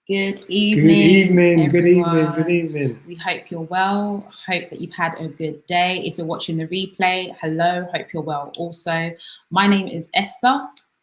Good Good evening, evening, good evening, everyone. good evening. We hope you're well. Hope that you've had a good day. If you're watching the replay, hello. Hope you're well also. My name is Esther,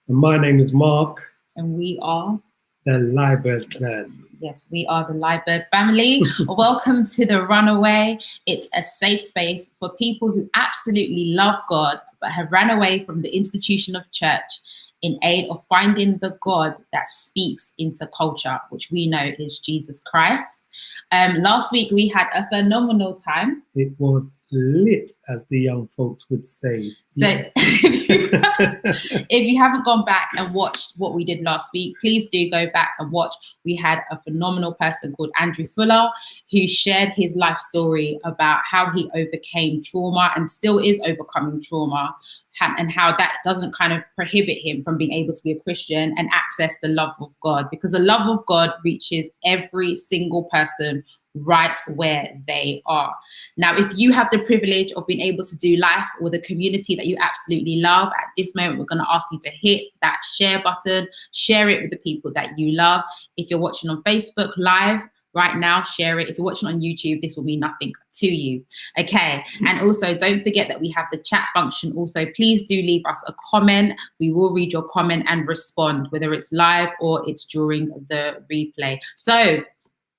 And my name is Mark, and we are, the Liburd clan. yes, we are the Liburd family. Welcome to the Runaway. It's a safe space for people who absolutely love God but have ran away from the institution of church in aid of finding the God that speaks into culture, which we know is Jesus Christ. Last week we had a phenomenal time. It was lit, as the young folks would say. So if you haven't gone back and watched what we did last week, please do go back and watch. We had a phenomenal person called Andrew Fuller who shared his life story about how he overcame trauma and still is overcoming trauma, and how that doesn't kind of prohibit him from being able to be a Christian and access the love of God, because the love of God reaches every single person right where they are. Now, if you have the privilege of being able to do life with a community that you absolutely love, at this moment, we're going to ask you to hit that share button, share it with the people that you love. If you're watching on Facebook Live right now, share it. If you're watching on YouTube, this will mean nothing to you. Okay. And also don't forget that we have the chat function. Also, please do leave us a comment. We will read your comment and respond, whether it's live or it's during the replay. So,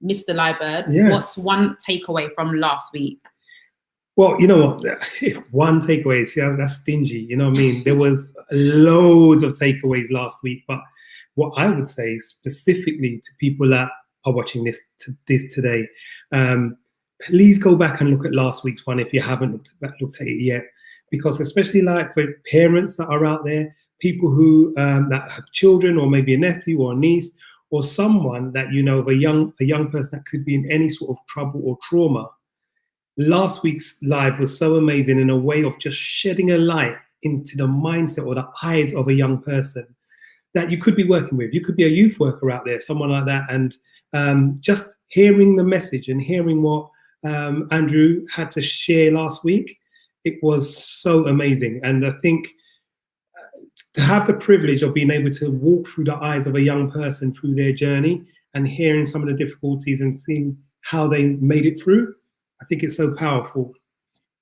Mr. Liburd, Yes. What's one takeaway from last week? Well, you know what? One takeaway, see, that's stingy. You know what I mean? There was loads of takeaways last week, but what I would say specifically to people that are watching this today, please go back and look at last week's one if you haven't looked at it yet, because especially like for parents that are out there, people who that have children, or maybe a nephew or a niece, or someone that you know of, a young person that could be in any sort of trouble or trauma. Last week's live was so amazing in a way of just shedding a light into the mindset or the eyes of a young person that you could be working with. You could be a youth worker out there, someone like that, and just hearing the message and hearing what Andrew had to share last week, it was so amazing. And I think to have the privilege of being able to walk through the eyes of a young person through their journey and hearing some of the difficulties and seeing how they made it through, I think it's so powerful.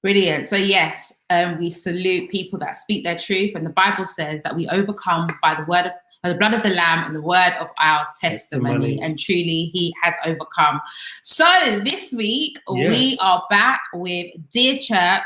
Brilliant. So yes, we salute people that speak their truth, and the Bible says that we overcome by the blood of the Lamb and the word of our testimony. And truly he has overcome. So this week, yes, we are back with Dear Church, ...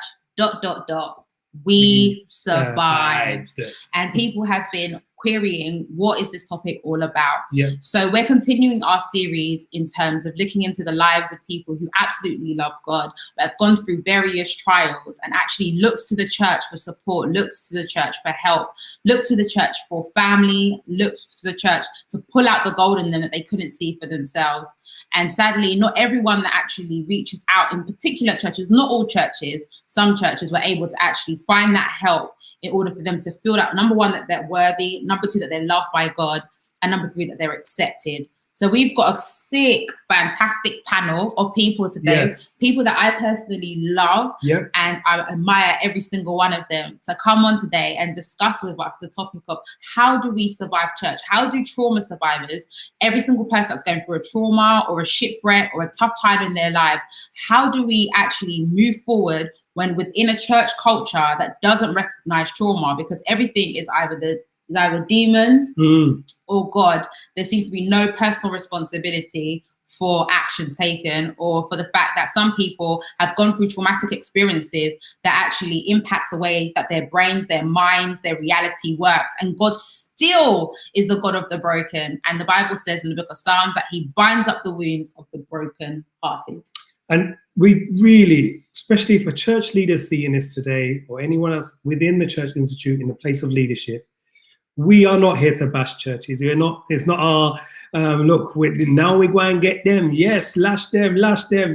We survived. And people have been querying, what is this topic all about? Yeah. So we're continuing our series in terms of looking into the lives of people who absolutely love God, but have gone through various trials and actually looked to the church for support, looked to the church for help, looked to the church for family, looked to the church to pull out the gold in them that they couldn't see for themselves. And sadly, not everyone that actually reaches out in particular churches, not all churches, some churches were able to actually find that help in order for them to feel that, number one, that they're worthy, number two, that they're loved by God, and number three, that they're accepted. So we've got a sick, fantastic panel of people today, yes, people that I personally love, yep, and I admire every single one of them, to come on today and discuss with us the topic of how do we survive church? How do trauma survivors, every single person that's going through a trauma or a shipwreck or a tough time in their lives, how do we actually move forward when within a church culture that doesn't recognize trauma? Because everything is either demons or God. There seems to be no personal responsibility for actions taken, or for the fact that some people have gone through traumatic experiences that actually impacts the way that their brains, their minds, their reality works. And God still is the God of the broken. And the Bible says in the book of Psalms that he binds up the wounds of the broken-hearted. And we really, especially for church leaders seeing this today, or anyone else within the Church Institute in the place of leadership, we are not here to bash churches. It's not our, look, now we go and get them. Yes, lash them.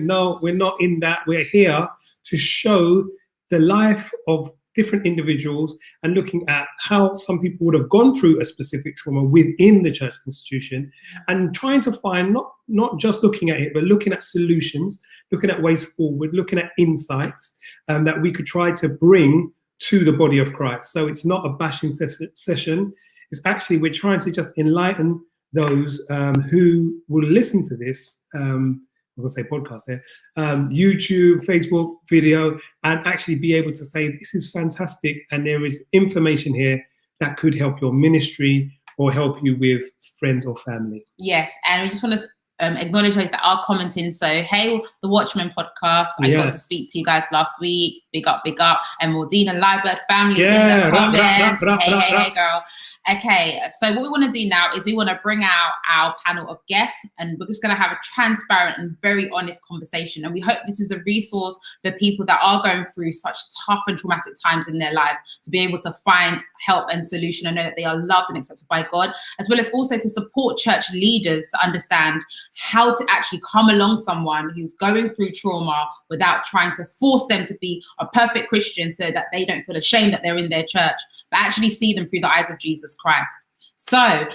No, we're not in that. We're here to show the life of different individuals and looking at how some people would have gone through a specific trauma within the church institution, and trying to find not just looking at it, but looking at solutions, looking at ways forward, looking at insights that we could try to bring to the body of Christ. So it's not a bashing session. It's actually, we're trying to just enlighten those who will listen to this, I'm going to say podcast here, YouTube, Facebook video, and actually be able to say, this is fantastic, and there is information here that could help your ministry or help you with friends or family. Yes, and we just want to acknowledge those that are commenting. So, hey, the Watchmen podcast, I got to speak to you guys last week. Big up, and Bonsu-Liburd family in the comments. Hey, girl. Okay, so what we want to do now is we want to bring out our panel of guests, and we're just going to have a transparent and very honest conversation. And we hope this is a resource for people that are going through such tough and traumatic times in their lives to be able to find help and solution and know that they are loved and accepted by God, as well as also to support church leaders to understand how to actually come along someone who's going through trauma without trying to force them to be a perfect Christian so that they don't feel ashamed that they're in their church, but actually see them through the eyes of Jesus Christ. So,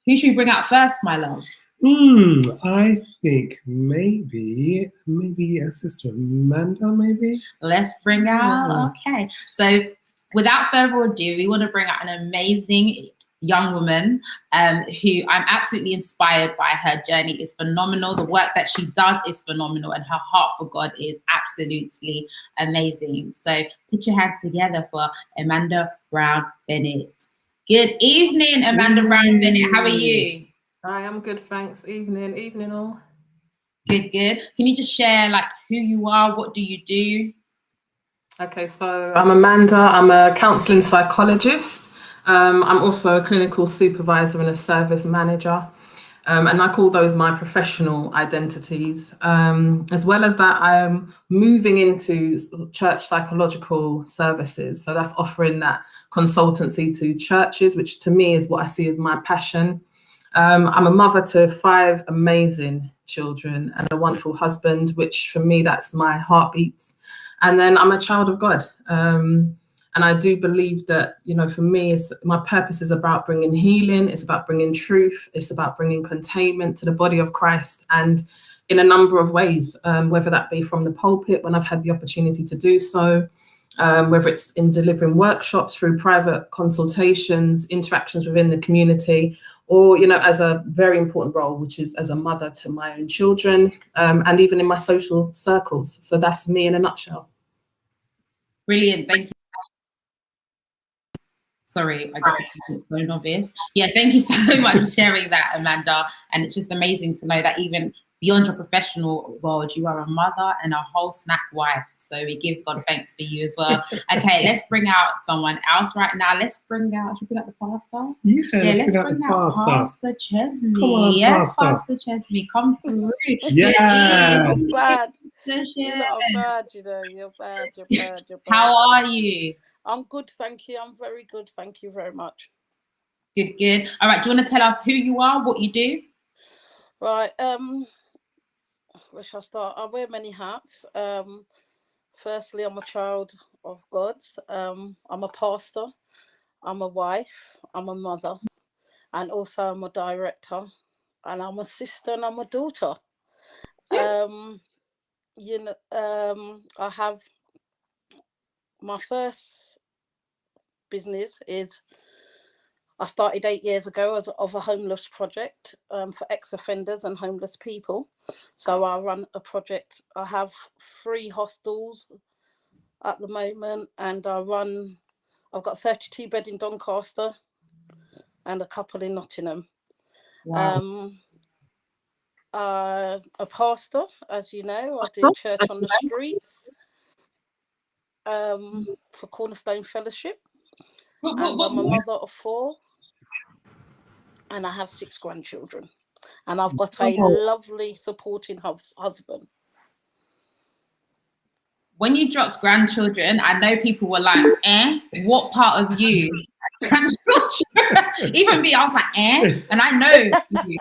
who should we bring out first, my love? I think maybe Sister Amanda, maybe. Let's bring out, okay. So, without further ado, we want to bring out an amazing young woman who I'm absolutely inspired by. Her journey is phenomenal. The work that she does is phenomenal, and her heart for God is absolutely amazing. So, put your hands together for Amanda Brown Bennett. Good evening, Amanda Brown Bennett. How are you? Hi, I'm good, thanks. Evening all. Good. Can you just share like who you are? What do you do? Okay, so I'm Amanda. I'm a counselling psychologist. I'm also a clinical supervisor and a service manager. And I call those my professional identities. As well as that, I'm moving into church psychological services. So that's offering that consultancy to churches, which to me is what I see as my passion. I'm a mother to 5 amazing children and a wonderful husband, which for me, that's my heartbeats. And then I'm a child of God. And I do believe that, for me, my purpose is about bringing healing. It's about bringing truth. It's about bringing containment to the body of Christ, and in a number of ways, whether that be from the pulpit when I've had the opportunity to do so, whether it's in delivering workshops, through private consultations, interactions within the community, or, as a very important role, which is as a mother to my own children, and even in my social circles. So that's me in a nutshell. Brilliant. Thank you. Sorry, I guess it's so obvious. Yeah, thank you so much for sharing that, Amanda. And it's just amazing to know that even beyond your professional world, you are a mother and a whole snack wife. So we give God thanks for you as well. Okay, let's bring out someone else right now. Should we bring out the pastor? Yeah, let's bring out Pastor Chesney. Come on, yes, Pastor Chesney, come through. Yeah. You're bad. You're bad. How are you? I'm good, thank you. I'm very good. Thank you very much. Good. All right, do you want to tell us who you are, what you do? Right. Where shall I start? I wear many hats. Firstly, I'm a child of God's. I'm a pastor. I'm a wife. I'm a mother. And also I'm a director. And I'm a sister and I'm a daughter. Yes. I have my first business is I started 8 years ago of a homeless project for ex-offenders and homeless people. So I run a project. I have 3 hostels at the moment, and I've got a 32 bed in Doncaster and a couple in Nottingham. Wow. A pastor, as you know, I do church on the streets for Cornerstone Fellowship. And I'm a mother of 4. And I have 6 grandchildren. And I've got a lovely supporting husband. When you dropped grandchildren, I know people were like, what part of you? Grandchildren. Even me, I was like, and I know you.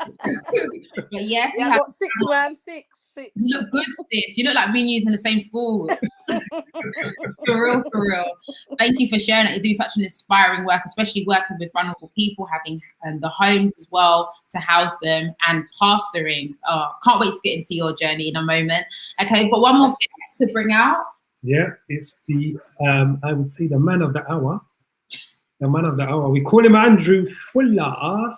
But yes, yeah, I've got 6 man, 6. You look good, sis. You look like me and you in the same school. For real. Thank you for sharing it. You do such an inspiring work, especially working with vulnerable people, having the homes as well to house them, and pastoring. Can't wait to get into your journey in a moment. Okay, we've got one more guest to bring out. Yeah, it's the I would say the man of the hour. The man of the hour. We call him Andrew Fuller.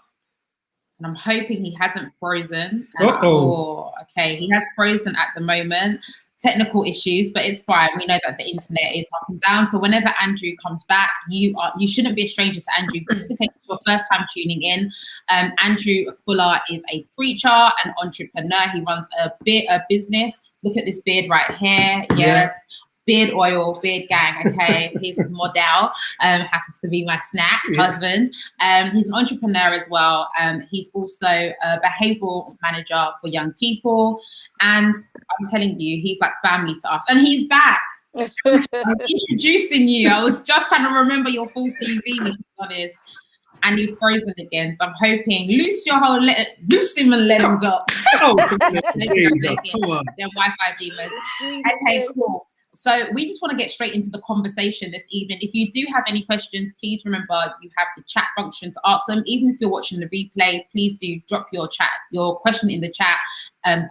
And I'm hoping he hasn't frozen. Okay, he has frozen at the moment. Technical issues, but it's fine. We know that the internet is up and down. So whenever Andrew comes back, you shouldn't be a stranger to Andrew. Just in case it's your first time tuning in, Andrew Fuller is a preacher, an entrepreneur. He runs a business. Look at this beard right here. Yes. Beard oil, beard gang, okay? He's his model, happens to be my snack husband. He's an entrepreneur as well. He's also a behavioral manager for young people. And I'm telling you, he's like family to us. And he's back. I'm introducing you. I was just trying to remember your full CV, to be honest. And you've frozen again. So I'm hoping, loose him and let him go. Oh, Them Wi-Fi demons. Okay, cool. So we just want to get straight into the conversation this evening. If you do have any questions, please remember you have the chat function to ask them. Even if you're watching the replay, please do drop your question in the chat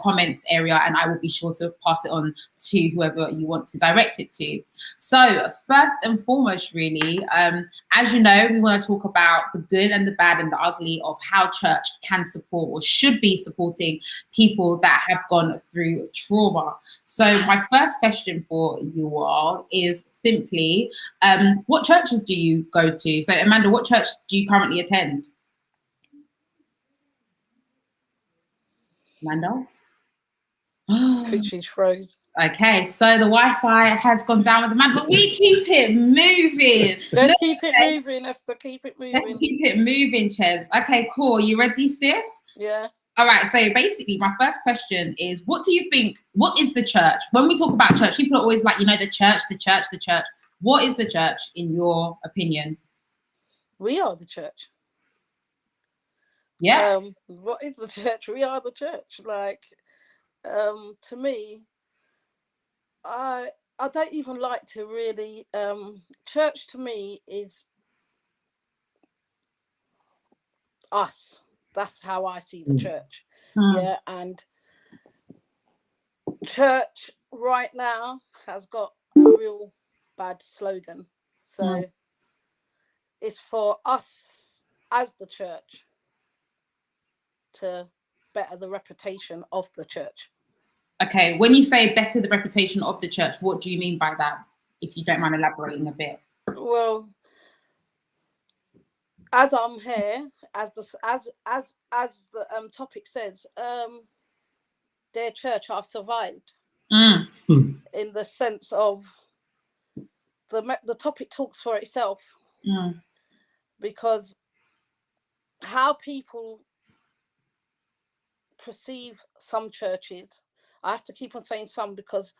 comments area, and I will be sure to pass it on to whoever you want to direct it to. So first and foremost, really, as you know, we want to talk about the good and the bad and the ugly of how church can support or should be supporting people that have gone through trauma. So my first question for you all is simply, what churches do you go to? So Amanda, what church do you currently attend? Amanda? She's froze. Okay, so the Wi-Fi has gone down with Amanda, but we keep it moving. Let's keep it moving. Let's keep it moving. Let's keep it moving, Ches. Okay, cool. You ready, sis? Yeah. All right, so basically my first question is, what do you think, what is the church? When we talk about church, people are always like, the church. What is the church in your opinion? We are the church. Yeah. What is the church? We are the church. Like, to me, I don't even like to really, church to me is us. That's how I see the church. Yeah, and church right now has got a real bad slogan. So it's for us as the church to better the reputation of the church. Okay, when you say better the reputation of the church, what do you mean by that? If you don't mind elaborating a bit. Well, as I'm here, as the topic says, their church have survived in the sense of the topic talks for itself, because how people perceive some churches, I have to keep on saying some because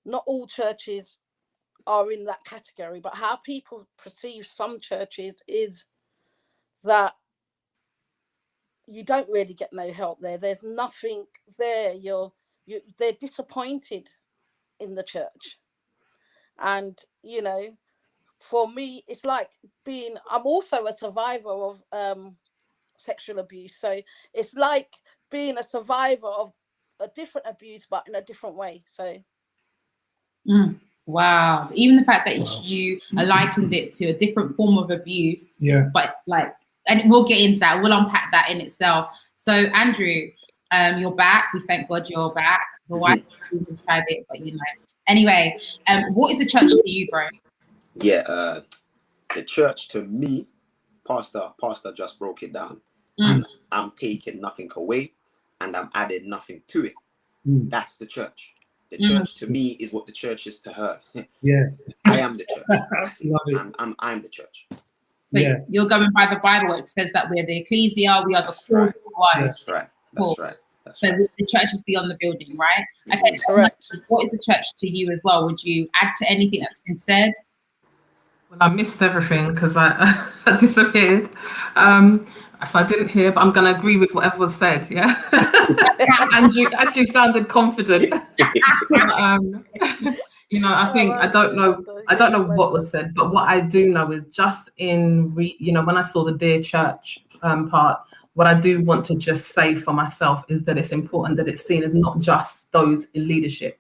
not all churches are in that category, but how people perceive some churches is that you don't really get no help there. There's nothing there. They're disappointed in the church. And, for me, it's like I'm also a survivor of sexual abuse. So it's like being a survivor of a different abuse, but in a different way. So. Wow. Even the fact that you likened it to a different form of abuse. Yeah. But and we'll get into that. We'll unpack that in itself. So Andrew, you're back. We thank God you're back. The wife tried it, but Anyway, what is the church to you, bro? Yeah, the church to me, Pastor just broke it down. And I'm taking nothing away and I'm adding nothing to it. That's the church. The church to me is what the church is to her. Yeah. I am the church. I'm the church. So you're going by the Bible. It says that we're the ecclesia, we are the called ones. That's right. That's right. So the church is beyond the building, right? Okay, so correct. What is the church to you as well? Would you add to anything that's been said? Well, I missed everything because I disappeared. So I didn't hear, but I'm going to agree with whatever was said. Yeah. Andrew sounded confident. I think I don't know what was said, but what I do know is just when I saw the Dear Church part, what I do want to just say for myself is that it's important that it's seen as not just those in leadership.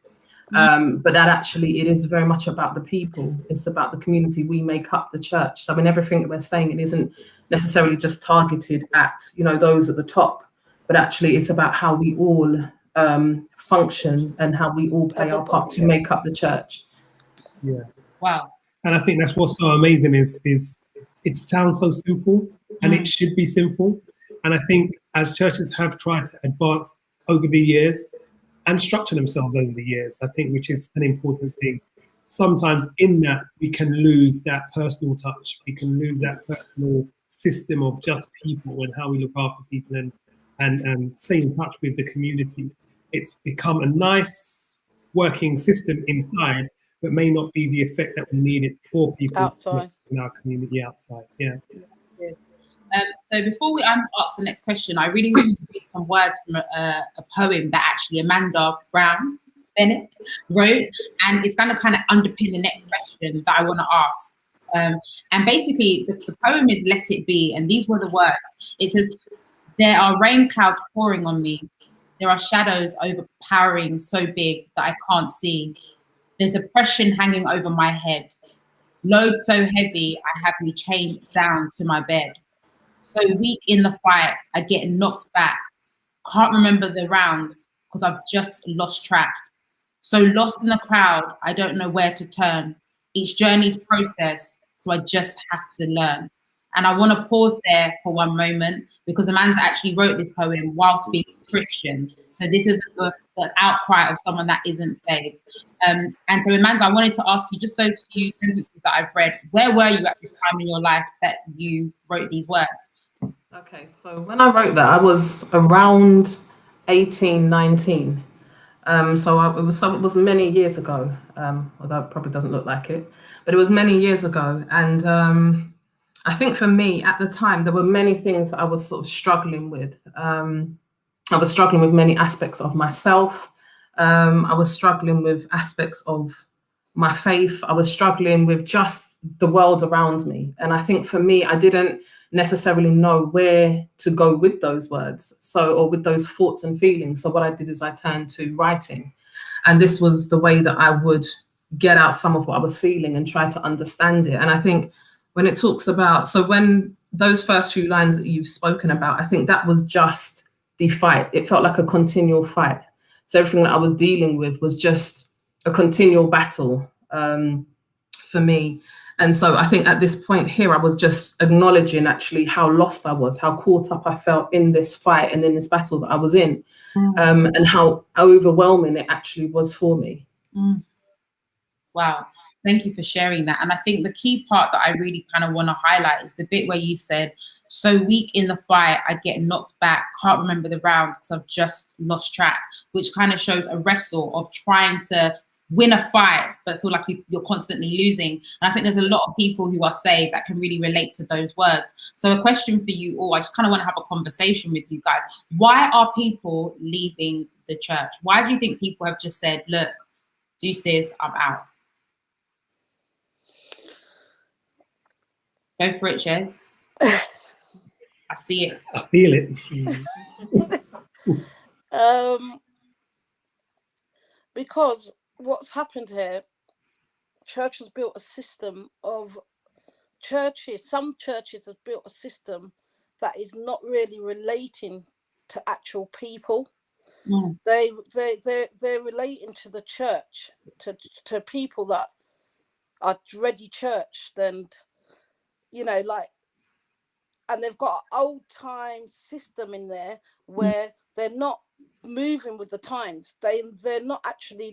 But that actually, it is very much about the people. It's about the community. We make up the church. So I mean, everything that we're saying, it isn't necessarily just targeted at, those at the top, but actually it's about how we all function and how we all play our part to make up the church. Yeah. Wow. And I think that's what's so amazing is it sounds so simple, and it should be simple. And I think as churches have tried to advance over the years and structure themselves over the years, I think, which is an important thing. Sometimes in that we can lose that personal touch. We can lose that personal system of just people and how we look after people and stay in touch with the community. It's become a nice working system inside, but may not be the effect that we need it for people outside in our community outside. Yeah. That's good. So before we ask the next question, I really want to read some words from a poem that actually Amanda Brown Bennett wrote, and it's going to kind of underpin the next question that I want to ask. And basically, the poem is "Let It Be," and these were the words. It says, "There are rain clouds pouring on me. There are shadows overpowering so big that I can't see. There's oppression hanging over my head. Load so heavy, I have me chained down to my bed. So weak in the fight, I get knocked back. Can't remember the rounds because I've just lost track. So lost in the crowd, I don't know where to turn. Each journey's process, so I just have to learn." And I want to pause there for one moment because Amanda actually wrote this poem whilst being Christian. So this is an outcry of someone that isn't saved. And so Amanda, I wanted to ask you just those few sentences that I've read. Where were you at this time in your life that you wrote these words? Okay, so when I wrote that, I was around 18, 19. So it was many years ago, although it probably doesn't look like it, but it was many years ago. And I think for me at the time, there were many things that I was sort of struggling with. I was struggling with many aspects of myself. I was struggling with aspects of my faith. I was struggling with just the world around me. And I think for me, I didn't necessarily know where to go with those words, or with those thoughts and feelings. So what I did is I turned to writing. And this was the way that I would get out some of what I was feeling and try to understand it. And I think when it talks about, so when those first few lines that you've spoken about, I think that was just the fight. It felt like a continual fight. So everything that I was dealing with was just a continual battle for me. And so I think at this point here, I was just acknowledging actually how lost I was, how caught up I felt in this fight and in this battle that I was in, and how overwhelming it actually was for me. Wow. Thank you for sharing that. And I think the key part that I really kind of want to highlight is the bit where you said, so weak in the fight, I get knocked back, can't remember the rounds because I've just lost track, which kind of shows a wrestle of trying to win a fight, but feel like you're constantly losing. And I think there's a lot of people who are saved that can really relate to those words. So a question for you all, I just kind of want to have a conversation with you guys. Why are people leaving the church? Why do you think people have just said, look, deuces, I'm out? Go for it, Jez. I see it. I feel it. Because what's happened here, church has built a system of churches. Some churches have built a system that is not really relating to actual people. They're relating to the church, to people that are ready churched, and and they've got an old time system in there where they're not moving with the times. They're not actually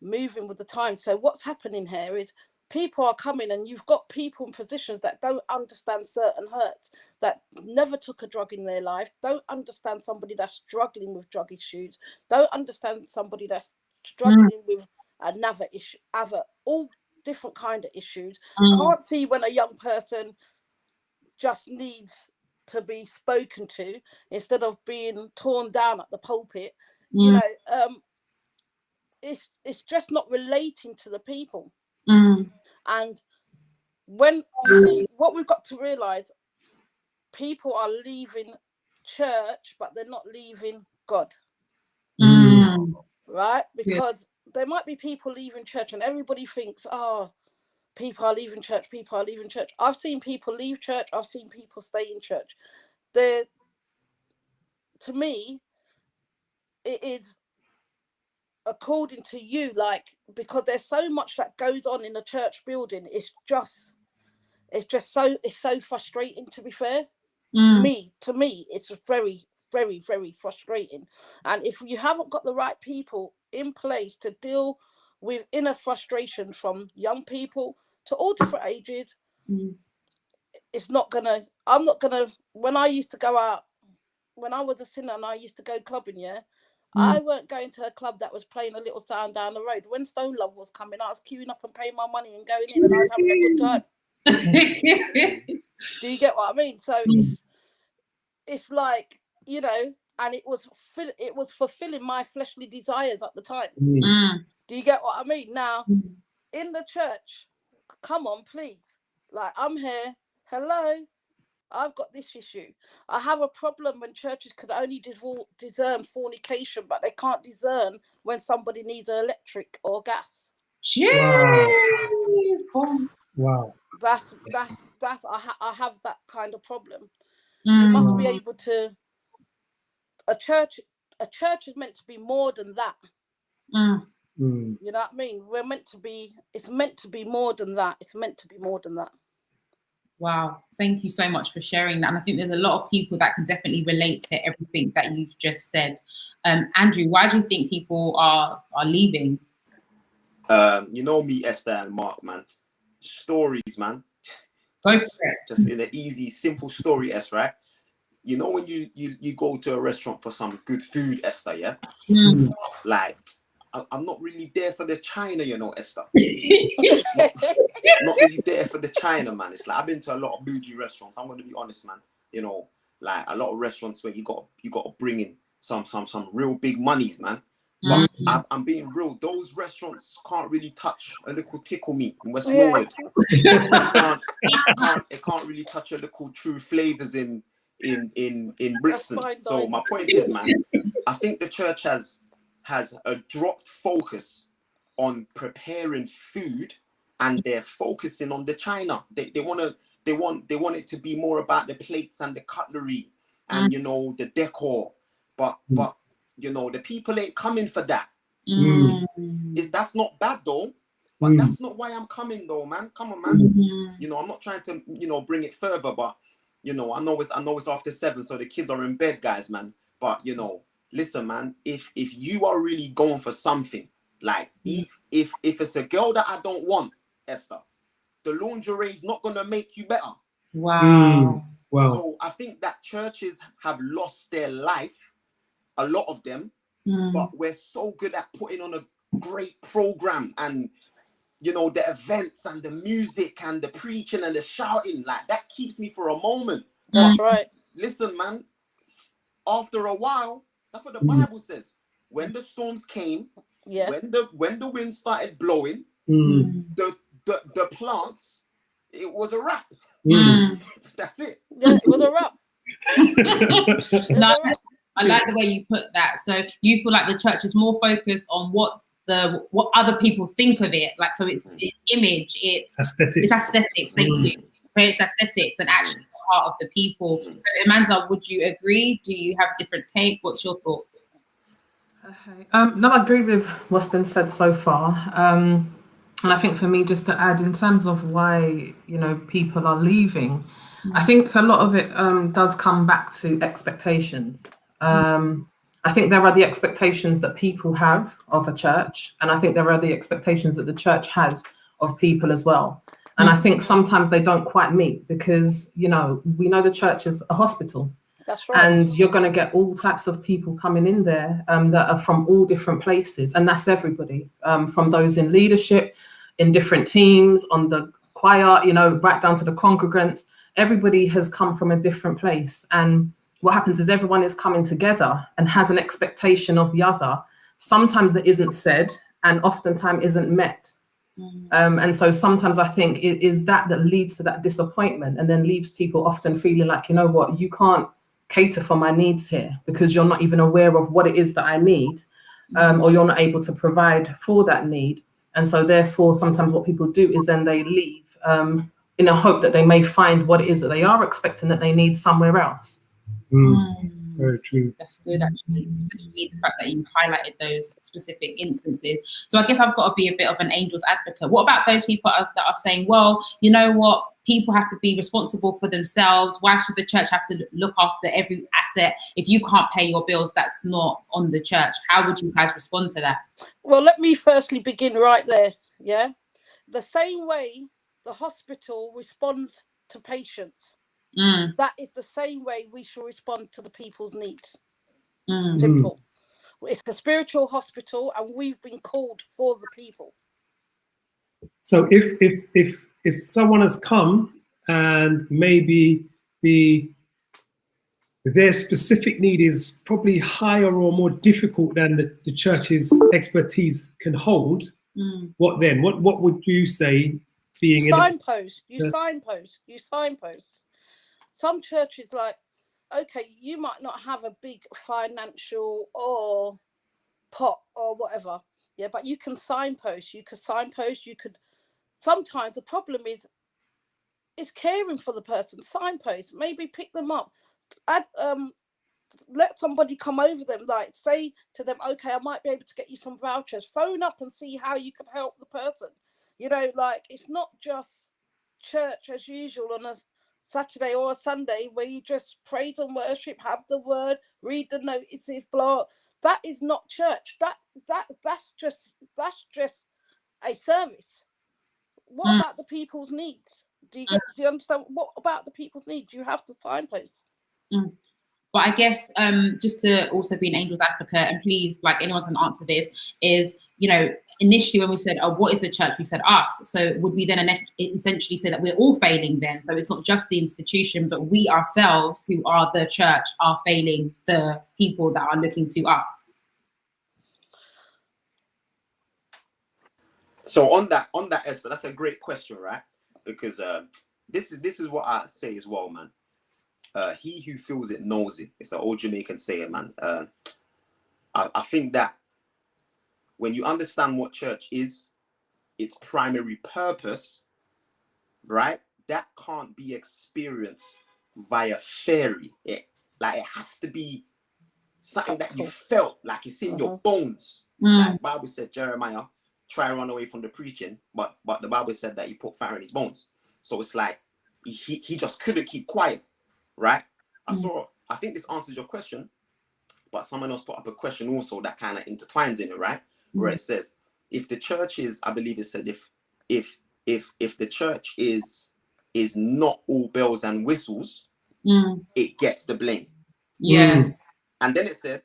moving with the times. So what's happening here is people are coming, and you've got people in positions that don't understand certain hurts, that never took a drug in their life, don't understand somebody that's struggling with drug issues, don't understand somebody that's struggling with another issue, all different kind of issues. Can't see when a young person just needs to be spoken to instead of being torn down at the pulpit. It's just not relating to the people. And when you see what we've got to realize, people are leaving church, but they're not leaving God. Right? Because there might be people leaving church, and everybody thinks, oh, people are leaving church. People are leaving church. I've seen people leave church. I've seen people stay in church. To me, it is according to you, like, because there's so much that goes on in a church building. It's so frustrating, to be fair. To me, it's very, very, very frustrating. And if you haven't got the right people in place to deal with inner frustration from young people to all different ages, I'm not gonna, when I used to go out, when I was a sinner and I used to go clubbing, I weren't going to a club that was playing a little sound down the road. When Stone Love was coming, I was queuing up and paying my money and going in, and I was having a good time. Do you get what I mean? So it's like, you know, and it was fulfilling my fleshly desires at the time. Do you get what I mean? Now, in the church, come on, please. Like, I'm here. Hello. I've got this issue. I have a problem when churches could only discern fornication, but they can't discern when somebody needs an electric or gas. Wow. That's I have that kind of problem. You must be able to. A church is meant to be more than that. You know what I mean? It's meant to be more than that. It's meant to be more than that. Wow, thank you so much for sharing that. And I think there's a lot of people that can definitely relate to everything that you've just said. Andrew, why do you think people are leaving? You know me, Esther and Mark, man. Stories, man. Go for it. Just in an easy, simple story, Esther, right? You know when you go to a restaurant for some good food, Esther, yeah? Like, I'm not really there for the China, you know, Esther. Not really there for the China, man. It's like, I've been to a lot of bougie restaurants. I'm going to be honest, man. You know, like a lot of restaurants where you got to bring in some real big monies, man. But I'm being real. Those restaurants can't really touch a little tickle me in West Norwood. It can't really touch a little true flavors in Brixton. So my point is, man, I think the church has a dropped focus on preparing food, and they're focusing on the China. They want it to be more about the plates and the cutlery and you know, the decor. But you know, the people ain't coming for that. That's not bad though. But that's not why I'm coming though, man. Come on, man. You know, I'm not trying to, you know, bring it further, but you know, I know it's after 7, so the kids are in bed, guys, man. But you know, listen, man, if you are really going for something, like if it's a girl that I don't want, Esther, the lingerie is not gonna make you better. Wow. So I think that churches have lost their life, a lot of them, but we're so good at putting on a great program, and you know, the events and the music and the preaching and the shouting, like that keeps me for a moment. That's right. Listen, man, after a while, that's what the Bible says. When the storms came, when the wind started blowing, the plants, it was a wrap. That's it. Yeah, it was a wrap. I like the way you put that. So you feel like the church is more focused on what other people think of it. Like, so it's image, it's aesthetics. Thank you. It's aesthetics and actually the heart of the people. So Amanda, would you agree? Do you have different take? What's your thoughts? Okay. No, I agree with what's been said so far. And I think for me, just to add, in terms of why, you know, people are leaving, I think a lot of it does come back to expectations. I think there are the expectations that people have of a church, and I think there are the expectations that the church has of people as well. And I think sometimes they don't quite meet because, you know, we know the church is a hospital. That's right. And you're going to get all types of people coming in there that are from all different places. And that's everybody, from those in leadership, in different teams, on the choir, you know, right down to the congregants. Everybody has come from a different place. And what happens is everyone is coming together and has an expectation of the other. Sometimes that isn't said and oftentimes isn't met. And so sometimes I think it is that leads to that disappointment and then leaves people often feeling like, you know what, you can't cater for my needs here because you're not even aware of what it is that I need. or you're not able to provide for that need. And so therefore, sometimes what people do is then they leave in a hope that they may find what it is that they are expecting that they need somewhere else. Very true. That's good, actually, especially the fact that you highlighted those specific instances. So I guess I've got to be a bit of an angel's advocate. What about those people that are saying, well, you know what, people have to be responsible for themselves. Why should the church have to look after every asset? If you can't pay your bills, that's not on the church. How would you guys respond to that? Well, let me firstly begin right there. Yeah. The same way the hospital responds to patients, that is the same way we should respond to the people's needs. Simple. It's a spiritual hospital, and we've been called for the people. So if someone has come and maybe their specific need is probably higher or more difficult than the church's expertise can hold, what then? What would you say? Being signpost. Some churches, like, okay, you might not have a big financial or pot or whatever, yeah, but you can signpost. You could sometimes the problem is caring for the person. Signpost, maybe pick them up, let somebody come over them, like say to them, okay, I might be able to get you some vouchers. Phone up and see how you can help the person. You know, like, it's not just church as usual on a Saturday or a Sunday where you just praise and worship, have the word, read the notices, blah. That is not church. That's just a service. What about the people's needs? Do you understand? What about the people's needs? You have to signpost. But I guess just to also be an angel's advocate, and please, like, anyone can answer this, is, you know, initially when we said, oh, what is the church? We said us. So would we then essentially say that we're all failing then? So it's not just the institution, but we ourselves who are the church are failing the people that are looking to us. So on that, Esther, that's a great question, right? Because this is what I say as well, man. He who feels it knows it. It's an old Jamaican saying, man. I think that when you understand what church is, its primary purpose, right? That can't be experienced via theory. It has to be something that you felt, like it's in your bones. Like the Bible said, Jeremiah, try run away from the preaching, but the Bible said that he put fire in his bones. So it's like he just couldn't keep quiet, right? I think this answers your question, but someone else put up a question also that kind of intertwines in it, right? Where it says, if the church is, I believe it said, if the church is not all bells and whistles, it gets the blame. Yes. And then it said,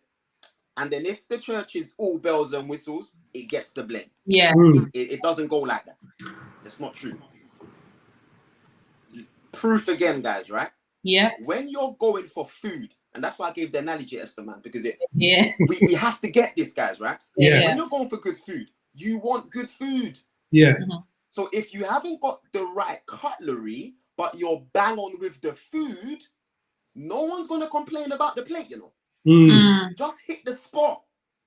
and then if the church is all bells and whistles, it gets the blame. Yes. It doesn't go like that. That's not true. Proof again, guys, right? Yeah. When you're going for food, and that's why I gave the analogy, Esther, man, because we have to get this, guys, right? Yeah. When you're going for good food, you want good food. Yeah. So if you haven't got the right cutlery, but you're bang on with the food, no one's going to complain about the plate, you know. Just hit the spot.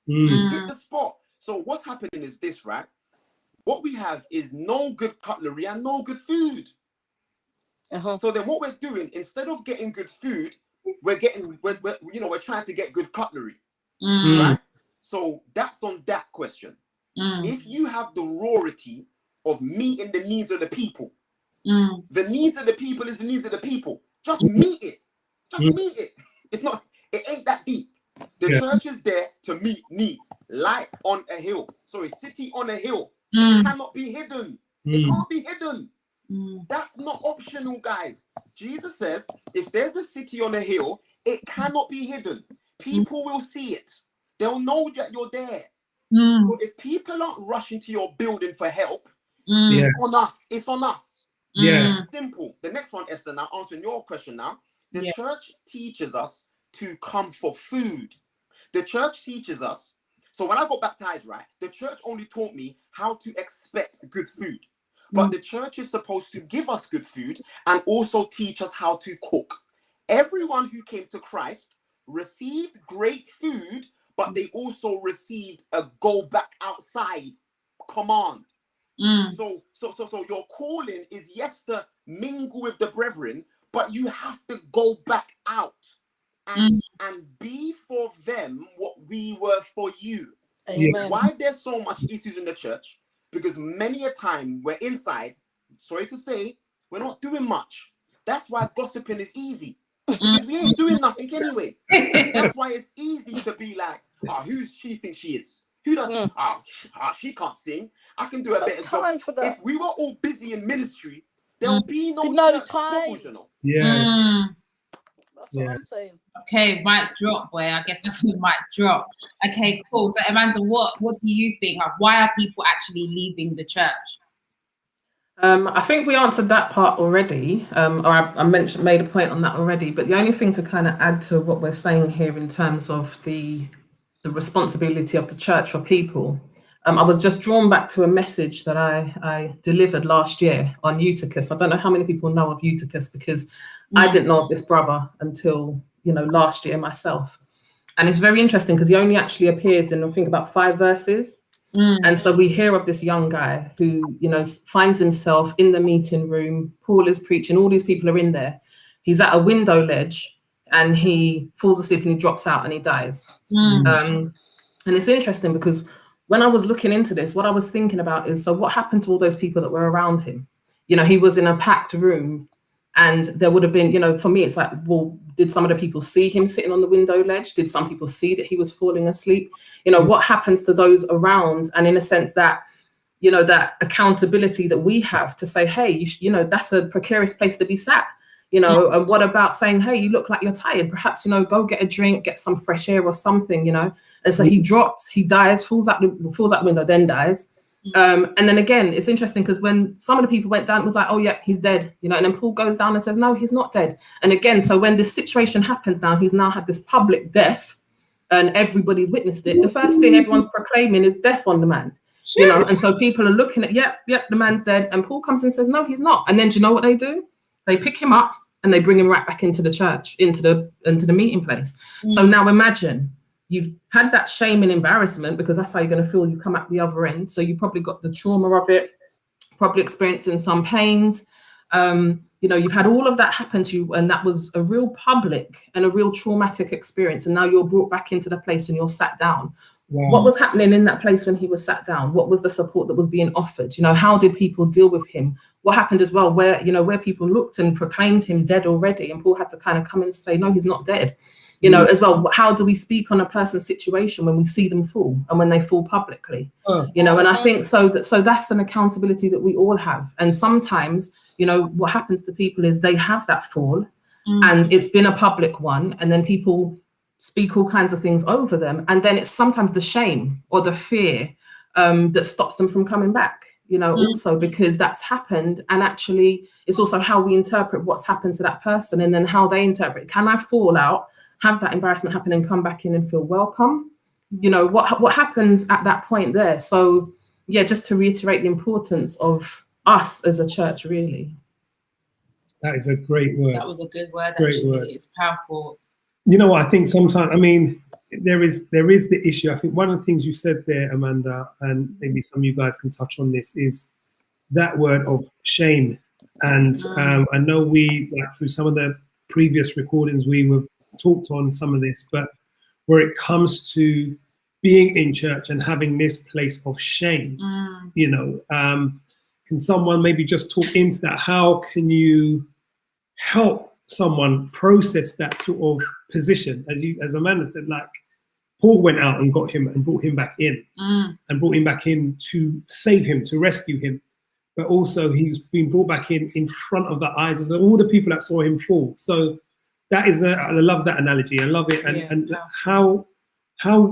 Hit the spot. So what's happening is this, right? What we have is no good cutlery and no good food. So then what we're doing, instead of getting good food, we're trying to get good cutlery. Right? So that's on that question. If you have the rarity of meeting the needs of the people, the needs of the people is the needs of the people. Just meet it. Just meet it. It ain't that deep. The church is there to meet needs. Light on a hill. Sorry, city on a hill. It cannot be hidden. It can't be hidden. That's not optional, guys. Jesus says, if there's a city on a hill, it cannot be hidden. People will see it. They'll know that you're there. So if people aren't rushing to your building for help, it's on us. It's on us. Yeah. Simple. The next one, Esther, now answering your question now. The church teaches us to come for food. The church teaches us. So when I got baptized, right, the church only taught me how to expect good food. But the church is supposed to give us good food and also teach us how to cook. Everyone who came to Christ received great food, but they also received a go back outside command. So your calling is, yes, to mingle with the brethren, but you have to go back out and be for them what we were for you. Amen. Why there's so much issues in the church? Because many a time we're inside, sorry to say, we're not doing much. That's why gossiping is easy. Because we ain't doing nothing anyway. That's why it's easy to be like, who's she think she is? Who does she can't sing? I can do a better job. For that. If we were all busy in ministry, there'll be no church time. struggles, you know. Yeah. That's what I'm saying. Okay, mic drop, boy. I guess that's a mic drop. Okay, cool. So Amanda, what do you think? Like, why are people actually leaving the church? I think we answered that part already, or I made a point on that already. But the only thing to kind of add to what we're saying here in terms of the responsibility of the church for people, I was just drawn back to a message that I delivered last year on Eutychus. I don't know how many people know of Eutychus, because I didn't know of this brother until last year myself. And it's very interesting because he only actually appears in, I think, about 5 verses. And so we hear of this young guy who, finds himself in the meeting room. Paul is preaching. All these people are in there. He's at a window ledge and he falls asleep and he drops out and he dies. And it's interesting because when I was looking into this, what I was thinking about is, so what happened to all those people that were around him? He was in a packed room. And there would have been, for me, it's like, well, did some of the people see him sitting on the window ledge? Did some people see that he was falling asleep? What happens to those around? And in a sense that, that accountability that we have to say, hey, that's a precarious place to be sat. And what about saying, hey, you look like you're tired. Perhaps, go get a drink, get some fresh air or something, And so he drops, he dies, falls out the window, then dies. And then again, it's interesting because when some of the people went down, it was like, oh yeah, he's dead, and then Paul goes down and says, no, he's not dead. And again, so when this situation happens now, he's now had this public death and everybody's witnessed it. The first thing everyone's proclaiming is death on the man, and so people are looking at, yep, the man's dead. And Paul comes and says, no, he's not. And then do you know what they do? They pick him up and they bring him right back into the church, into the meeting place. So now imagine, you've had that shame and embarrassment because that's how you're going to feel. You come out the other end. So you probably got the trauma of it, probably experiencing some pains. You've had all of that happen to you. And that was a real public and a real traumatic experience. And now you're brought back into the place and you're sat down. Wow. What was happening in that place when he was sat down? What was the support that was being offered? How did people deal with him? What happened as well, where people looked and proclaimed him dead already, and Paul had to kind of come in and say, no, he's not dead. As well, how do we speak on a person's situation when we see them fall and when they fall publicly? And I think so that's an accountability that we all have. And sometimes, what happens to people is they have that fall and it's been a public one, and then people speak all kinds of things over them. And then it's sometimes the shame or the fear that stops them from coming back, also because that's happened. And actually, it's also how we interpret what's happened to that person and then how they interpret. Can I fall out, have that embarrassment happen and come back in and feel welcome? What happens at that point there? So yeah, just to reiterate the importance of us as a church, really. That is a great word. That was a good word. Great actually. word. It's powerful. You know what I think sometimes, there is the issue. I think one of the things you said there, Amanda, and maybe some of you guys can touch on this, is that word of shame. And I know we, through some of the previous recordings, we were talked on some of this, but where it comes to being in church and having this place of shame, can someone maybe just talk into that? How can you help someone process that sort of position? As Amanda said, like Paul went out and got him and brought him back in and brought him back in to save him, to rescue him. But also he's been brought back in front of the eyes of all the people that saw him fall. So that is, I love that analogy. I love it. And how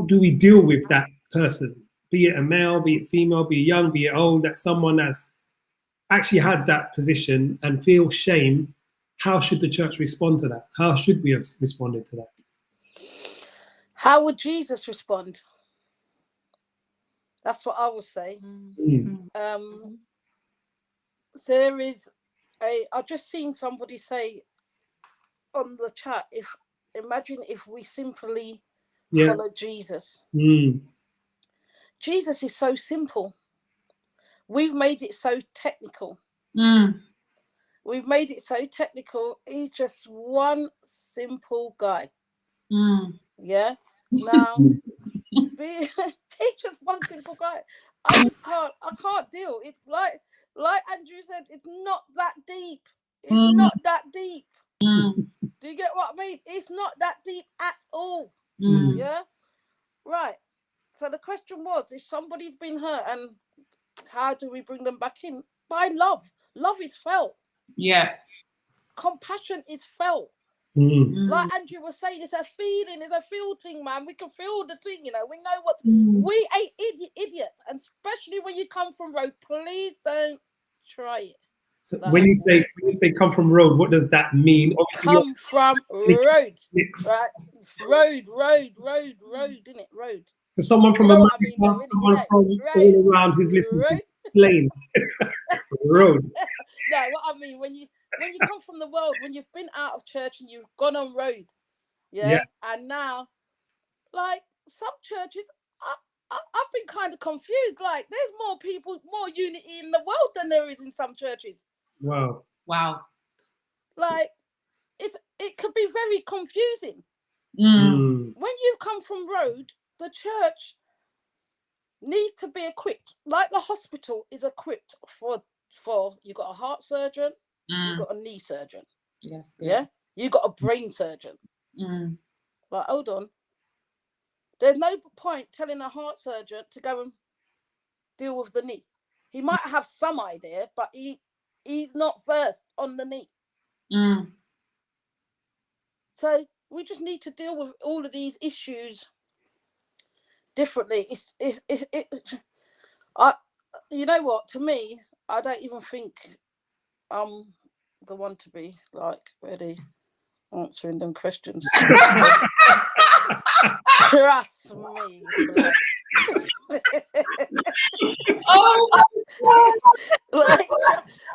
do we deal with that person? Be it a male, be it female, be it young, be it old, that someone that's actually had that position and feel shame. How should the church respond to that? How should we have responded to that? How would Jesus respond? That's what I would say. There is I've just seen somebody say on the chat, imagine if we simply follow Jesus. Jesus is so simple. We've made it so technical. We've made it so technical. He's just one simple guy. Yeah. Now, he's just one simple guy. I can't deal. It's like Andrew said, it's not that deep. It's not that deep. Do you get what I mean? It's not that deep at all. Yeah. Right. So the question was, if somebody's been hurt, and how do we bring them back in? By love. Love is felt. Yeah. Compassion is felt. Like Andrew was saying, it's a feeling, it's a feel thing, man. We can feel the thing, you know. We know what's. We ain't idiots, and especially when you come from road, please don't try it. So when you say come from road, what does that mean? Obviously, come from road, right? Road, innit? Road. For someone from America, someone from all around who's listening, plain road. No, what I mean, when you come from the world, when you've been out of church and you've gone on road, yeah. And now, like some churches, I've been kind of confused. Like, there's more people, more unity in the world than there is in some churches. Wow. Like, it could be very confusing. When you've come from road, the church needs to be equipped, like the hospital is equipped for you got a heart surgeon, you got a knee surgeon, you got a brain surgeon. Like, hold on, there's no point telling a heart surgeon to go and deal with the knee. He might have some idea, but he's not first on the knee. So we just need to deal with all of these issues differently. You know what? To me, I don't even think I'm the one to be like really answering them questions. Trust me.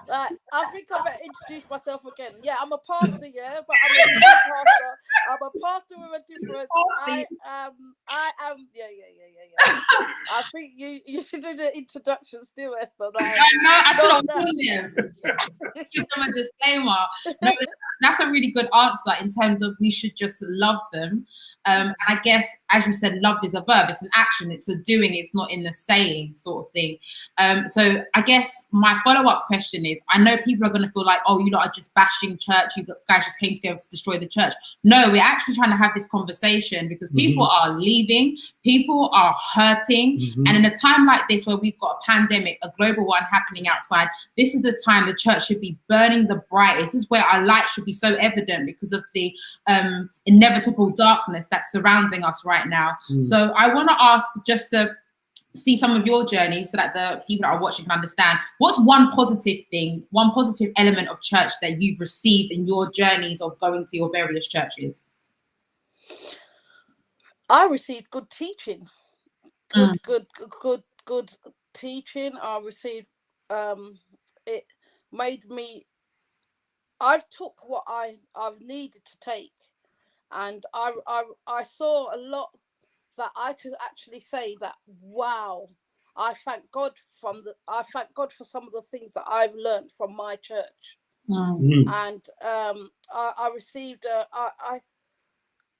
like, I think I better introduce myself again. Yeah, I'm a pastor, yeah, but I'm a different pastor. I'm a pastor with a difference. I am, yeah. I think you should do the introduction still, Esther. Like, I know, I should have told them. Give them a disclaimer. No, that's a really good answer in terms of we should just love them. I guess, as you said, love is a verb. It's an action. It's a doing. It's not in the saying sort of thing. So I guess my follow-up question is, I know people are going to feel like, oh, you lot are just bashing church. You guys just came together to destroy the church. No, we're actually trying to have this conversation because people are leaving. People are hurting. And in a time like this where we've got a pandemic, a global one happening outside, this is the time the church should be burning the brightest. This is where our light should be so evident because of the inevitable darkness that's surrounding us right now. So I want to ask, just to see some of your journey so that the people that are watching can understand, what's one positive thing, one positive element of church that you've received in your journeys of going to your various churches? I received good teaching. Good teaching. I received it made me, I've took what I've needed to take, and I saw a lot that I could actually say that, wow, I thank God for some of the things that I've learned from my church. And I received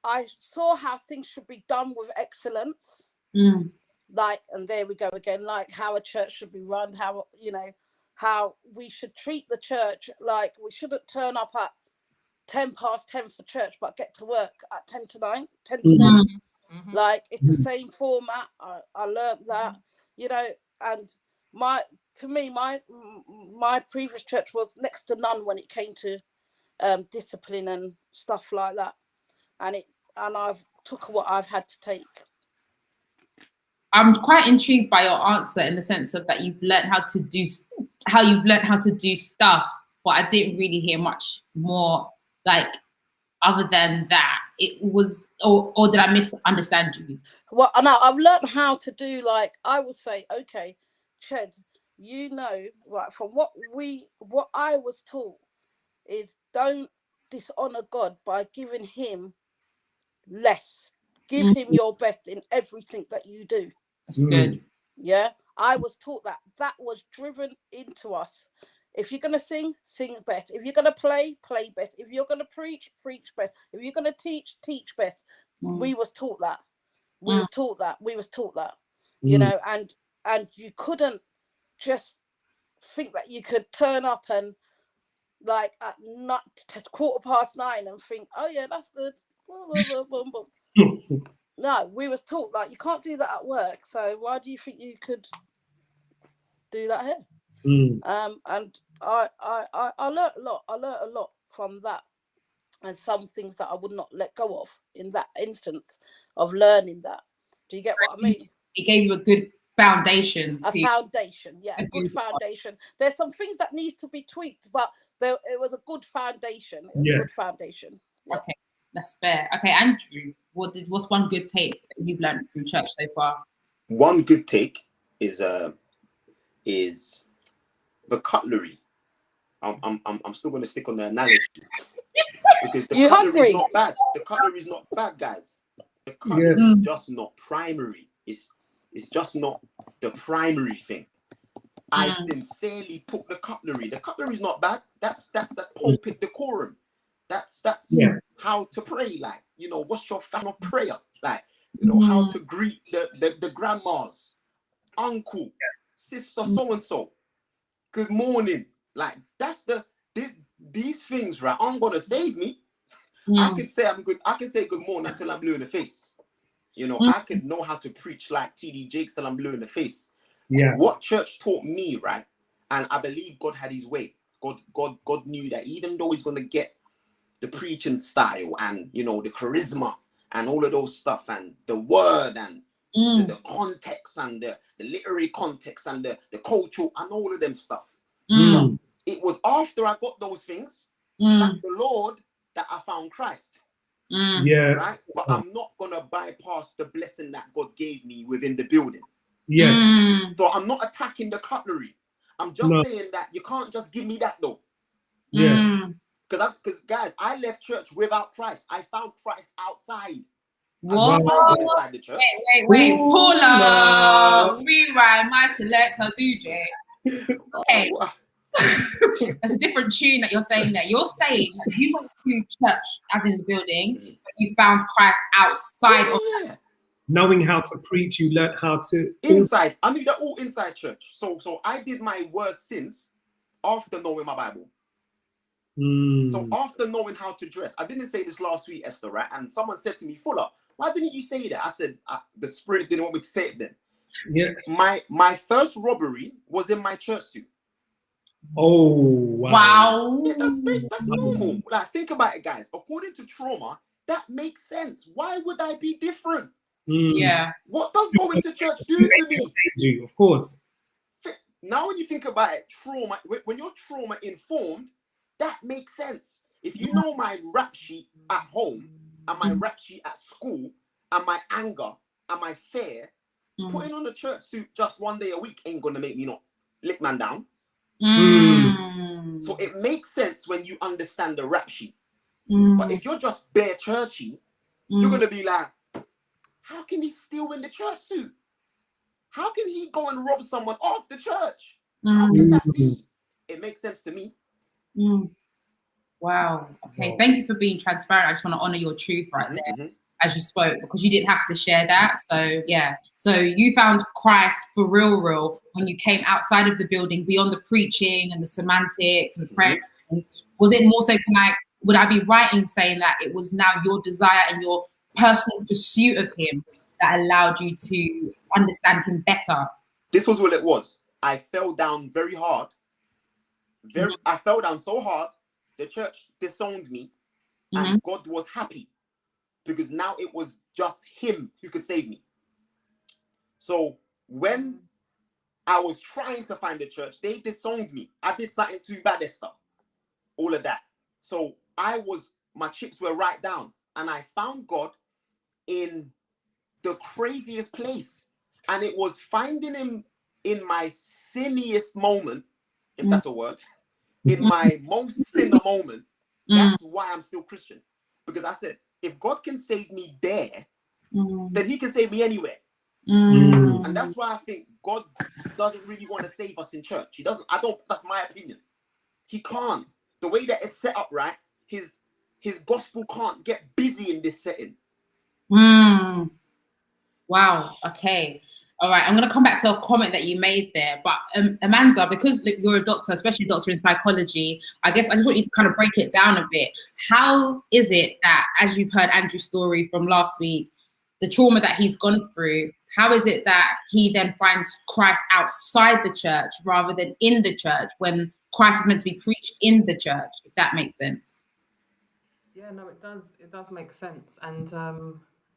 I saw how things should be done with excellence. Like, and there we go again, like how a church should be run, how, you know, how we should treat the church. Like, we shouldn't turn up at 10 past 10 for church, but get to work at 10 to 9, 10 to 10. Like, it's the same format. I learned that, you know, and my previous church was next to none when it came to discipline and stuff like that. And I've took what I've had to take. I'm quite intrigued by your answer in the sense of that you've learned how to do stuff, but I didn't really hear much more, like, other than that. It was, or did I misunderstand you? Well, no, I've learned how to do, like, I would say, okay, Ched, you know, right, from what I was taught is, don't dishonor God by giving him less. Give him your best in everything that you do. That's good. Yeah, I was taught that. That was driven into us. If you're gonna sing best. If you're gonna play best. If you're gonna preach best. If you're gonna teach best. We was taught that. We was taught that. You know, and you couldn't just think that you could turn up and like at not 9:15 and think, oh yeah, that's good. No, we was taught like you can't do that at work. So why do you think you could do that here? And I learned a lot. I learned a lot from that, and some things that I would not let go of in that instance of learning that. Do you get what I mean? It gave you a good foundation. A foundation, yeah, a good foundation. There's some things that needs to be tweaked, but it was a good foundation. It was a good foundation. Yeah. Okay, that's fair. Okay, Andrew, what's one good take that you've learned through church so far? One good take is the cutlery. I'm still going to stick on the analogy because the cutlery is not bad. The cutlery is not bad, guys. The cutlery is just not primary. It's just not the primary thing. I sincerely took the cutlery. The cutlery is not bad. That's pulpit decorum. That's how to pray. Like, you know, what's your fan of prayer? Like, you know, how to greet the grandmas, uncle, sister, so and so. Good morning. Like, that's these things, right? Aren't gonna save me. I could say I'm good. I can say good morning until I'm blue in the face. You know, I could know how to preach like TD Jakes till I'm blue in the face. Yeah. What church taught me, right? And I believe God had his way. God knew that even though he's gonna get the preaching style and, you know, the charisma and all of those stuff and the word and the context and the literary context and the cultural and all of them stuff. It was after I got those things, thank the Lord, that I found Christ. Right? But I'm not gonna bypass the blessing that God gave me within the building. Yes. So I'm not attacking the cutlery. I'm just saying that you can't just give me that though. Yeah. Because guys, I left church without Christ. I found Christ outside. What? Inside the church. Wait. Pull up. Rewrite my selector, DJ. Okay. That's a different tune that you're saying there. You're saying that you went to church as in the building, but you found Christ outside of knowing how to preach, you learned how to inside. I knew that all inside church. So I did my worst sins after knowing my Bible. So after knowing how to dress, I didn't say this last week, Esther, right? And someone said to me, Fuller, why didn't you say that? I said, the Spirit didn't want me to say it then. Yeah. My first robbery was in my church suit. Oh, wow. Yeah, that's normal. Like, think about it, guys. According to trauma, that makes sense. Why would I be different? Yeah. What does going to church do to me? Of course. Now, when you think about it, trauma, when you're trauma informed, that makes sense. If you know my rap sheet at home and my rap sheet at school and my anger and my fear, putting on a church suit just one day a week ain't gonna make me not lick man down. So it makes sense when you understand the rap sheet. But if you're just bare churchy, you're gonna be like, how can he steal in the church suit? How can he go and rob someone off the church? How can that be? It makes sense to me. Wow. Okay. Thank you for being transparent. I just want to honor your truth right there as you spoke, because you didn't have to share that. So yeah. So you found Christ for real when you came outside of the building, beyond the preaching and the semantics and the prayer. Was it more so would I be right in saying that it was now your desire and your personal pursuit of him that allowed you to understand him better? This was what it was. I fell down very hard. I fell down so hard, the church disowned me, and God was happy because now it was just him who could save me. So when I was trying to find a church, they disowned me. I did something too bad, Esther. All of that. So my chips were right down, and I found God in the craziest place. And it was finding him in my sinniest moment, if that's a word, in my most sinner moment. That's why I'm still Christian. Because I said, if God can save me there, then he can save me anywhere. Mm. And that's why I think God doesn't really want to save us in church. He doesn't. That's my opinion. He can't. The way that it's set up, right? His gospel can't get busy in this setting. Wow. Okay. All right. I'm going to come back to a comment that you made there. But Amanda, because you're a doctor, especially a doctor in psychology, I guess I just want you to kind of break it down a bit. How is it that, as you've heard Andrew's story from last week, the trauma that he's gone through, how is it that he then finds Christ outside the church rather than in the church when Christ is meant to be preached in the church, if that makes sense? Yeah, no, it does. It does make sense. And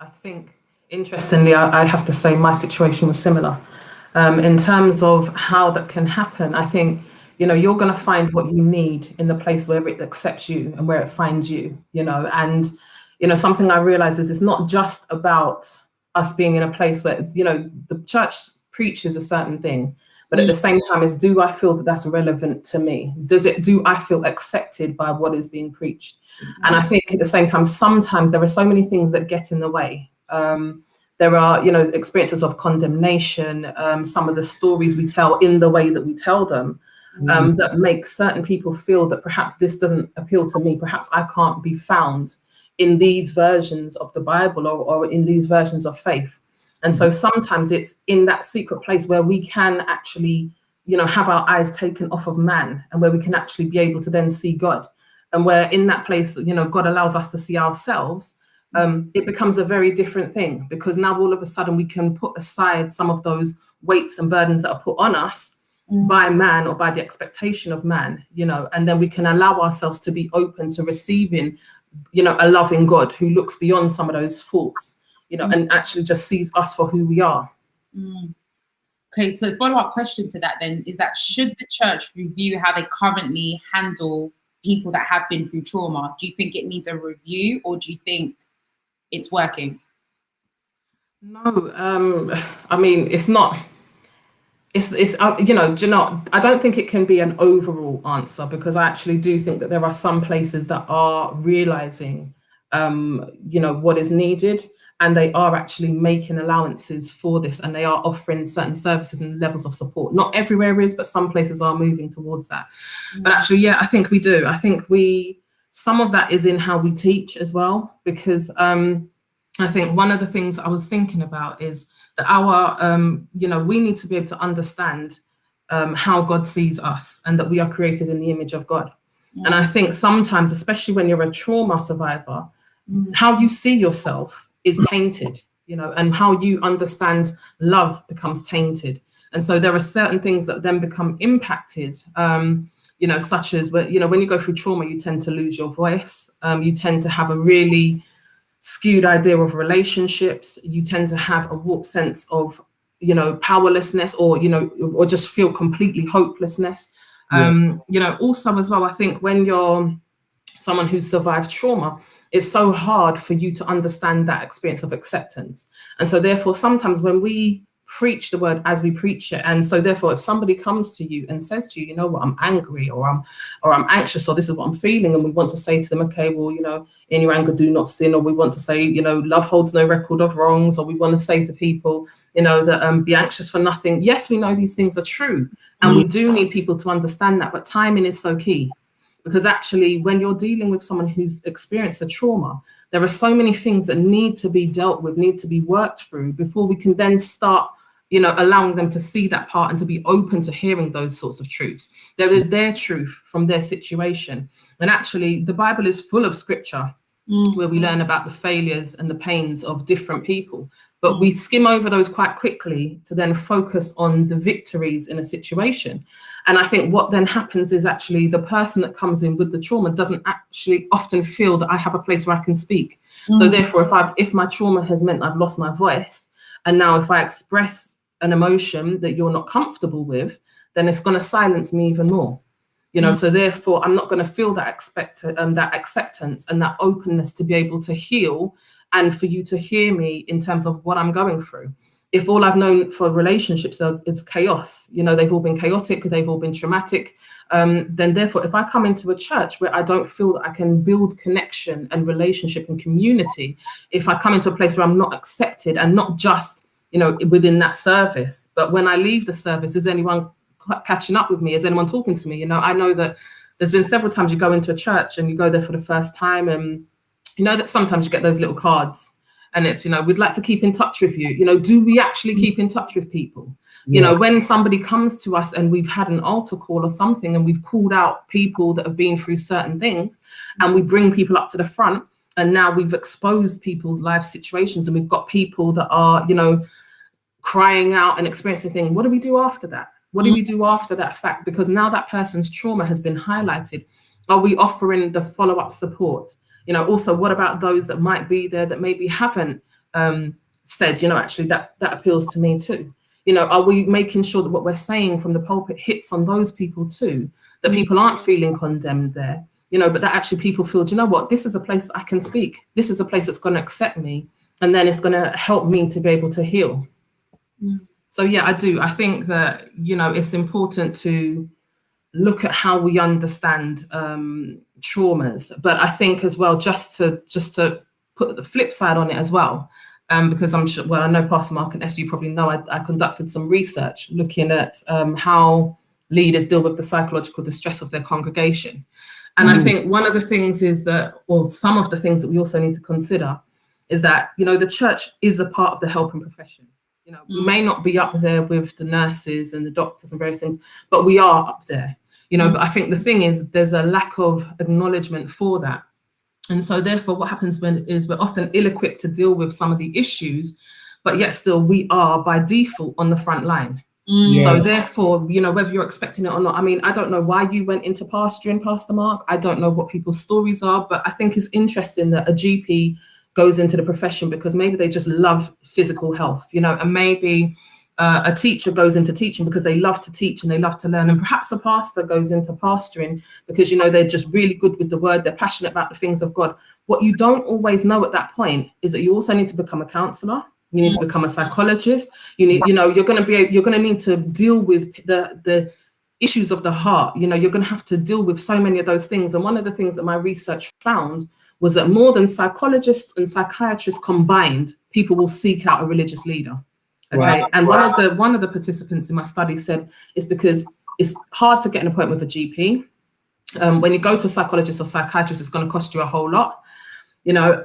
I think, interestingly, I have to say my situation was similar. In terms of how that can happen, I think, you're going to find what you need in the place where it accepts you and where it finds you, and, something I realized is it's not just about us being in a place where, the church preaches a certain thing, but at the same time is, do I feel that that's relevant to me? Do I feel accepted by what is being preached? And I think at the same time, sometimes there are so many things that get in the way. There are, experiences of condemnation, some of the stories we tell in the way that we tell them, that make certain people feel that perhaps this doesn't appeal to me. Perhaps I can't be found in these versions of the Bible or in these versions of faith. And so sometimes it's in that secret place where we can actually, have our eyes taken off of man and where we can actually be able to then see God. And where in that place, God allows us to see ourselves. It becomes a very different thing, because now all of a sudden we can put aside some of those weights and burdens that are put on us by man or by the expectation of man, and then we can allow ourselves to be open to receiving, a loving God who looks beyond some of those faults, and actually just sees us for who we are. Okay, so follow-up question to that then is that, should the church review how they currently handle people that have been through trauma? Do you think it needs a review, or do you think it's working? No, I mean, it's not. It's I don't think it can be an overall answer, because I actually do think that there are some places that are realizing, what is needed, and they are actually making allowances for this, and they are offering certain services and levels of support. Not everywhere is, but some places are moving towards that. But actually, yeah, I think we do. I think some of that is in how we teach as well, because I think one of the things I was thinking about is that we need to be able to understand how God sees us, and that we are created in the image of God. And I think sometimes, especially when you're a trauma survivor, how you see yourself is tainted, and how you understand love becomes tainted. And so there are certain things that then become impacted, such as, when you go through trauma, you tend to lose your voice. You tend to have a really skewed idea of relationships. You tend to have a warped sense of, powerlessness, or just feel completely hopelessness. Also as well, I think when you're someone who's survived trauma, it's so hard for you to understand that experience of acceptance. And so therefore, sometimes when we preach the word as we preach it, and so therefore, if somebody comes to you and says to you, I'm angry, or I'm anxious, or this is what I'm feeling, and we want to say to them, okay, well, in your anger, do not sin, or we want to say, love holds no record of wrongs, or we want to say to people, that be anxious for nothing. Yes, we know these things are true, and we do need people to understand that, but timing is so key. Because actually, when you're dealing with someone who's experienced a trauma, there are so many things that need to be dealt with, need to be worked through before we can then start, allowing them to see that part and to be open to hearing those sorts of truths. There is their truth from their situation. And actually, the Bible is full of scripture where we learn about the failures and the pains of different people. But we skim over those quite quickly to then focus on the victories in a situation. And I think what then happens is actually the person that comes in with the trauma doesn't actually often feel that I have a place where I can speak. So therefore, if my trauma has meant I've lost my voice, and now if I express an emotion that you're not comfortable with, then it's going to silence me even more. So therefore, I'm not going to feel that acceptance and that openness to be able to heal and for you to hear me in terms of what I'm going through. if all I've known for relationships is chaos, you know, they've all been chaotic, they've all been traumatic, then therefore, if I come into a church where I don't feel that I can build connection and relationship and community, if I come into a place where I'm not accepted, and not just, you know, within that service, but when I leave the service, is anyone catching up with me? Is anyone talking to me? You know, I know that there's been several times you go into a church and you go there for the first time, and you know that sometimes you get those little cards and it's, you know, we'd like to keep in touch with you. You know, do we actually keep in touch with people? You know, when somebody comes to us and we've had an altar call or something, and we've called out people that have been through certain things, and we bring people up to the front, and now we've exposed people's life situations, and we've got people that are, you know, crying out and experiencing things. What do we do after that? What do we do after that fact? Because now that person's trauma has been highlighted. Are we offering the follow-up support? You know, also, what about those that might be there that maybe haven't said, you know, actually that appeals to me too? You know, are we making sure that what we're saying from the pulpit hits on those people too? That people aren't feeling condemned there, you know, but that actually people feel, do you know what, this is a place that I can speak. This is a place that's going to accept me. And then it's going to help me to be able to heal. So, yeah, I do. I think that, you know, it's important to look at how we understand traumas. But I think as well, just to put the flip side on it as well, because I'm sure, well, I know Pastor Mark and you probably know, I conducted some research looking at how leaders deal with the psychological distress of their congregation. And I think one of the things is that, or some of the things that we also need to consider is that, you know, the church is a part of the helping profession. You know, we may not be up there with the nurses and the doctors and various things, but we are up there, you know. But I think the thing is, there's a lack of acknowledgement for that. And so therefore what happens is we're often ill-equipped to deal with some of the issues, but yet still we are by default on the front line. So therefore, you know, whether you're expecting it or not, I mean, I don't know why you went into pastoring, Pastor Mark. I don't know what people's stories are, but I think it's interesting that a GP goes into the profession because maybe they just love physical health, you know, and maybe a teacher goes into teaching because they love to teach and they love to learn. And perhaps a pastor goes into pastoring because, you know, they're just really good with the word. They're passionate about the things of God. What you don't always know at that point is that you also need to become a counselor. You need to become a psychologist. You need, you know, you're going to need to deal with the issues of the heart. You know, you're going to have to deal with so many of those things. And one of the things that my research found was that more than psychologists and psychiatrists combined, people will seek out a religious leader. Okay. Wow. And one of the participants in my study said it's because it's hard to get an appointment with a GP. When you go to a psychologist or psychiatrist, it's going to cost you a whole lot. You know,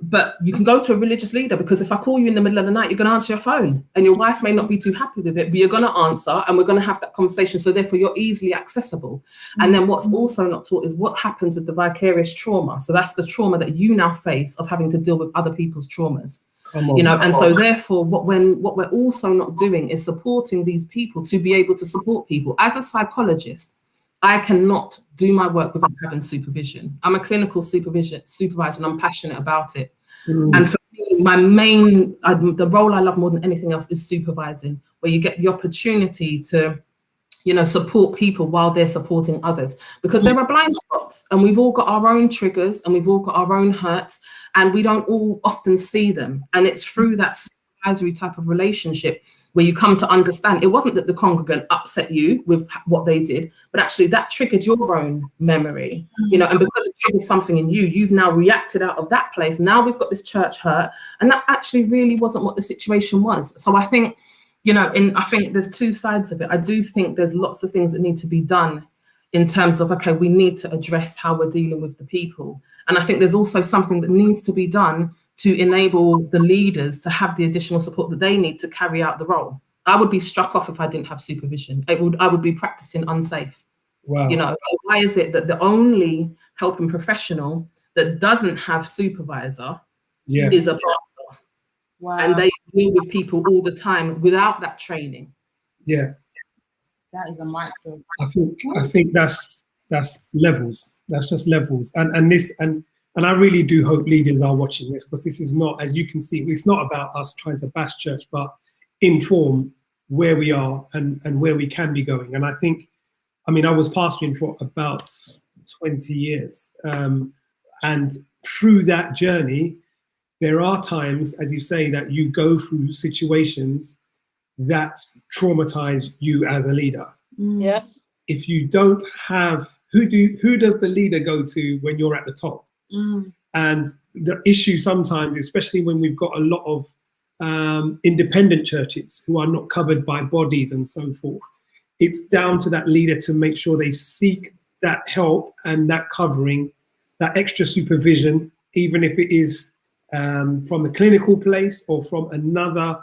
but you can go to a religious leader because if I call you in the middle of the night, you're going to answer your phone and your wife may not be too happy with it, but you're going to answer and we're going to have that conversation. So therefore you're easily accessible. And then what's also not taught is what happens with the vicarious trauma. So that's the trauma that you now face of having to deal with other people's traumas. You know, and so therefore what we're also not doing is supporting these people to be able to support people. As a psychologist, I cannot do my work without having supervision. I'm a clinical supervisor and I'm passionate about it. And for me, the role I love more than anything else is supervising, where you get the opportunity to, you know, support people while they're supporting others, because there are blind spots and we've all got our own triggers and we've all got our own hurts and we don't all often see them. And it's through that supervisory type of relationship where you come to understand it wasn't that the congregant upset you with what they did, but actually that triggered your own memory, you know, and because it triggered something in you, you've now reacted out of that place. Now we've got this church hurt, and that actually really wasn't what the situation was. So I think, you know, I think there's two sides of it. I do think there's lots of things that need to be done in terms of, okay, we need to address how we're dealing with the people. And I think there's also something that needs to be done to enable the leaders to have the additional support that they need to carry out the role. I would be struck off if I didn't have supervision. I would be practicing unsafe. Wow. You know, so why is it that the only helping professional that doesn't have supervisor is a pastor? Wow. And they deal with people all the time without that training. Yeah. That is a micro. I think that's levels. That's just levels. And I really do hope leaders are watching this, because this is not, as you can see, it's not about us trying to bash church, but inform where we are and where we can be going. And I think, I mean, I was pastoring for about 20 years. And through that journey, there are times, as you say, that you go through situations that traumatize you as a leader. Yes. If you don't have, who does the leader go to when you're at the top? And the issue sometimes, especially when we've got a lot of independent churches who are not covered by bodies and so forth, it's down to that leader to make sure they seek that help and that covering, that extra supervision, even if it is from a clinical place or from another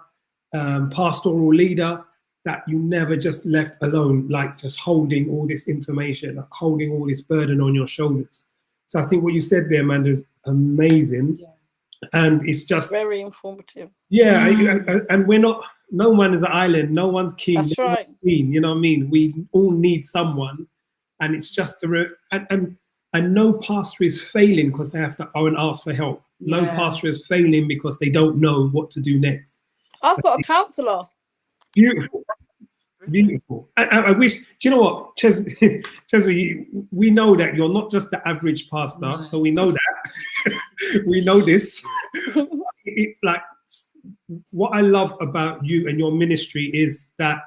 pastoral leader, that you never just left alone, like just holding all this information, holding all this burden on your shoulders. So I think what you said there, Amanda, is amazing. And it's just very informative. Yeah, and we're not, no one is an island, no one's king. That's right. Queen, you know what I mean? We all need someone, and it's just and no pastor is failing because they have to go and ask for help. No pastor is failing because they don't know what to do next. I've got a counsellor. Beautiful. I wish, do you know what, Chesney, we know that you're not just the average pastor, so we know that. We know this. It's like, what I love about you and your ministry is that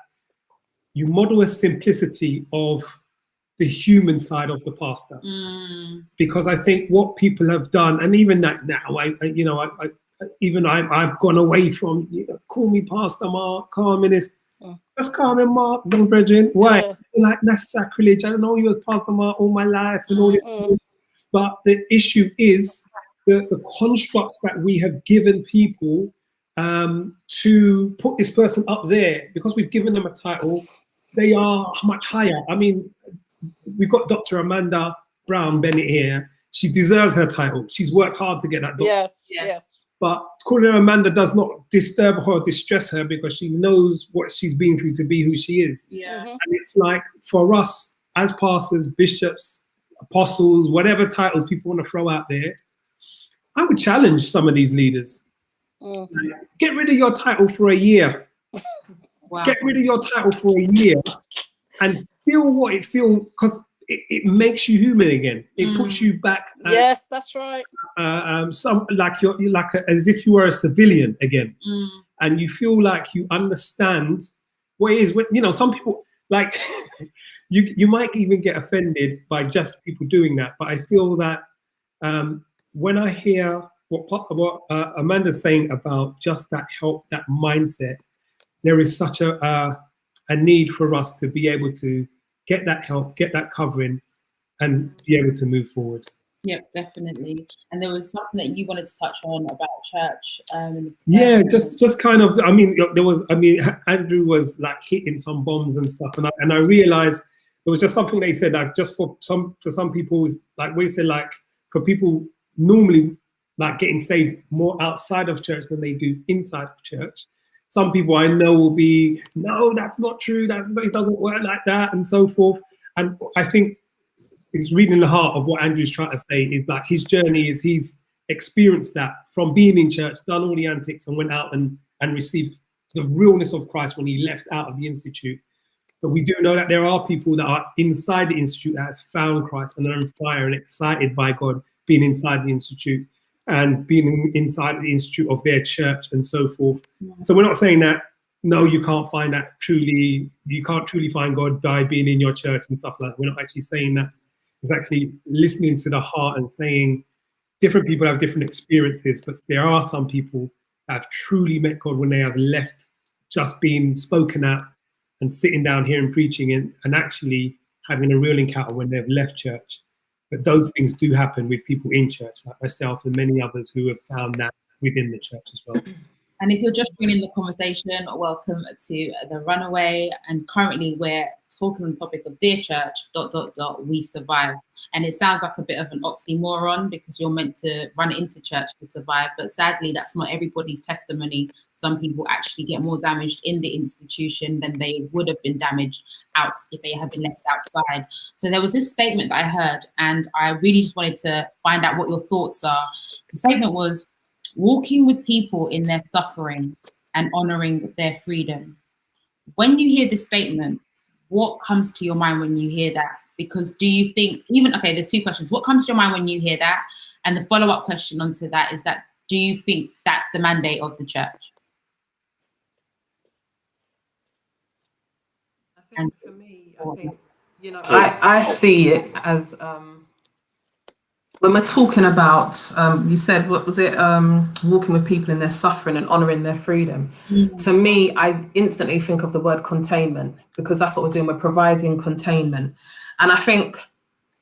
you model a simplicity of the human side of the pastor. Because I think what people have done, and even that now, I've gone away from, call me Pastor Mark, calmness. Just call me Mark, don't brethren. Why? Like, that's sacrilege. I don't know you as Pastor Mark all my life and all this. But the issue is the constructs that we have given people to put this person up there, because we've given them a title, they are much higher. I mean, we've got Dr. Amanda Brown Bennett here. She deserves her title. She's worked hard to get that doctor. Yes. But calling her Amanda does not disturb her or distress her, because she knows what she's been through to be who she is. And it's like, for us as pastors, bishops, apostles, whatever titles people want to throw out there, I would challenge some of these leaders. Get rid of your title for a year. Get rid of your title for a year and feel what it feels, because it makes you human again. It puts you back. Yes, that's right. Some as if you were a civilian again, and you feel like you understand what it is. When, some people, like, you might even get offended by just people doing that. But I feel that when I hear what Amanda's saying about just that help, that mindset, there is such a need for us to be able to get that help, get that covering, and be able to move forward. Yep, definitely. And there was something that you wanted to touch on about church. Just kind of. Andrew was like hitting some bombs and stuff, and I realized it was just something they said, like, just for some people, like we say, like, for people normally like getting saved more outside of church than they do inside of church. Some people I know will be, no, that's not true. It doesn't work like that, and so forth. And I think it's reading the heart of what Andrew's trying to say is that his journey is he's experienced that from being in church, done all the antics, and went out and received the realness of Christ when he left out of the institute. But we do know that there are people that are inside the institute that has found Christ and are on fire and excited by God being inside the institute and being inside the institute of their church and so forth. So we're not saying that, no, you can't truly find God by being in your church and stuff like that. We're not actually saying that. It's actually listening to the heart and saying different people have different experiences, but there are some people that have truly met God when they have left just being spoken at and sitting down here and preaching and actually having a real encounter when they've left church. But those things do happen with people in church, like myself and many others who have found that within the church as well. And if you're just joining the conversation, welcome to the Runaway. And currently we're talking on the topic of Dear Church, ... we survive. And it sounds like a bit of an oxymoron because you're meant to run into church to survive. But sadly, that's not everybody's testimony. Some people actually get more damaged in the institution than they would have been damaged out if they had been left outside. So there was this statement that I heard, and I really just wanted to find out what your thoughts are. The statement was, walking with people in their suffering and honoring their freedom. When you hear this statement, what comes to your mind when you hear that? Because do you think, there's two questions. What comes to your mind when you hear that? And the follow-up question onto that is that, do you think that's the mandate of the church? I think for me, I see it as when we're talking about, you said, what was it? Walking with people in their suffering and honoring their freedom. To me, I instantly think of the word containment, because that's what we're doing. We're providing containment. And I think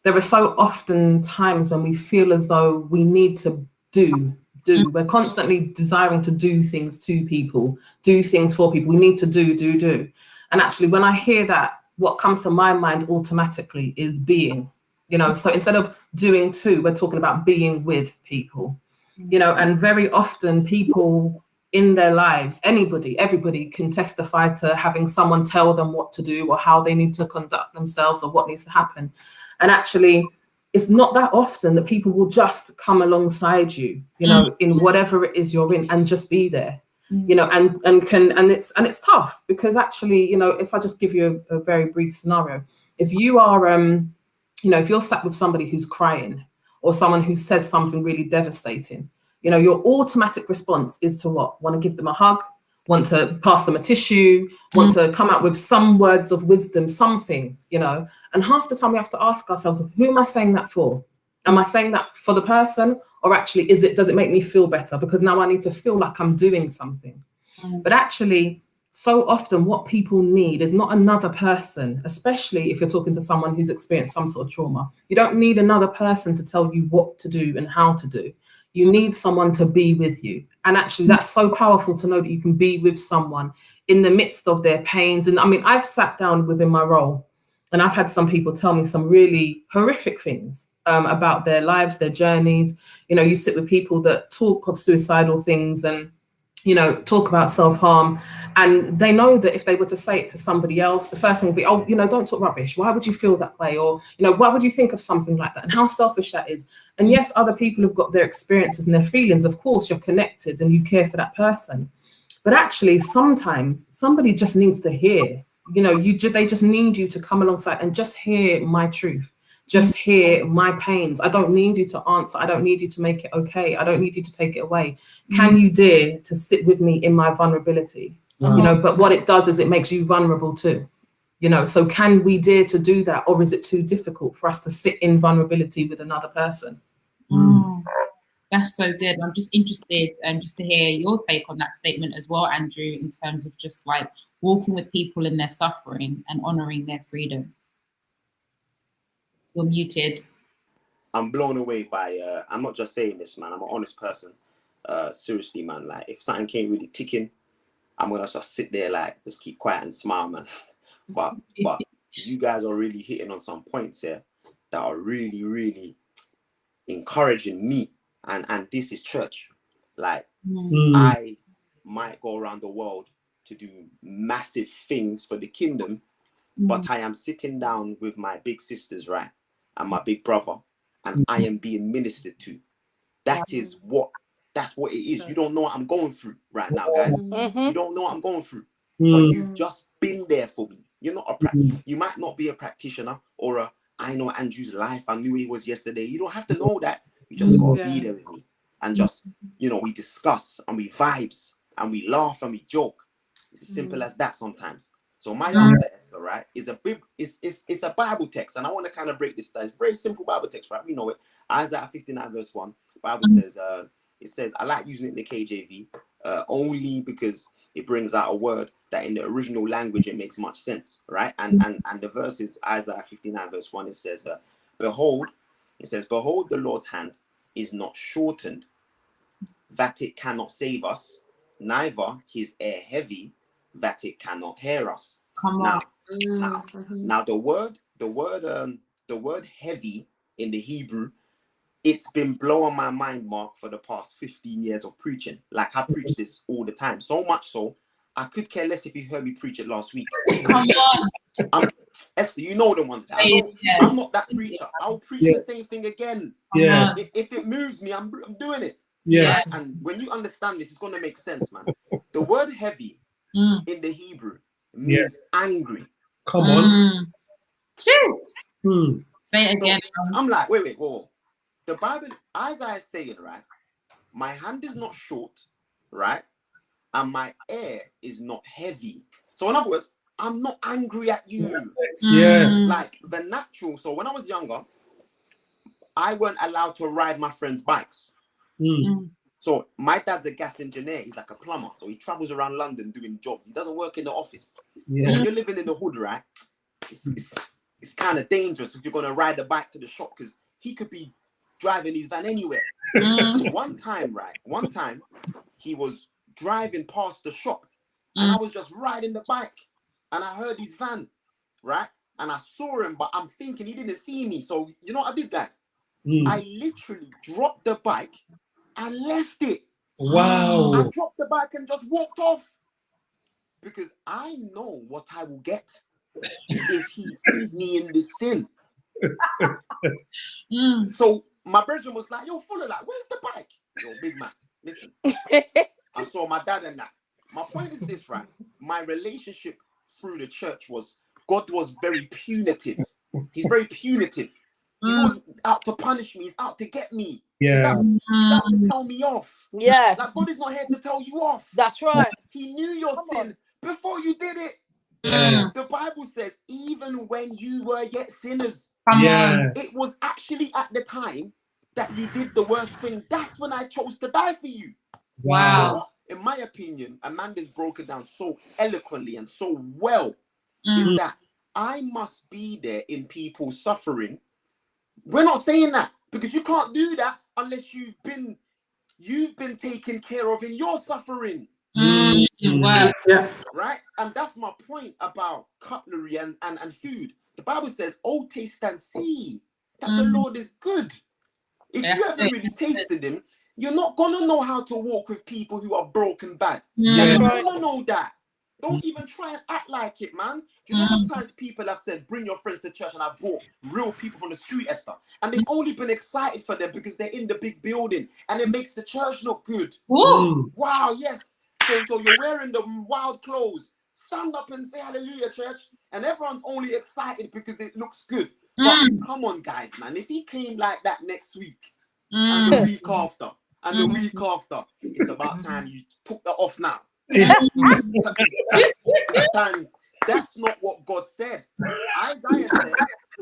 there are so often times when we feel as though we need to do. We're constantly desiring to do things to people, do things for people. We need to do. And actually, when I hear that, what comes to my mind automatically is being. So instead of doing to, we're talking about being with people, and very often people in their lives, everybody can testify to having someone tell them what to do or how they need to conduct themselves or what needs to happen. And actually, it's not that often that people will just come alongside you, in whatever it is you're in, and just be there, and it's tough, because actually, if I just give you a very brief scenario, if you are, if you're sat with somebody who's crying or someone who says something really devastating, your automatic response is to what? Want to give them a hug, want to pass them a tissue, want to come out with some words of wisdom, something, and half the time we have to ask ourselves, who am I saying that for? Am I saying that for the person, or actually does it make me feel better? Because now I need to feel like I'm doing something. But actually, so often what people need is not another person, especially if you're talking to someone who's experienced some sort of trauma. You don't need another person to tell you what to do and how to do. You need someone to be with you. And actually, that's so powerful to know that you can be with someone in the midst of their pains. And I mean, I've sat down within my role and I've had some people tell me some really horrific things about their lives, their journeys. You sit with people that talk of suicidal things and talk about self-harm, and they know that if they were to say it to somebody else, the first thing would be, oh, don't talk rubbish. Why would you feel that way? Or, why would you think of something like that? And how selfish that is. And yes, other people have got their experiences and their feelings. Of course, you're connected and you care for that person. But actually, sometimes somebody just needs to hear, they just need you to come alongside and just hear my truth. Just hear my pains. I don't need you to answer. I don't need you to make it okay. I don't need you to take it away. Can you dare to sit with me in my vulnerability? But what it does is it makes you vulnerable too. So can we dare to do that? Or is it too difficult for us to sit in vulnerability with another person? That's so good. I'm just interested just to hear your take on that statement as well, Andrew, in terms of just like walking with people in their suffering and honoring their freedom. You're muted. I'm blown away by, I'm not just saying this, man. I'm an honest person. Seriously, man. Like, if something came really ticking, I'm going to just sit there, like, just keep quiet and smile, man. But you guys are really hitting on some points here that are really, really encouraging me. And this is church. Like, I might go around the world to do massive things for the kingdom, but I am sitting down with my big sisters, right? And my big brother, and I am being ministered to. That's what it is. You don't know what I'm going through right now, guys. You don't know what I'm going through, but you've just been there for me. You're not you might not be a practitioner or I know Andrew's life. I knew he was yesterday. You don't have to know that. You just gotta be there with me, and just we discuss and we vibes and we laugh and we joke. It's as simple as that sometimes. So my answer, Esther, right, is it's a Bible text, and I want to kind of break this down. It's a very simple Bible text, right? We know it. Isaiah 59 verse 1. Bible says, it says, I like using it in the KJV only because it brings out a word that in the original language it makes much sense, right? And the verse is Isaiah 59 verse 1. It says, behold, the Lord's hand is not shortened that it cannot save us, neither his ear heavy that it cannot hear us. Now the word heavy in the Hebrew, it's been blowing my mind, Mark, for the past 15 years of preaching. Like, I preach this all the time, so much so I could care less if you heard me preach it last week. Come on. Esther, you know the ones that I'm not that preacher. I'll preach the same thing again. If it moves me, I'm doing it. Right? And when you understand this, it's going to make sense, man. The word heavy in the Hebrew means angry. Come on. Jeez. Say it again. So I'm like, wait. The Bible, Isaiah is saying, right, my hand is not short, right? And my air is not heavy. So in other words, I'm not angry at you. Yeah. Like the natural. So when I was younger, I weren't allowed to ride my friends' bikes. So my dad's a gas engineer. He's like a plumber. So he travels around London doing jobs. He doesn't work in the office. Yeah. So when you're living in the hood, right, it's kind of dangerous if you're going to ride the bike to the shop, because he could be driving his van anywhere. One time he was driving past the shop and I was just riding the bike and I heard his van, right? And I saw him, but I'm thinking he didn't see me. So you know what I did, guys? I literally dropped the bike and left it. Wow. I dropped the bike and just walked off, because I know what I will get if he sees me in this sin. So my brother was like, yo, Fuller, like, where's the bike? Yo, big man, listen. I saw my dad and that. My point is this, right? My relationship through the church was, God was very punitive. He's very punitive. He was out to punish me. He's out to get me. Yeah. He's out to tell me off. Yeah. Like, God is not here to tell you off. That's right. He knew your sin before you did it. Yeah. The Bible says, even when you were yet sinners, it was actually at the time that you did the worst thing. That's when I chose to die for you. Wow. So in my opinion, Amanda's broken down so eloquently and so well, is that I must be there in people's suffering. We're not saying that, because you can't do that unless you've been taken care of in your suffering. Wow. Yeah. Right? And that's my point about cutlery and food. The Bible says, oh, taste and see that the Lord is good. If you haven't really tasted him, you're not gonna know how to walk with people who are broken bad. You're not gonna know that. Don't even try and act like it, man. Do you know how much times people have said, bring your friends to church, and I've brought real people from the street, Esther, and they've only been excited for them because they're in the big building and it makes the church look good. Wow, yes. So you're wearing the wild clothes. Stand up and say hallelujah, church. And everyone's only excited because it looks good. But come on, guys, man. If he came like that next week and the week after and the week after, it's about time you took that off now. That's not what God said. Isaiah said,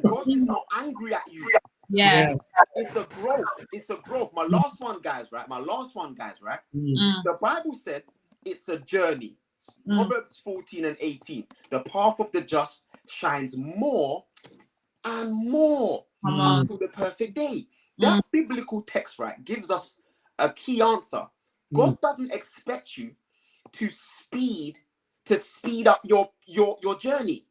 God is not angry at you. Yeah. It's a growth. It's a growth. My last one, guys, right? The Bible said it's a journey. Proverbs 14 and 18. The path of the just shines more and more until the perfect day. That biblical text, right, gives us a key answer. God doesn't expect you to speed up your journey,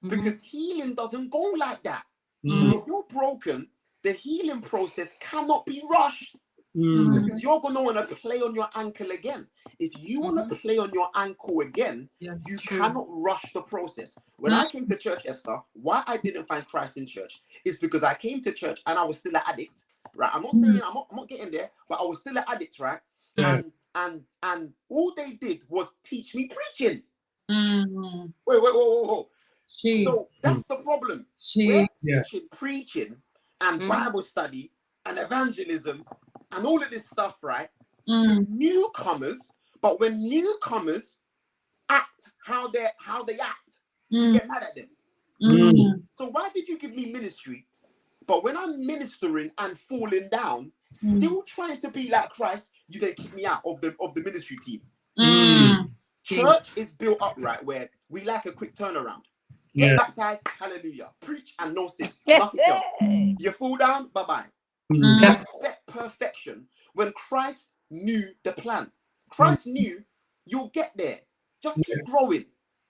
because healing doesn't go like that. If you're broken, the healing process cannot be rushed, because you're going to want to play on your ankle again. If you want to play on your ankle again, you cannot rush the process. When I came to church, Esther, why I didn't find Christ in church is because I came to church and I was still an addict, right? I'm not saying I'm not getting there, but I was still an addict, right? And all they did was teach me preaching. Whoa. So that's the problem. We're teaching preaching and Bible study and evangelism and all of this stuff, right? To newcomers, but when newcomers act how they act, you get mad at them. So why did you give me ministry? But when I'm ministering and falling down, still trying to be like Christ, you then kick me out of the ministry team. Church is built up, right, where we like a quick turnaround. Get baptized, hallelujah. Preach and no sin. Nothing else. You fall down, bye-bye. Expect perfection when Christ knew the plan. Christ knew you'll get there. Just keep growing.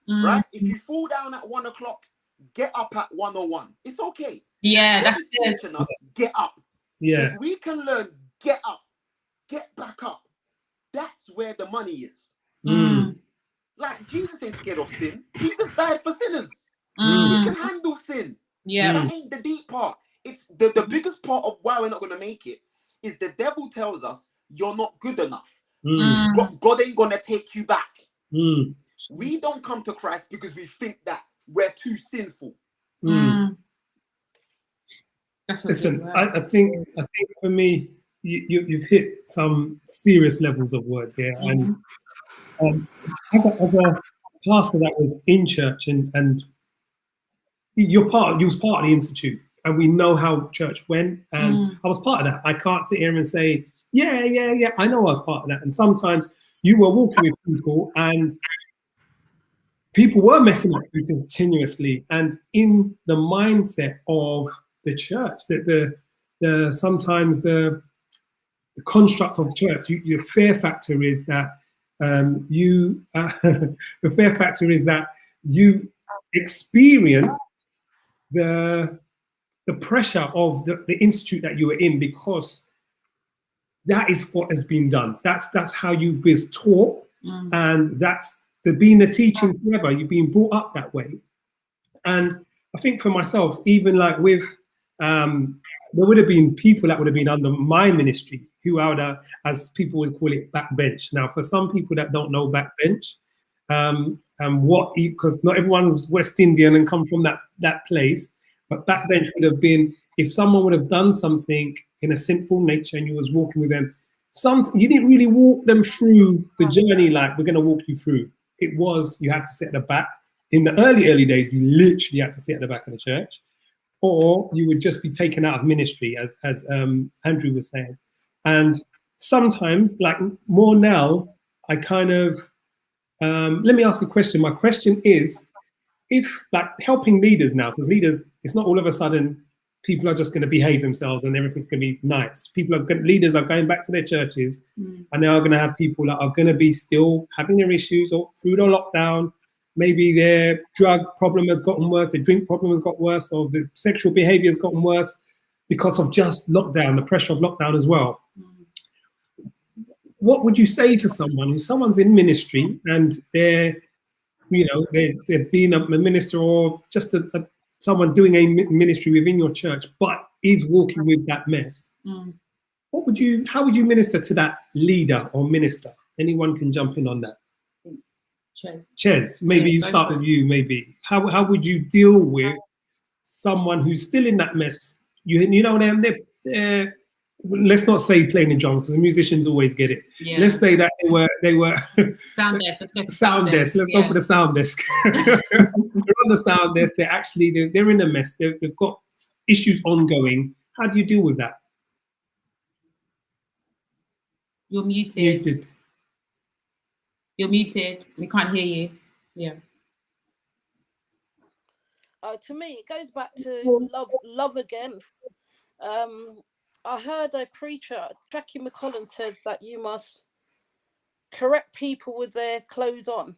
Right? If you fall down at 1 o'clock, get up at 1:01. It's okay. Yeah, God that's is good. teaching us, get up. Yeah. If we can learn, get up, get back up, that's where the money is. Like, Jesus ain't scared of sin. Jesus died for sinners. He can handle sin. Yeah. That ain't the deep part. It's the biggest part of why we're not going to make it is the devil tells us you're not good enough. God ain't going to take you back. We don't come to Christ because we think that we're too sinful. Listen, I think for me, you've hit some serious levels of word there. And as a pastor that was in church, and you was part of the institute, and we know how church went, and I was part of that. I can't sit here and say, yeah, I know I was part of that. And sometimes you were walking with people, and people were messing up continuously, and in the mindset of the church, that sometimes the construct of the church, your fear factor is that the fear factor is that you experience the pressure of the institute that you were in, because that is what has been done. That's how you was taught, and that's been the teaching forever. You've been brought up that way. And I think for myself, even like with there would have been people that would have been under my ministry who are the, as people would call it, backbench. Now, for some people that don't know backbench, and because not everyone's West Indian and come from that place, but backbench would have been if someone would have done something in a sinful nature and you was walking with them. You didn't really walk them through the journey like we're going to walk you through. It was, you had to sit at the back. In the early days, you literally had to sit at the back of the church, or you would just be taken out of ministry, as Andrew was saying. And sometimes, like more now, I kind of, let me ask a question. My question is, if like helping leaders now, because leaders, it's not all of a sudden people are just going to behave themselves and everything's going to be nice. Leaders are going back to their churches, and they are going to have people that are going to be still having their issues, or through the lockdown, maybe their drug problem has gotten worse, their drink problem has got worse, or the sexual behavior has gotten worse because of just lockdown, the pressure of lockdown as well. What would you say to someone's in ministry and they're being a minister, or just someone doing a ministry within your church, but is walking with that mess? How would you minister to that leader or minister? Anyone can jump in on that. Ches, maybe you start with you. Maybe how would you deal with someone who's still in that mess? You know them. They're let's not say playing the drums, because the musicians always get it. Yeah. Let's say that they were sound desk. Let's go for sound desk. Let's go for the sound desk. They're on the sound desk. They're in a mess. They've got issues ongoing. How do you deal with that? You're muted. You're muted. We can't hear you. Yeah. To me, it goes back to love again. I heard a preacher, Jackie McCollum, said that you must correct people with their clothes on.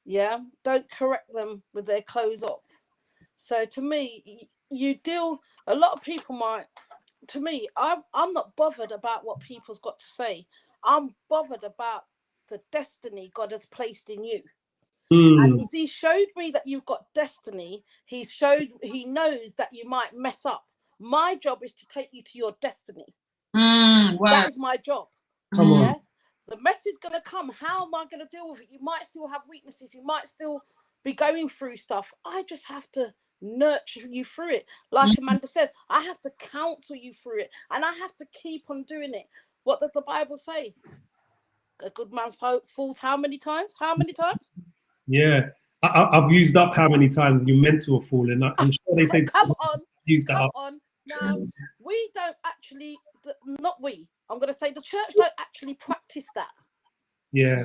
Yeah, don't correct them with their clothes off. So to me, a lot of people might. To me, I'm not bothered about what people's got to say. I'm bothered about the destiny God has placed in you. And as he showed me that you've got destiny, he knows that you might mess up. My job is to take you to your destiny. Wow. That is my job. Come on. The mess is going to come. How am I going to deal with it? You might still have weaknesses. You might still be going through stuff. I just have to nurture you through it. Like Amanda says, I have to counsel you through it. And I have to keep on doing it. What does the Bible say? A good man falls how many times? How many times? Yeah. I've used up how many times you're meant to have fallen. I'm sure they say... Come on. Now, we don't actually... Not we. I'm going to say the church don't actually practice that. Yeah.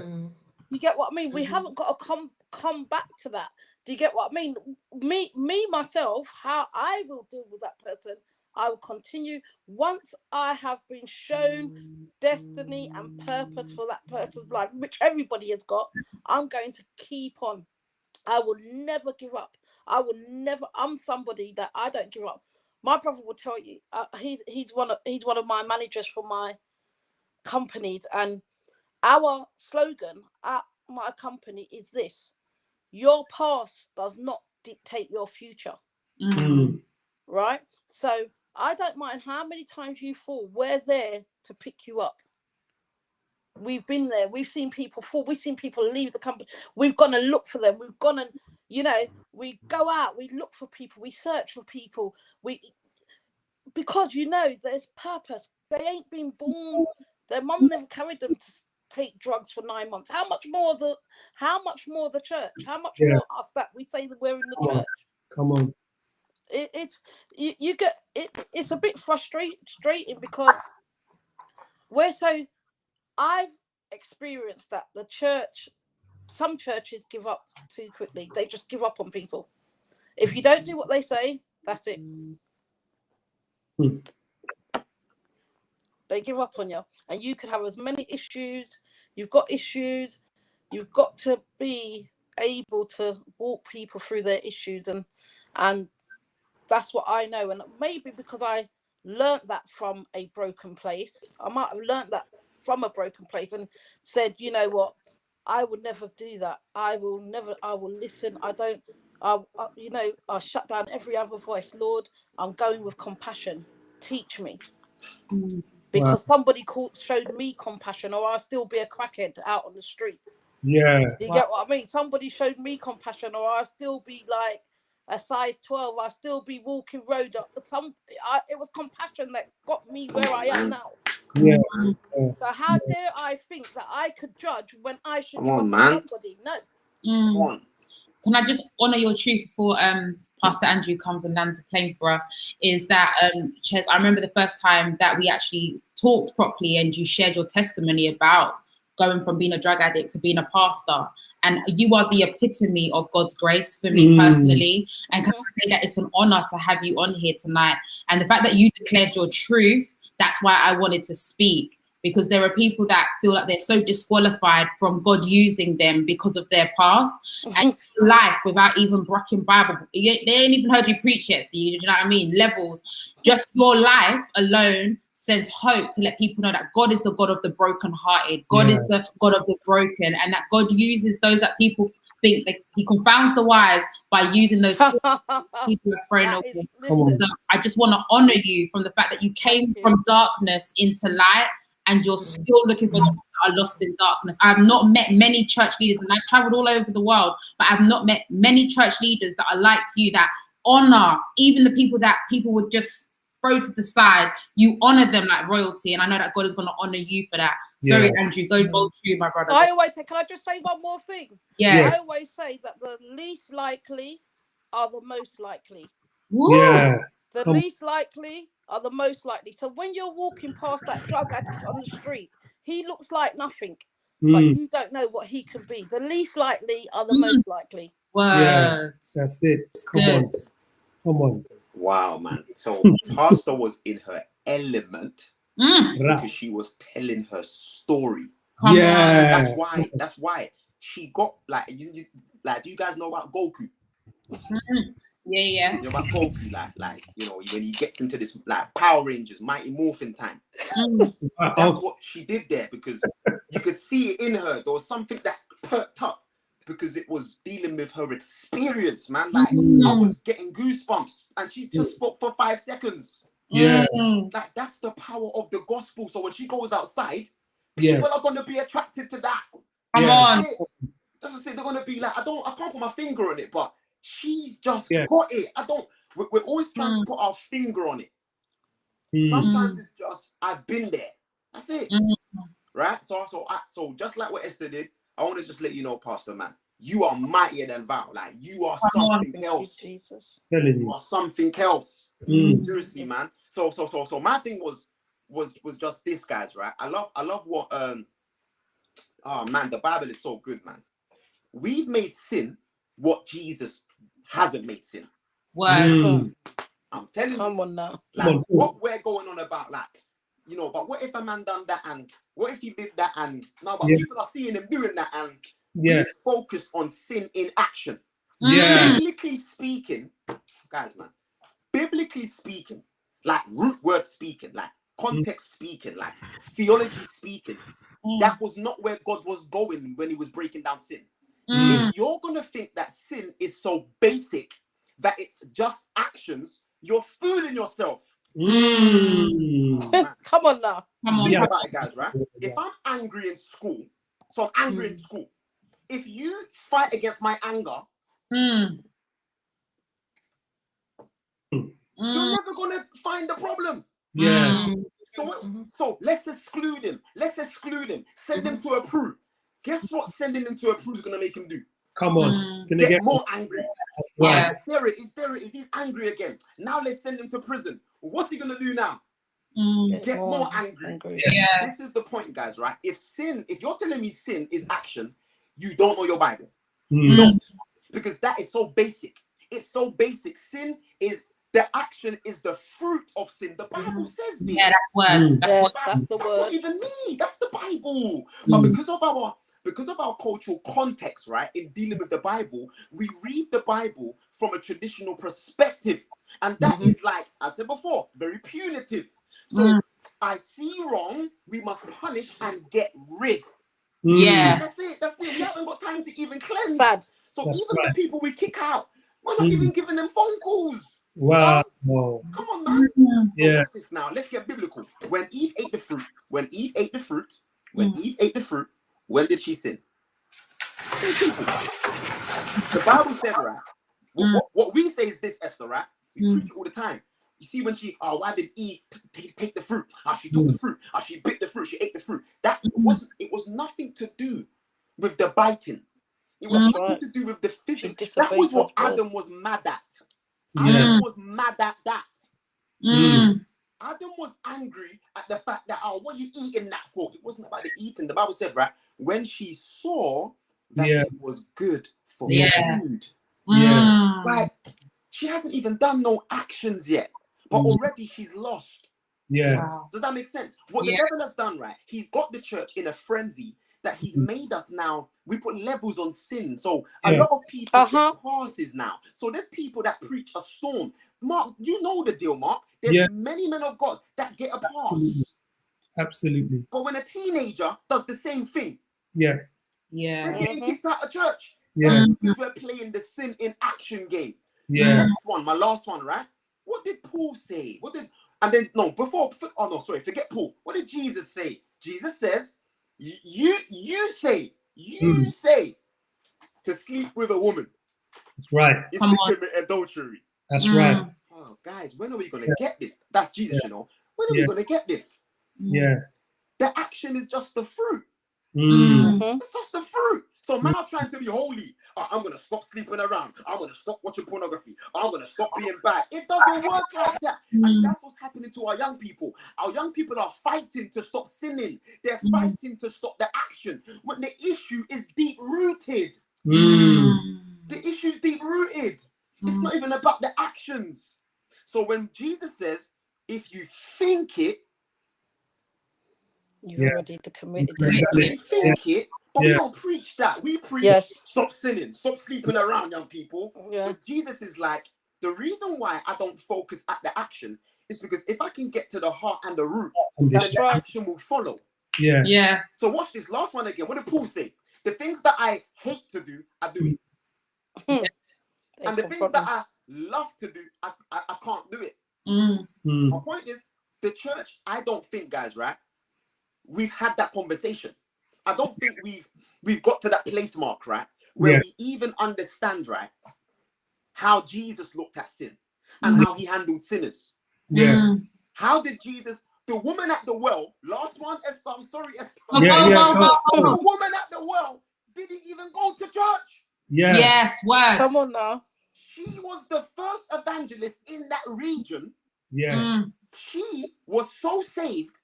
You get what I mean? We haven't got to come back to that. Do you get what I mean? Me, myself, how I will deal with that person, I will continue. Once I have been shown destiny and purpose for that person's life, which everybody has got, I'm going to keep on. I will never give up. I'm somebody that I don't give up. My brother will tell you, he's one of my managers for my companies, and our slogan at my company is this: your past does not dictate your future. Right? So I don't mind how many times you fall. We're there to pick you up. We've been there. We've seen people fall. We've seen people leave the company. We've gone and look for them. We've gone and, we go out. We look for people. We search for people. because you know there's purpose. They ain't been born. Their mum never carried them to take drugs for 9 months. How much more the church? How much more us that we say that we're in the church? Come on. You get it. It's a bit frustrating because I've experienced that the church, some churches give up too quickly. They just give up on people. If you don't do what they say, that's it. They give up on you, and you can have as many issues. You've got issues. You've got to be able to walk people through their issues, and that's what I know. And maybe because I learned that from a broken place, I might have learned that from a broken place and said, you know what, I would never do that. I will listen. I shut down every other voice. Lord, I'm going with compassion. Teach me. Because somebody showed me compassion, or I'll still be a crackhead out on the street. Yeah. You get what I mean? Somebody showed me compassion, or I'll still be like a size 12. I'll still be walking road. It was compassion that got me where I am now. Yeah. So how dare I think that I could judge when I should Come on, man. somebody? No. Mm. Come on. Can I just honour your truth before Pastor Andrew comes and lands a plane for us? Is that, Ches, I remember the first time that we actually talked properly and you shared your testimony about going from being a drug addict to being a pastor. And you are the epitome of God's grace for me personally. And can I say that it's an honour to have you on here tonight. And the fact that you declared your truth, that's why I wanted to speak. Because there are people that feel like they're so disqualified from God using them because of their past and life without even breaking Bible. They ain't even heard you preach yet. So you know what I mean? Levels. Just your life alone sends hope to let people know that God is the God of the brokenhearted. God is the God of the broken, and that God uses those that people think that He confounds the wise by using those people are thrown away. So I just want to honor you from the fact that you came from darkness into light. And you're still looking for those that are lost in darkness. I have not met many church leaders, and I've traveled all over the world, but I've not met many church leaders that are like you, that honor even the people that people would just throw to the side. You honor them like royalty, and I know that God is going to honor you for that. Sorry, Andrew, go bold through, my brother. I always say, can I just say one more thing? Yes. I always say that the least likely are the most likely. Yeah. The least likely are the most likely. So when you're walking past that drug addict on the street, he looks like nothing, but you don't know what he can be. The least likely are the most likely. Word. That's it. Come on. Wow, man. So Pastor was in her element because she was telling her story. That's why she got like, do you guys know about Goku? Yeah. You know about Goku, like you know, when he gets into this like Power Rangers, Mighty Morphin time. That's what she did there, because you could see it in her. There was something that perked up because it was dealing with her experience, man. Like I was getting goosebumps, and she just spoke for 5 seconds. Like that's the power of the gospel. So when she goes outside, people are gonna be attracted to that. Come on. Doesn't say they're gonna be like, I can't put my finger on it, but she's just got it. We're always trying to put our finger on it. Sometimes it's just, I've been there. That's it. Right? So just like what Esther did, I want to just let you know, Pastor, man, you are mightier than Val. Like you are something else. Jesus. You are something else. Seriously, man. So my thing was just this, guys, right? I love what oh man, the Bible is so good, man. We've made sin what Jesus hasn't made sin. Word. I'm telling you. Come on now. Like what we're going on about, like, you know, but what if a man done that, and what if he did that, and no, but people are seeing him doing that, and we focus on sin in action. Biblically speaking, guys, man, biblically speaking, like root word speaking, like context speaking, like theology speaking, that was not where God was going when he was breaking down sin. If you're gonna think that sin is so basic that it's just actions, you're fooling yourself. Come on now. Think about it, guys, right? If I'm angry in school, so I'm angry in school. If you fight against my anger, you're never gonna find the problem. Yeah. So let's exclude him. Send him to a Pew. Guess what? Sending him to a Pew is gonna make him do? Come on. Get more angry. Yeah. There it is. He's angry again. Now let's send him to prison. What's he gonna do now? Get more angry. Yeah. This is the point, guys, right? If you're telling me sin is action, you don't know your Bible. You don't. Because that is so basic. It's so basic. Sin is the action, is the fruit of sin. The Bible says this. Yeah, that's words. That's the word. Not even me. That's the Bible. But because of our cultural context, right, in dealing with the Bible, we read the Bible from a traditional perspective. And that is, like I said before, very punitive. So I see wrong, we must punish and get rid. Yeah. That's it. We haven't got time to even cleanse. Sad. So even the people we kick out, we're not even giving them phone calls. Wow. Come on, man. So what's this now? Let's get biblical. When Eve ate the fruit, when did she sin? The Bible said, right? What we say is this, Esther, right? We preach it all the time. You see, when why did Eve take the fruit? She took the fruit. She bit the fruit. She ate the fruit. It was nothing to do with the biting. It was nothing to do with the physical. That was what Adam was mad at. Adam was mad at that. Adam was angry at the fact that, what are you eating that for? It wasn't about the eating. The Bible said, right, when she saw that it was good for food. Like, she hasn't even done no actions yet, but already she's lost. Does that make sense? What the devil has done, right? He's got the church in a frenzy that he's made us now. We put levels on sin. So a lot of people get passes now. So there's people that preach a storm. Mark, you know the deal, Mark. There's many men of God that get a pass. Absolutely. But when a teenager does the same thing, Yeah. they're getting kicked out of church. Yeah. Because we're playing the sin in action game. Yeah. Next one, my last one, right? What did Paul say? Forget Paul. What did Jesus say? Jesus says, you say to sleep with a woman. That's right. It's to commit adultery. That's right. Oh, guys, when are we going to get this? That's Jesus, you know. When are we going to get this? Yeah. The action is just the fruit. It's just the fruit. So men are trying to be holy. I'm going to stop sleeping around. I'm going to stop watching pornography. I'm going to stop being bad. It doesn't work like that. And that's what's happening to our young people. Our young people are fighting to stop sinning. They're fighting to stop the action. When the issue is deep-rooted. The issue is deep-rooted. It's not even about the actions. So when Jesus says, if you think it, you're ready to commit it. You think it, but we don't preach that. We preach stop sinning, stop sleeping around, young people. But Jesus is like, the reason why I don't focus at the action is because if I can get to the heart and the root, then the action will follow. Yeah. So watch this last one again. What did Paul say? The things that I hate to do, I do it. And the things that I love to do, I can't do it. My point is, the church, I don't think, guys, right? We've had that conversation. I don't think we've got to that place, Mark, right? Where we even understand, right, how Jesus looked at sin and how he handled sinners. How did Jesus, the woman at the well, last one, Esther, I'm sorry, Esther. The woman at the well didn't even go to church. Yes, word. Come on now. She was the first evangelist in that region. She was so saved,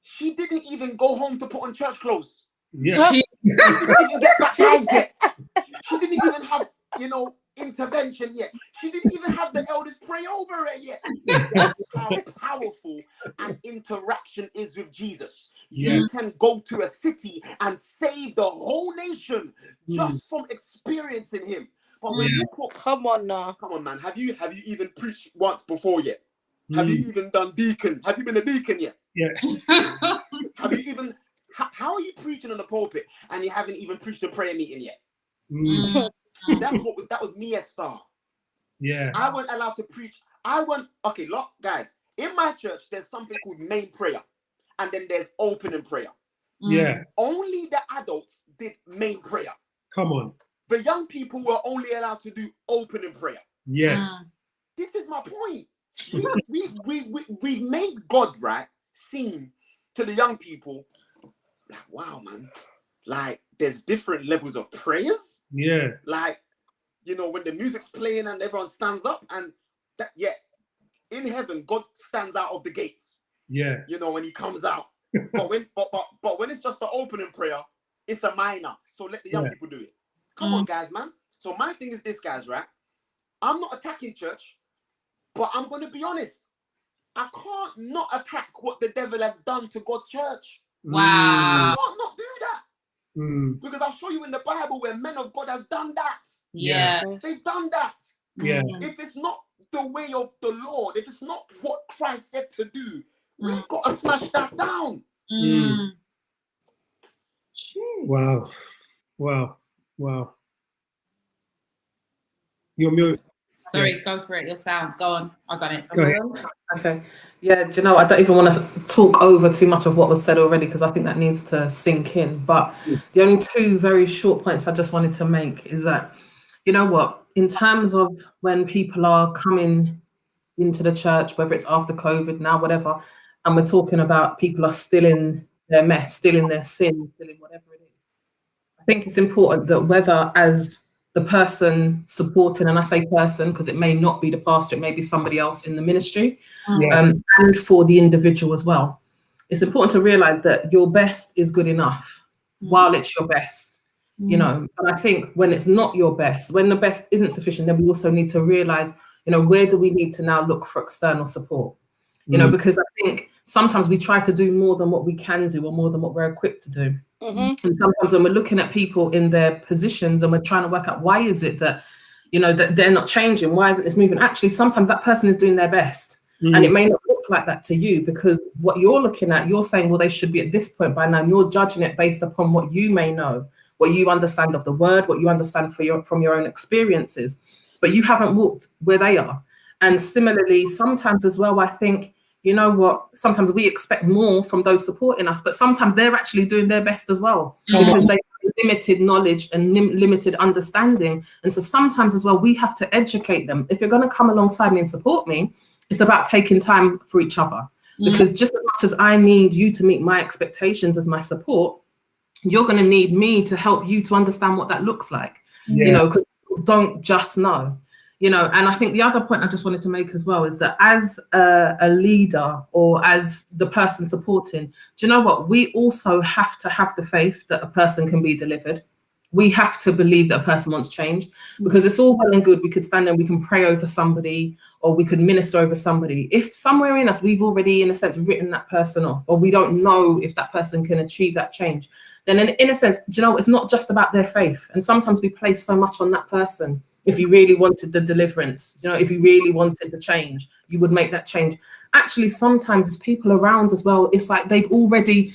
she didn't even go home to put on church clothes. She didn't even get baptized yet. She didn't even have, intervention yet. She didn't even have the elders pray over her yet. That's how powerful an interaction is with Jesus. You can go to a city and save the whole nation just from experiencing him. But when you put, come on now. Come on, man. Have you even preached once before yet? Have you even done deacon? Have you been a deacon yet? Have you even? How are you preaching on the pulpit and you haven't even preached a prayer meeting yet? That was me, Esther. I wasn't allowed to preach. Okay, look, guys. In my church, there's something called main prayer, and then there's opening prayer. Only the adults did main prayer. Come on. The young people were only allowed to do opening prayer. Yes. This is my point. we made God, right, seem to the young people like, wow, man, like there's different levels of prayers. Yeah. Like, you know, when the music's playing and everyone stands up, and that, yeah, in heaven, God stands out of the gates. Yeah. You know, when he comes out. but when it's just the opening prayer, it's a minor. So let the young people do it. Come on, guys, man. So my thing is this, guys, right? I'm not attacking church, but I'm going to be honest. I can't not attack what the devil has done to God's church. Wow. I can't not do that. Mm. Because I'll show you in the Bible where men of God has done that. Yeah. They've done that. Yeah. If it's not the way of the Lord, if it's not what Christ said to do, we've got to smash that down. Mm. Wow. Wow. Wow. You're mute. Sorry, go for it. Your sounds. Go on. I've done it. Go ahead. Okay. Yeah, do you know, I don't even want to talk over too much of what was said already, because I think that needs to sink in. But the only two very short points I just wanted to make is that, you know what, in terms of when people are coming into the church, whether it's after COVID, now, whatever, and we're talking about people are still in their mess, still in their sin, still in whatever it is, I think it's important that whether as the person supporting, and I say person because it may not be the pastor, it may be somebody else in the ministry, and for the individual as well, it's important to realize that your best is good enough while it's your best, you know. But I think when it's not your best, when the best isn't sufficient, then we also need to realize, you know, where do we need to now look for external support, you know, because I think sometimes we try to do more than what we can do or more than what we're equipped to do. And sometimes when we're looking at people in their positions and we're trying to work out why is it that, you know, that they're not changing, why isn't this moving? Actually, sometimes that person is doing their best, and it may not look like that to you, because what you're looking at, you're saying, well, they should be at this point by now, and you're judging it based upon what you may know, what you understand of the word, what you understand from your own experiences, but you haven't walked where they are. And similarly, sometimes as well, I think, you know what, sometimes we expect more from those supporting us, but sometimes they're actually doing their best as well, because they have limited knowledge and limited understanding. And so sometimes as well, we have to educate them. If you're going to come alongside me and support me, it's about taking time for each other, because just as much as I need you to meet my expectations as my support, you're going to need me to help you to understand what that looks like, you know, because don't just know. You know, and I think the other point I just wanted to make as well is that as a leader or as the person supporting, do you know what? We also have to have the faith that a person can be delivered. We have to believe that a person wants change, because it's all well and good. We could stand there, we can pray over somebody, or we could minister over somebody. If somewhere in us, we've already, in a sense, written that person off, or we don't know if that person can achieve that change, then in a sense, do you know, it's not just about their faith. And sometimes we place so much on that person. If you really wanted the deliverance, you know, if you really wanted the change, you would make that change. Actually, sometimes there's people around as well. It's like they're already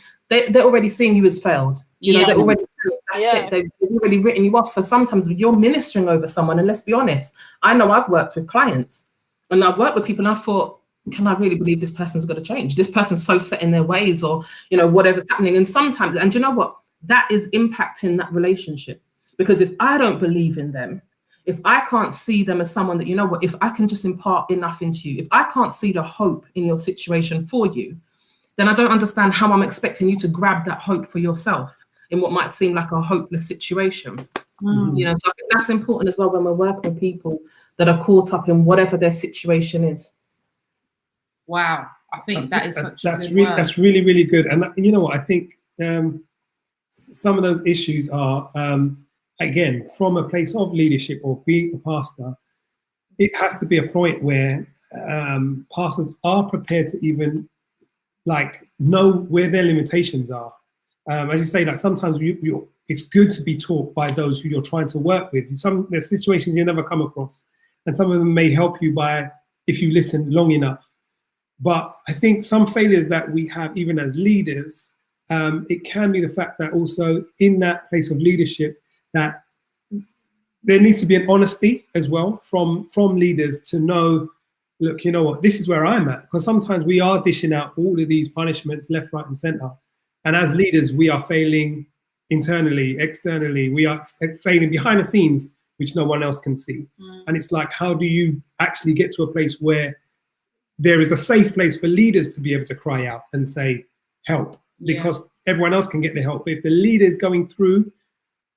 seeing you as failed. You know, they're already, that's it. They've already written you off. So sometimes you're ministering over someone, and let's be honest, I know I've worked with clients and I've worked with people and I thought, can I really believe this person's got to change? This person's so set in their ways, or, you know, whatever's happening. And sometimes, and you know what, that is impacting that relationship, because if I don't believe in them, if I can't see them as someone that, you know what, if I can just impart enough into you, if I can't see the hope in your situation for you, then I don't understand how I'm expecting you to grab that hope for yourself in what might seem like a hopeless situation. You know, so I think that's important as well when we're working with people that are caught up in whatever their situation is. Wow, I think that is such that's a good word. That's really, really good. And you know what, I think some of those issues are, again, from a place of leadership or being a pastor, it has to be a point where pastors are prepared to even like know where their limitations are. As you say, like sometimes it's good to be taught by those who you're trying to work with. There's situations you never come across, and some of them may help you if you listen long enough. But I think some failures that we have, even as leaders, it can be the fact that also in that place of leadership, that there needs to be an honesty as well from leaders to know, look, you know what, this is where I'm at. Because sometimes we are dishing out all of these punishments left, right, and center. And as leaders, we are failing internally, externally. We are failing behind the scenes, which no one else can see. And it's like, how do you actually get to a place where there is a safe place for leaders to be able to cry out and say, help, because everyone else can get the help. But if the leader is going through,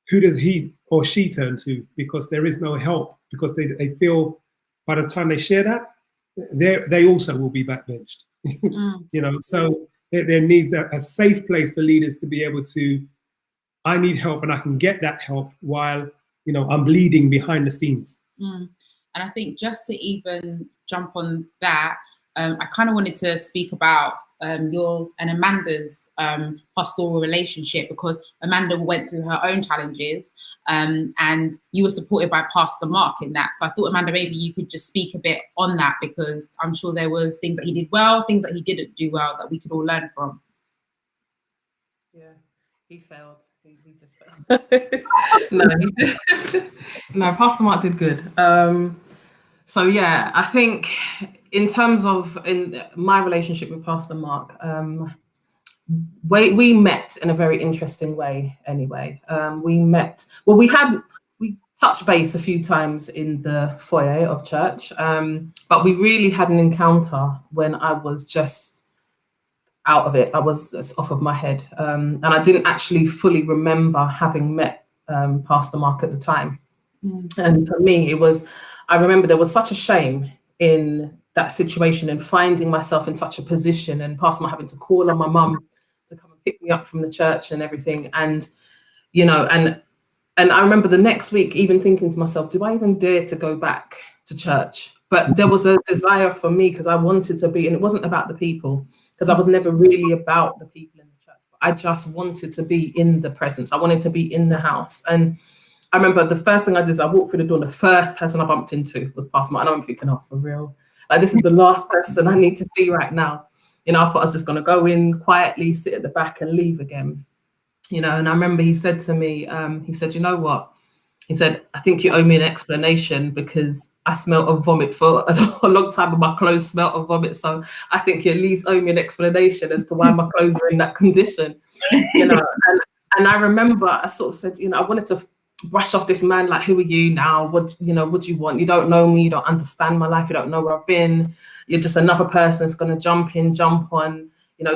who does he or she turn to? Because there is no help, because they feel by the time they share that, they also will be backbenched. So there needs a safe place for leaders to be able to, I need help and I can get that help while, I'm bleeding behind the scenes. And I think just to even jump on that, I kind of wanted to speak about yours and Amanda's pastoral relationship, because Amanda went through her own challenges and you were supported by Pastor Mark in that. So I thought, Amanda, maybe you could just speak a bit on that, because I'm sure there was things that he did well, things that he didn't do well that we could all learn from. Yeah, he failed. He just failed. No, he did. No, Pastor Mark did good. So yeah, I think in terms of in my relationship with Pastor Mark, we met in a very interesting way. Anyway, we touched base a few times in the foyer of church, but we really had an encounter when I was just out of it. I was off of my head, and I didn't actually fully remember having met Pastor Mark at the time. And for me, I remember there was such a shame in that situation and finding myself in such a position, and Pastor Mark having to call on my mum to come and pick me up from the church and everything. And, and I remember the next week even thinking to myself, do I even dare to go back to church? But there was a desire for me, because I wanted to be, and it wasn't about the people, because I was never really about the people in the church. I just wanted to be in the presence. I wanted to be in the house. And I remember the first thing I did is I walked through the door, and the first person I bumped into was Pastor Mark. And I'm thinking, oh, for real? Like, this is the last person I need to see right now. I thought I was just going to go in quietly, sit at the back and leave again. And I remember he said to me, he said, you know what? He said, I think you owe me an explanation, because I smelled of vomit for a long time and my clothes smelled of vomit. So I think you at least owe me an explanation as to why my clothes are in that condition. And I remember I sort of said, I wanted to brush off this man, like, who are you now? What do you want? You don't know me, you don't understand my life, you don't know where I've been. You're just another person that's going to jump in, jump on,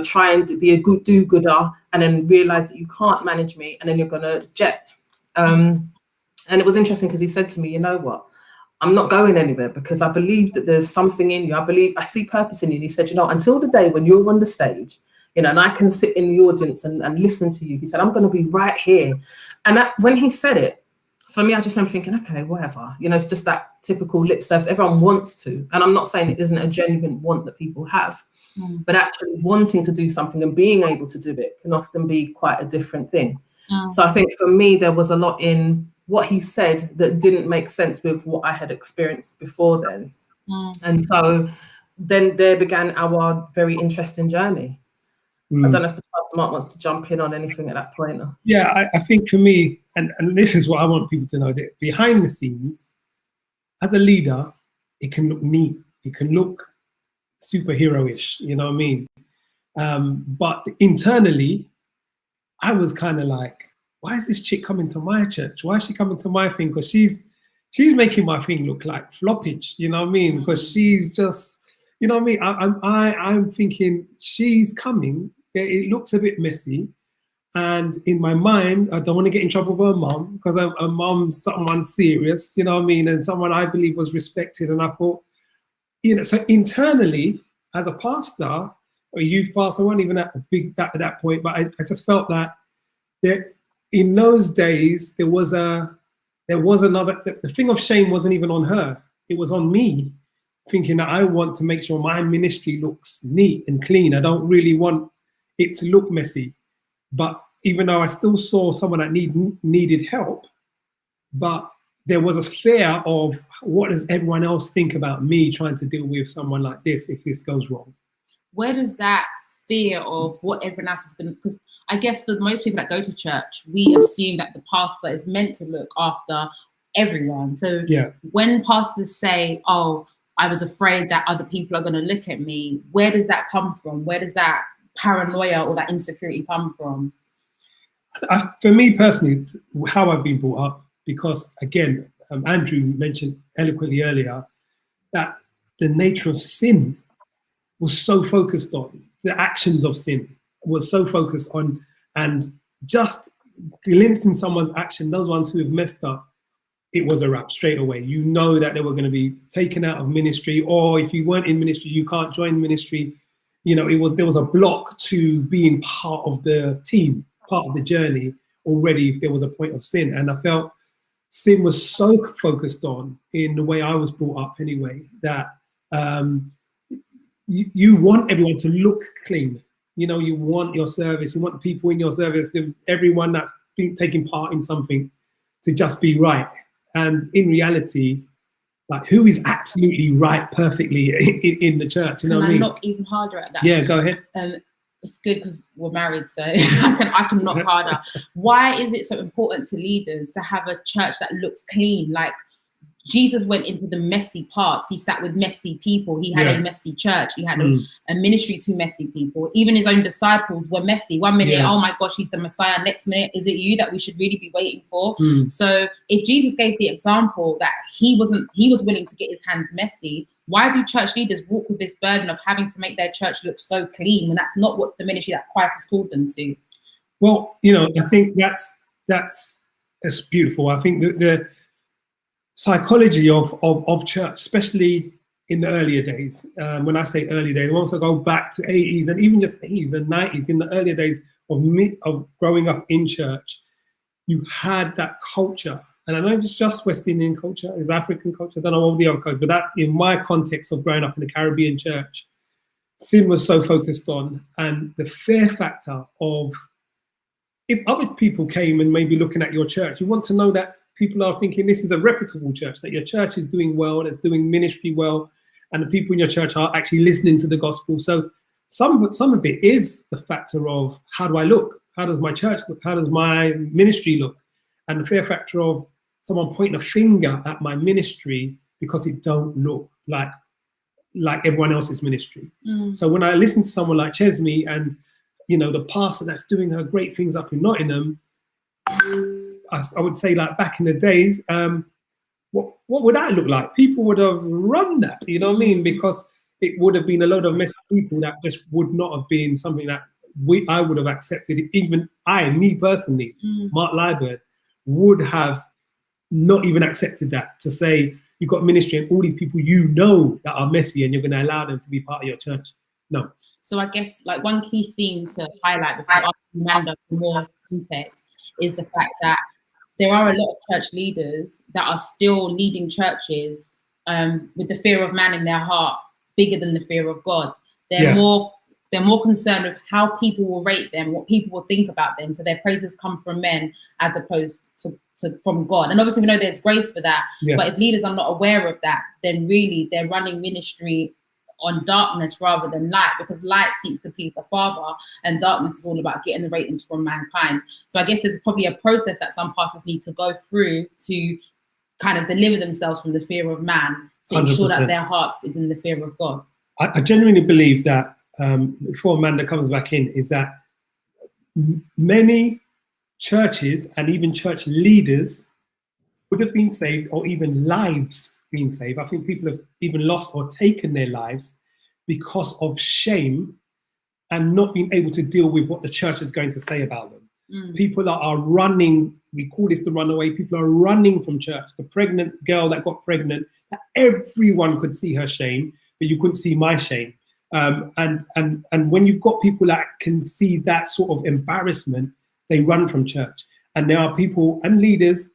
trying to be a good do-gooder, and then realize that you can't manage me, and then you're going to jet. And it was interesting because he said to me, you know what? I'm not going anywhere, because I believe that there's something in you. I see purpose in you. And he said, until the day when you're on the stage, and I can sit in the audience and listen to you. He said, I'm going to be right here. And when he said it, for me, I just remember thinking, okay, whatever. It's just that typical lip service. Everyone wants to. And I'm not saying it isn't a genuine want that people have, but actually wanting to do something and being able to do it can often be quite a different thing. So I think for me, there was a lot in what he said that didn't make sense with what I had experienced before then. And so then there began our very interesting journey. I don't know if the Pastor Mark wants to jump in on anything at that point. Yeah, I think for me, and this is what I want people to know, that behind the scenes, as a leader, it can look neat. It can look superhero-ish, you know what I mean? But internally, I was kind of like, why is this chick coming to my church? Why is she coming to my thing? Because she's making my thing look like floppage, you know what I mean? Because she's just, you know what I mean? I'm thinking she's coming. It looks a bit messy. And in my mind, I don't want to get in trouble with her mum, because her mum's someone serious, you know what I mean? And someone I believe was respected. And I thought, so internally, as a pastor, or youth pastor, I wasn't even at that point, but I just felt that in those days, there was another, the thing of shame wasn't even on her. It was on me, thinking that I want to make sure my ministry looks neat and clean. I don't really want it to look messy. But even though I still saw someone that needed help, but there was a fear of, what does everyone else think about me trying to deal with someone like this if this goes wrong? Where does that fear of what everyone else is going to, because I guess for most people that go to church, we assume that the pastor is meant to look after everyone. So when pastors say, oh, I was afraid that other people are going to look at me, where does that come from? Where does that paranoia or that insecurity come from? For me personally, how I've been brought up, because again, Andrew mentioned eloquently earlier that the nature of sin was so focused on the actions of sin, was so focused on, and just glimpsing someone's action, those ones who have messed up, it was a wrap straight away. You know that they were going to be taken out of ministry, or if you weren't in ministry, you can't join ministry. You know, there was a block to being part of the team, part of the journey already if there was a point of sin. And I felt sin was so focused on, in the way I was brought up anyway, that you want everyone to look clean. You know, you want your service, you want people in your service, everyone that's been taking part in something to just be right. And in reality, like, who is absolutely right perfectly in the church? You know what I mean? Knock even harder at that. Yeah, go ahead. It's good because we're married, so I can knock harder. Why is it so important to leaders to have a church that looks clean? Like, Jesus went into the messy parts. He sat with messy people. He had a messy church. He had a ministry to messy people. Even his own disciples were messy. One minute, oh my gosh, he's the Messiah. Next minute, is it you that we should really be waiting for? So if Jesus gave the example that he was willing to get his hands messy, why do church leaders walk with this burden of having to make their church look so clean when that's not what the ministry that Christ has called them to? Well, you know, I think that's beautiful. I think that the psychology of church, especially in the earlier days, when I say early days, I also go back to 80s and even just 80s and 90s, in the earlier days of growing up in church, you had that culture. And I don't know if it's just West Indian culture, it's African culture, I don't know all the other culture, but that, in my context of growing up in the Caribbean church, sin was so focused on, and the fear factor of, if other people came and maybe looking at your church, you want to know that people are thinking this is a reputable church, that your church is doing well, that's doing ministry well, and the people in your church are actually listening to the gospel. So some of it is the factor of, how do I look? How does my church look? How does my ministry look? And the fear factor of someone pointing a finger at my ministry because it don't look like everyone else's ministry. So when I listen to someone like Chesme and, you know, the pastor that's doing her great things up in Nottingham, I would say, like, back in the days, what would that look like? People would have run that, you know what I mean? Because it would have been a load of messy people that just would not have been something that I would have accepted. Even me personally, Bonsu-Liburd, would have not even accepted that, to say you've got ministry and all these people you know that are messy and you're going to allow them to be part of your church. No. So I guess, like, one key theme to highlight before asking Amanda for more context is the fact that there are a lot of church leaders that are still leading churches with the fear of man in their heart bigger than the fear of God. They're more concerned with how people will rate them, what people will think about them. So their praises come from men as opposed to from God. And obviously we know there's grace for that. But if leaders are not aware of that, then really they're running ministry on darkness rather than light, because light seeks to please the Father and darkness is all about getting the ratings from mankind. So I guess there's probably a process that some pastors need to go through to kind of deliver themselves from the fear of man, to ensure 100%. That their hearts is in the fear of God. I genuinely believe that, before Amanda comes back in, is that many churches and even church leaders would have been saved, or even lives been saved. I think people have even lost or taken their lives because of shame and not being able to deal with what the church is going to say about them. People are running, we call this the runaway, people are running from church. The pregnant girl that got pregnant, everyone could see her shame, but you couldn't see my shame. And when you've got people that can see that sort of embarrassment, they run from church. And there are people and leaders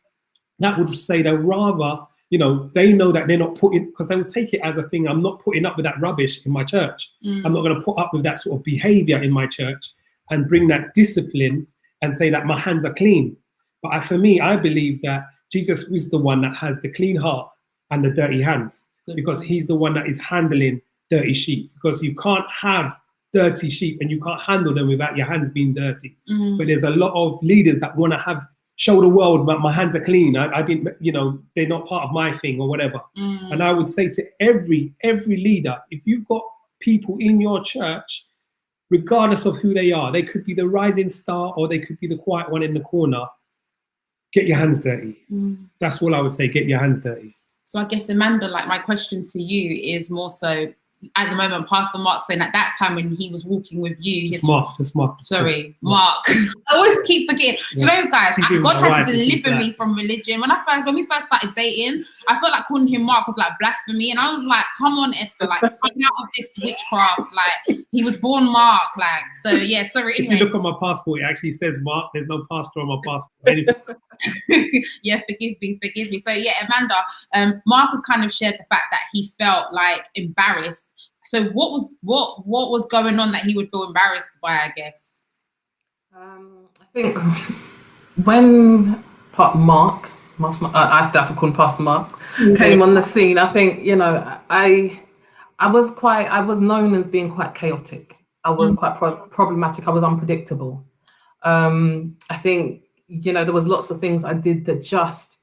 that would say they'd rather, you know, they know that they're not putting, because they will take it as a thing, I'm not putting up with that rubbish in my church. I'm not going to put up with that sort of behavior in my church and bring that discipline and say that my hands are clean. But for me, I believe that Jesus is the one that has the clean heart and the dirty hands, because he's the one that is handling dirty sheep, because you can't have dirty sheep and you can't handle them without your hands being dirty. But there's a lot of leaders that want to show the world, but my hands are clean. I didn't, you know, they're not part of my thing or whatever. And I would say to every leader, if you've got people in your church, regardless of who they are, they could be the rising star or they could be the quiet one in the corner, get your hands dirty. That's all I would say, get your hands dirty. So I guess, Amanda, like, my question to you is more so, at the moment, Pastor Mark saying at that time when he was walking with you, it's Mark. Sorry, Mark. I always keep forgetting. Do you know, guys, God had to deliver me from religion. When we first started dating, I felt like calling him Mark was like blasphemy, and I was like, "Come on, Esther, like come out of this witchcraft." Like he was born Mark, like so. Yeah, sorry. Anyway. If you look at my passport, it actually says Mark. There's no pastor on my passport. Anyway. Yeah, forgive me. So yeah, Amanda, Mark has kind of shared the fact that he felt like embarrassed. So what was going on that he would feel embarrassed by, I guess? I think when Mark, I still have to call him Pastor Mark, came on the scene, I think, you know, I was known as being quite chaotic. I was quite problematic. I was unpredictable. I think, you know, there was lots of things I did that just,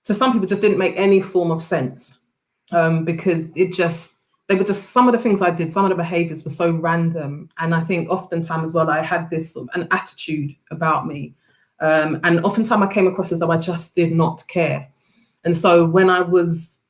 to some people, just didn't make any form of sense, because they were just, some of the things I did, some of the behaviors were so random. And I think oftentimes as well, I had this sort of an attitude about me. And oftentimes I came across as though I just did not care. And so when I was,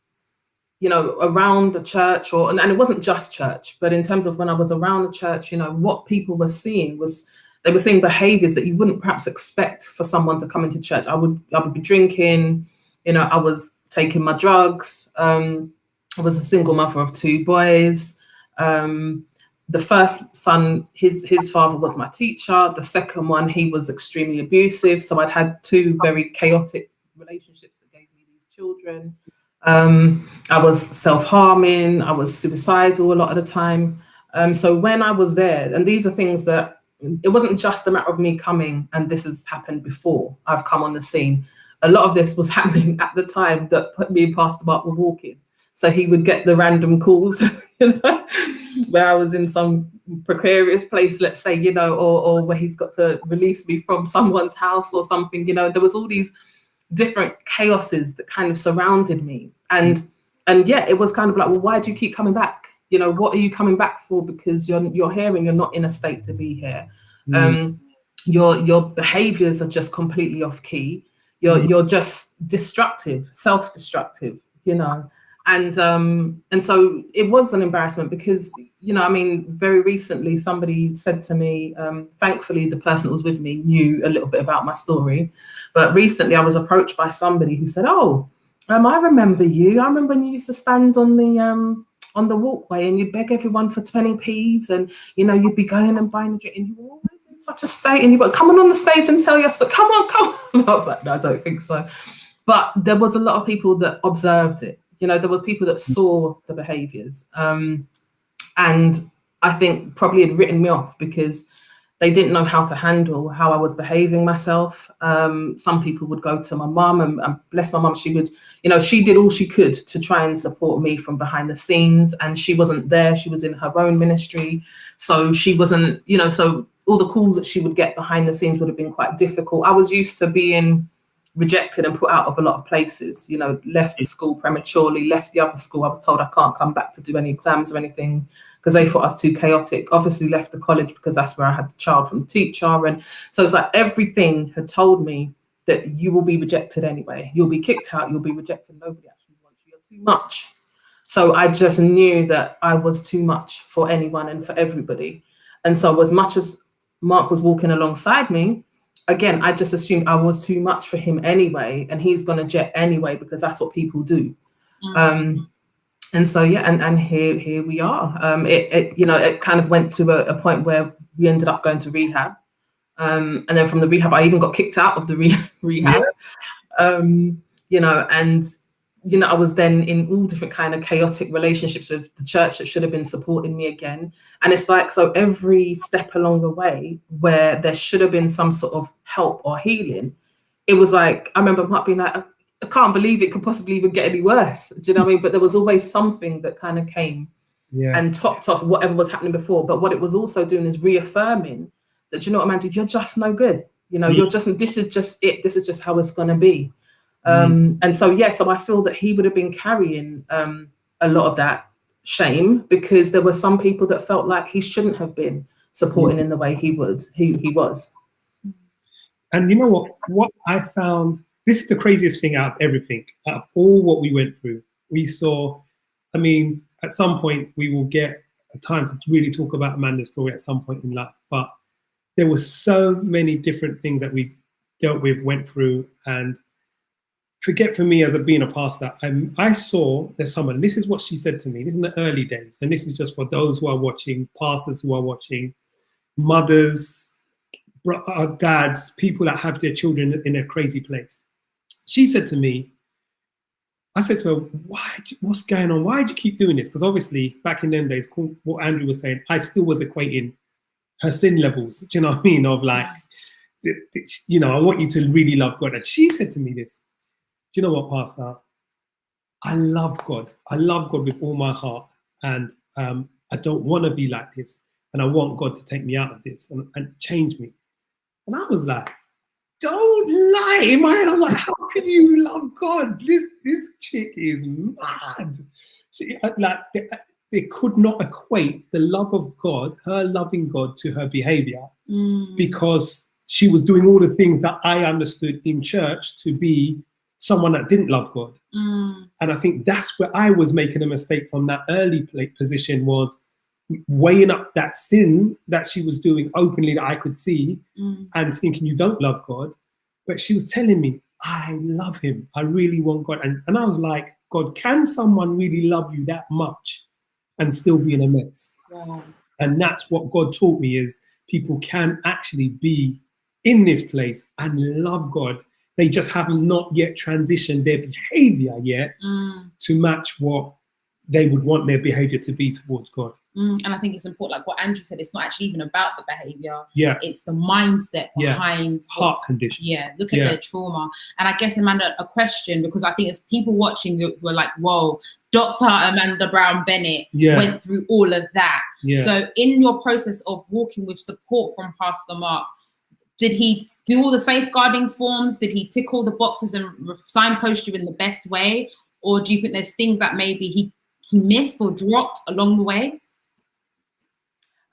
you know, around the church, and it wasn't just church, but in terms of when I was around the church, you know, what people were seeing was, they were seeing behaviors that you wouldn't perhaps expect for someone to come into church. I would be drinking, you know, I was taking my drugs. I was a single mother of 2 boys. The first son, his father was my teacher. The second one, he was extremely abusive. So I'd had 2 very chaotic relationships that gave me these children. I was self-harming. I was suicidal a lot of the time. So when I was there, and these are things that, it wasn't just a matter of me coming and this has happened before I've come on the scene. A lot of this was happening at the time that me and Pastor Mark were walking. So he would get the random calls, you know, where I was in some precarious place, let's say, you know, or where he's got to release me from someone's house or something. You know, there was all these different chaoses that kind of surrounded me. And yeah, it was kind of like, well, why do you keep coming back? You know, what are you coming back for? Because you're here and you're not in a state to be here. Your behaviors are just completely off key. You're just destructive, self-destructive, you know. And so it was an embarrassment because, you know, I mean, very recently somebody said to me, thankfully the person that was with me knew a little bit about my story, but recently I was approached by somebody who said, oh, I remember you. I remember when you used to stand on the walkway and you'd beg everyone for 20p's and, you know, you'd be going and buying a drink and you were always in such a state and you were coming on the stage and tell us, so come on. And I was like, no, I don't think so. But there was a lot of people that observed it. You know, there was people that saw the behaviors, and I think probably had written me off because they didn't know how to handle how I was behaving myself. Some people would go to my mum, and bless my mum, she would, you know, she did all she could to try and support me from behind the scenes, and she wasn't there. She was in her own ministry, so she wasn't, you know, so all the calls that she would get behind the scenes would have been quite difficult. I was used to being rejected and put out of a lot of places, you know, left the school prematurely, left the other school. I was told I can't come back to do any exams or anything because they thought I was too chaotic. Obviously left the college because that's where I had the child from the teacher. And so it's like everything had told me that you will be rejected anyway. You'll be kicked out, you'll be rejected. Nobody actually wants you. You're too much. So I just knew that I was too much for anyone and for everybody. And so as much as Mark was walking alongside me, again, I just assumed I was too much for him anyway, and he's going to jet anyway because that's what people do. And so, yeah, and here we are. It you know, it kind of went to a point where we ended up going to rehab. And then from the rehab, I even got kicked out of the rehab. Yeah. You know, and, you know, I was then in all different kind of chaotic relationships with the church that should have been supporting me again. And it's like, so every step along the way where there should have been some sort of help or healing, it was like, I remember Mark being like, I can't believe it could possibly even get any worse. Do you know what I mean? But there was always something that kind of came and topped off whatever was happening before. But what it was also doing is reaffirming that, you know what, Amanda, you're just no good. You know, you're just, this is just it. This is just how it's going to be. And so, yeah, so I feel that he would have been carrying a lot of that shame because there were some people that felt like he shouldn't have been supporting in the way he was. And you know what I found, this is the craziest thing out of everything, out of all what we went through. We saw, I mean, at some point we will get a time to really talk about Amanda's story at some point in life. But there were so many different things that we dealt with, went through, and forget for me as being a pastor, I saw there's someone, this is what she said to me, this is in the early days, and this is just for those who are watching, pastors who are watching, mothers, dads, people that have their children in a crazy place. She said to me, I said to her, what's going on? Why do you keep doing this? Because obviously back in them days, what Andrew was saying, I still was equating her sin levels, do you know what I mean? Of like, you know, I want you to really love God. And she said to me this, do you know what, Pastor? I love God. I love God with all my heart. And I don't want to be like this. And I want God to take me out of this and change me. And I was like, don't lie. In my head, I was like, how can you love God? This chick is mad. They could not equate the love of God, her loving God, to her behavior, because she was doing all the things that I understood in church to be someone that didn't love God. And I think that's where I was making a mistake from that early position, was weighing up that sin that she was doing openly that I could see and thinking, you don't love God. But she was telling me, I love him. I really want God. And I was like, God, can someone really love you that much and still be in a mess? Wow. And that's what God taught me, is people can actually be in this place and love God. They just have not yet transitioned their behavior yet to match what they would want their behavior to be towards God. And I think it's important, like what Andrew said, it's not actually even about the behavior. Yeah. It's the mindset behind heart condition. Yeah, look at their trauma. And I guess, Amanda, a question, because I think there's people watching who were like, whoa, Dr. Amanda Brown Bennett went through all of that. Yeah. So in your process of walking with support from Pastor Mark, did he do all the safeguarding forms? Did he tick all the boxes and signpost you in the best way? Or do you think there's things that maybe he missed or dropped along the way?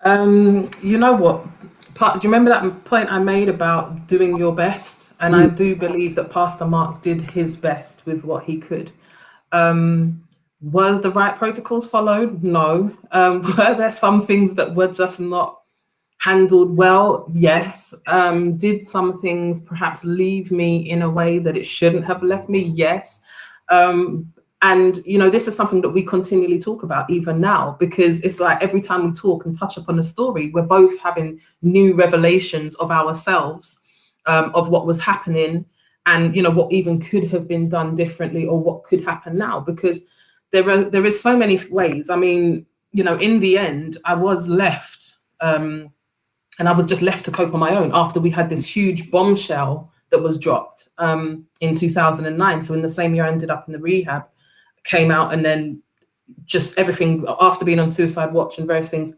You know what? Do you remember that point I made about doing your best? And I do believe that Pastor Mark did his best with what he could. Were the right protocols followed? No. Were there some things that were just not handled well? Yes. Did some things perhaps leave me in a way that it shouldn't have left me? Yes. And, you know, this is something that we continually talk about even now, because it's like every time we talk and touch upon a story, we're both having new revelations of ourselves, of what was happening and, you know, what even could have been done differently or what could happen now, because there is so many ways. I mean, you know, in the end, I was left and I was just left to cope on my own after we had this huge bombshell that was dropped in 2009. So in the same year, I ended up in the rehab, came out, and then just everything, after being on suicide watch and various things,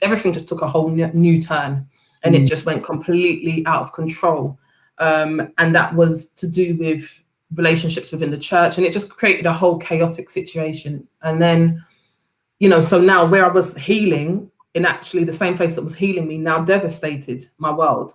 everything just took a whole new turn, and it just went completely out of control. And that was to do with relationships within the church, and it just created a whole chaotic situation. And then, you know, so now where I was healing, in actually the same place that was healing me, now devastated my world.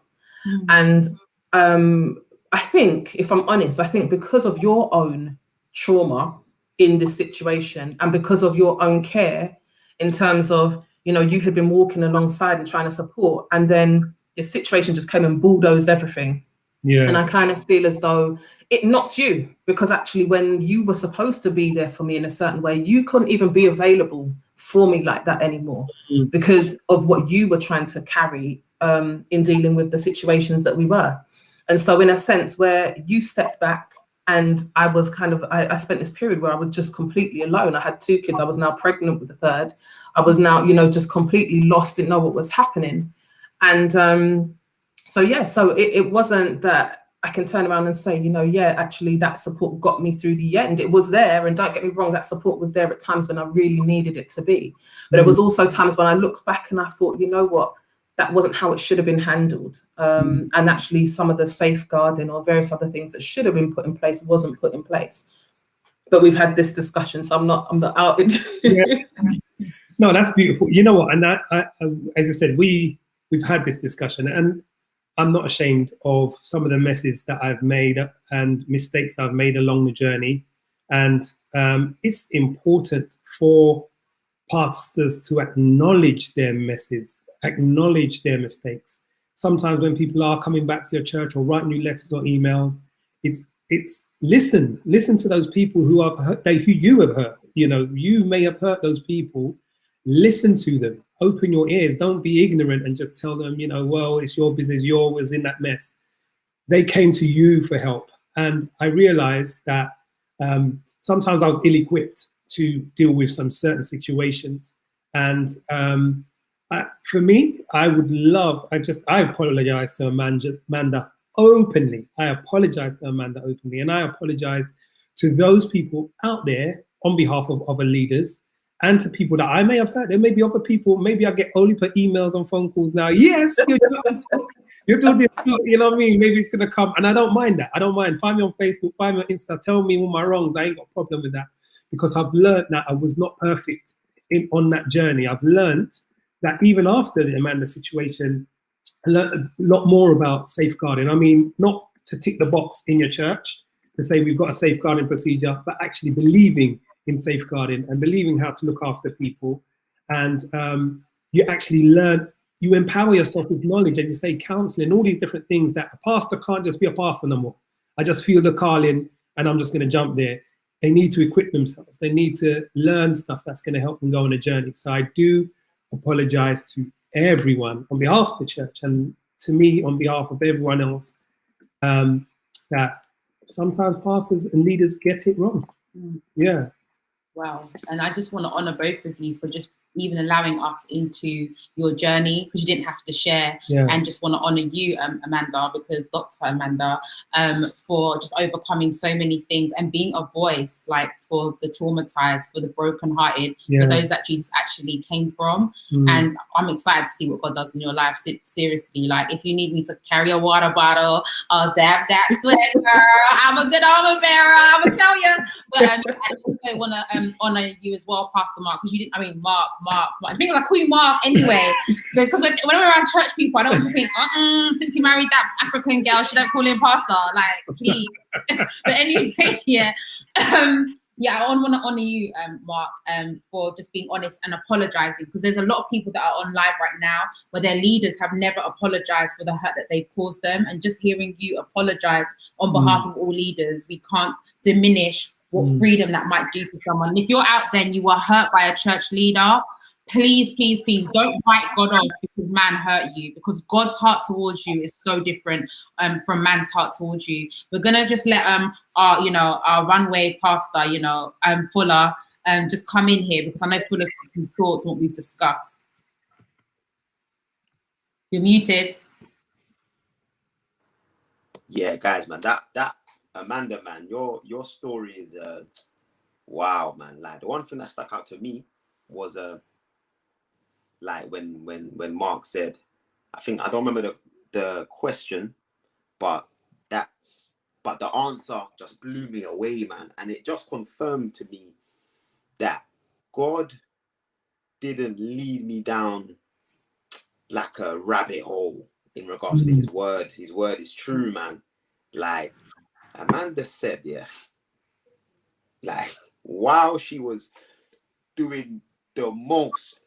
And I think, if I'm honest, I think because of your own trauma in this situation, and because of your own care in terms of, you know, you had been walking alongside and trying to support, and then this situation just came and bulldozed everything. And I kind of feel as though it knocked you, because actually when you were supposed to be there for me in a certain way, you couldn't even be available for me like that anymore because of what you were trying to carry in dealing with the situations that we were. And so in a sense where you stepped back, and I was kind of, I spent this period where I was just completely alone. I had 2 kids. I was now pregnant with a third. I was now, you know, just completely lost, didn't know what was happening. And so it wasn't that I can turn around and say, you know, yeah, actually that support got me through the end. It was there, and don't get me wrong, that support was there at times when I really needed it to be. But it was also times when I looked back and I thought, you know what, that wasn't how it should have been handled. And actually some of the safeguarding or various other things that should have been put in place wasn't put in place. But we've had this discussion, so I'm not out in yes. No, that's beautiful. You know what, and I as I said, we've had this discussion, and I'm not ashamed of some of the messes that I've made and mistakes I've made along the journey. And it's important for pastors to acknowledge their messes, acknowledge their mistakes. Sometimes when people are coming back to your church or writing you letters or emails, it's listen to those people who have hurt, who you have hurt. You know, you may have hurt those people. Listen to them. Open your ears. Don't be ignorant and just tell them, you know, well, it's your business. You're always in that mess. They came to you for help. And I realized that sometimes I was ill-equipped to deal with some certain situations. And for me, I apologize to Amanda openly. I apologize to Amanda openly. And I apologize to those people out there on behalf of other leaders and to people that I may have hurt. There may be other people, maybe I get only per emails and phone calls now. Yes, you're doing this, you know what I mean? Maybe it's going to come. And I don't mind that. I don't mind. Find me on Facebook, find me on Insta, tell me all my wrongs. I ain't got a problem with that, because I've learned that I was not perfect on that journey. I've learned that even after the Amanda situation, I learned a lot more about safeguarding. I mean, not to tick the box in your church to say we've got a safeguarding procedure, but actually believing in safeguarding and believing how to look after people. And you actually learn, you empower yourself with knowledge, as you say, counseling, all these different things that a pastor can't just be a pastor no more. I just feel the calling and I'm just going to jump there. They need to equip themselves. They need to learn stuff that's going to help them go on a journey. So I do apologize to everyone on behalf of the church and to me on behalf of everyone else, that sometimes pastors and leaders get it wrong. Yeah. Wow. And I just want to honor both of you for just even allowing us into your journey, because you didn't have to share. Yeah. And just want to honor you, Amanda, because Dr. Amanda, for just overcoming so many things and being a voice, like for the traumatized, for the brokenhearted, for those that Jesus actually came from. And I'm excited to see what God does in your life. Seriously, like if you need me to carry a water bottle, I'll dab that sweater. I'm a good armor bearer, I'm gonna tell you. But I also want to honor you as well, Pastor Mark, because you didn't. I mean, Mark. I think I call you Mark anyway. So it's because when we're around church people, I don't want to think, since he married that African girl, she don't call him pastor. Like, please. But anyway, yeah. I want to honor you, Mark, for just being honest and apologizing, because there's a lot of people that are on live right now where their leaders have never apologized for the hurt that they've caused them. And just hearing you apologize on behalf of all leaders, we can't diminish what freedom that might do for someone. And if you're out there and you were hurt by a church leader, please, please, please don't write God off because man hurt you, because God's heart towards you is so different from man's heart towards you. We're gonna just let our Runaway pastor, Fuller, just come in here, because I know Fuller's got some thoughts on what we've discussed. You're muted. Yeah, guys, man, that Amanda, man, your story is wow, man. Like the one thing that stuck out to me was like when Mark said, I don't remember the question, but the answer just blew me away, man. And it just confirmed to me that God didn't lead me down like a rabbit hole in regards to his word. His word is true, man. Like Amanda said, like while she was doing the most,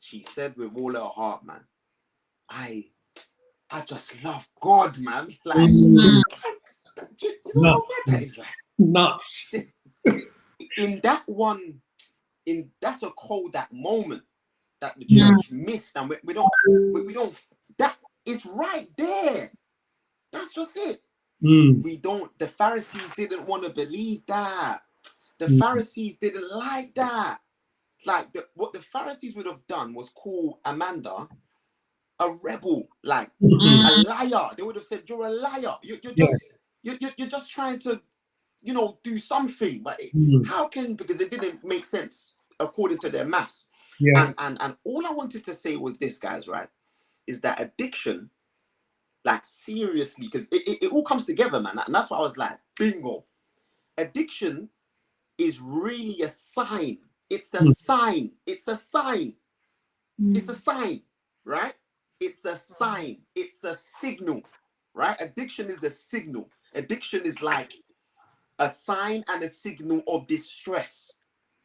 she said with all her heart, man, I just love God, man. Like, you know what that is like? Nuts. In that one, that's a code, that moment that the church missed, and we don't. That is right there. That's just it. We don't. The Pharisees didn't want to believe that. The Pharisees didn't like that. Like what the Pharisees would have done was call Amanda a rebel, like a liar. They would have said, "You're a liar. You're just trying to, do something." But how can? Because it didn't make sense according to their maths. Yeah. And all I wanted to say was this, guys. Right? Is that addiction? Like seriously, because it all comes together, man. And that's why I was like, bingo. Addiction is really a sign. It's a sign. It's a sign. It's a sign, right? It's a sign. It's a signal, right? Addiction is a signal. Addiction is like a sign and a signal of distress.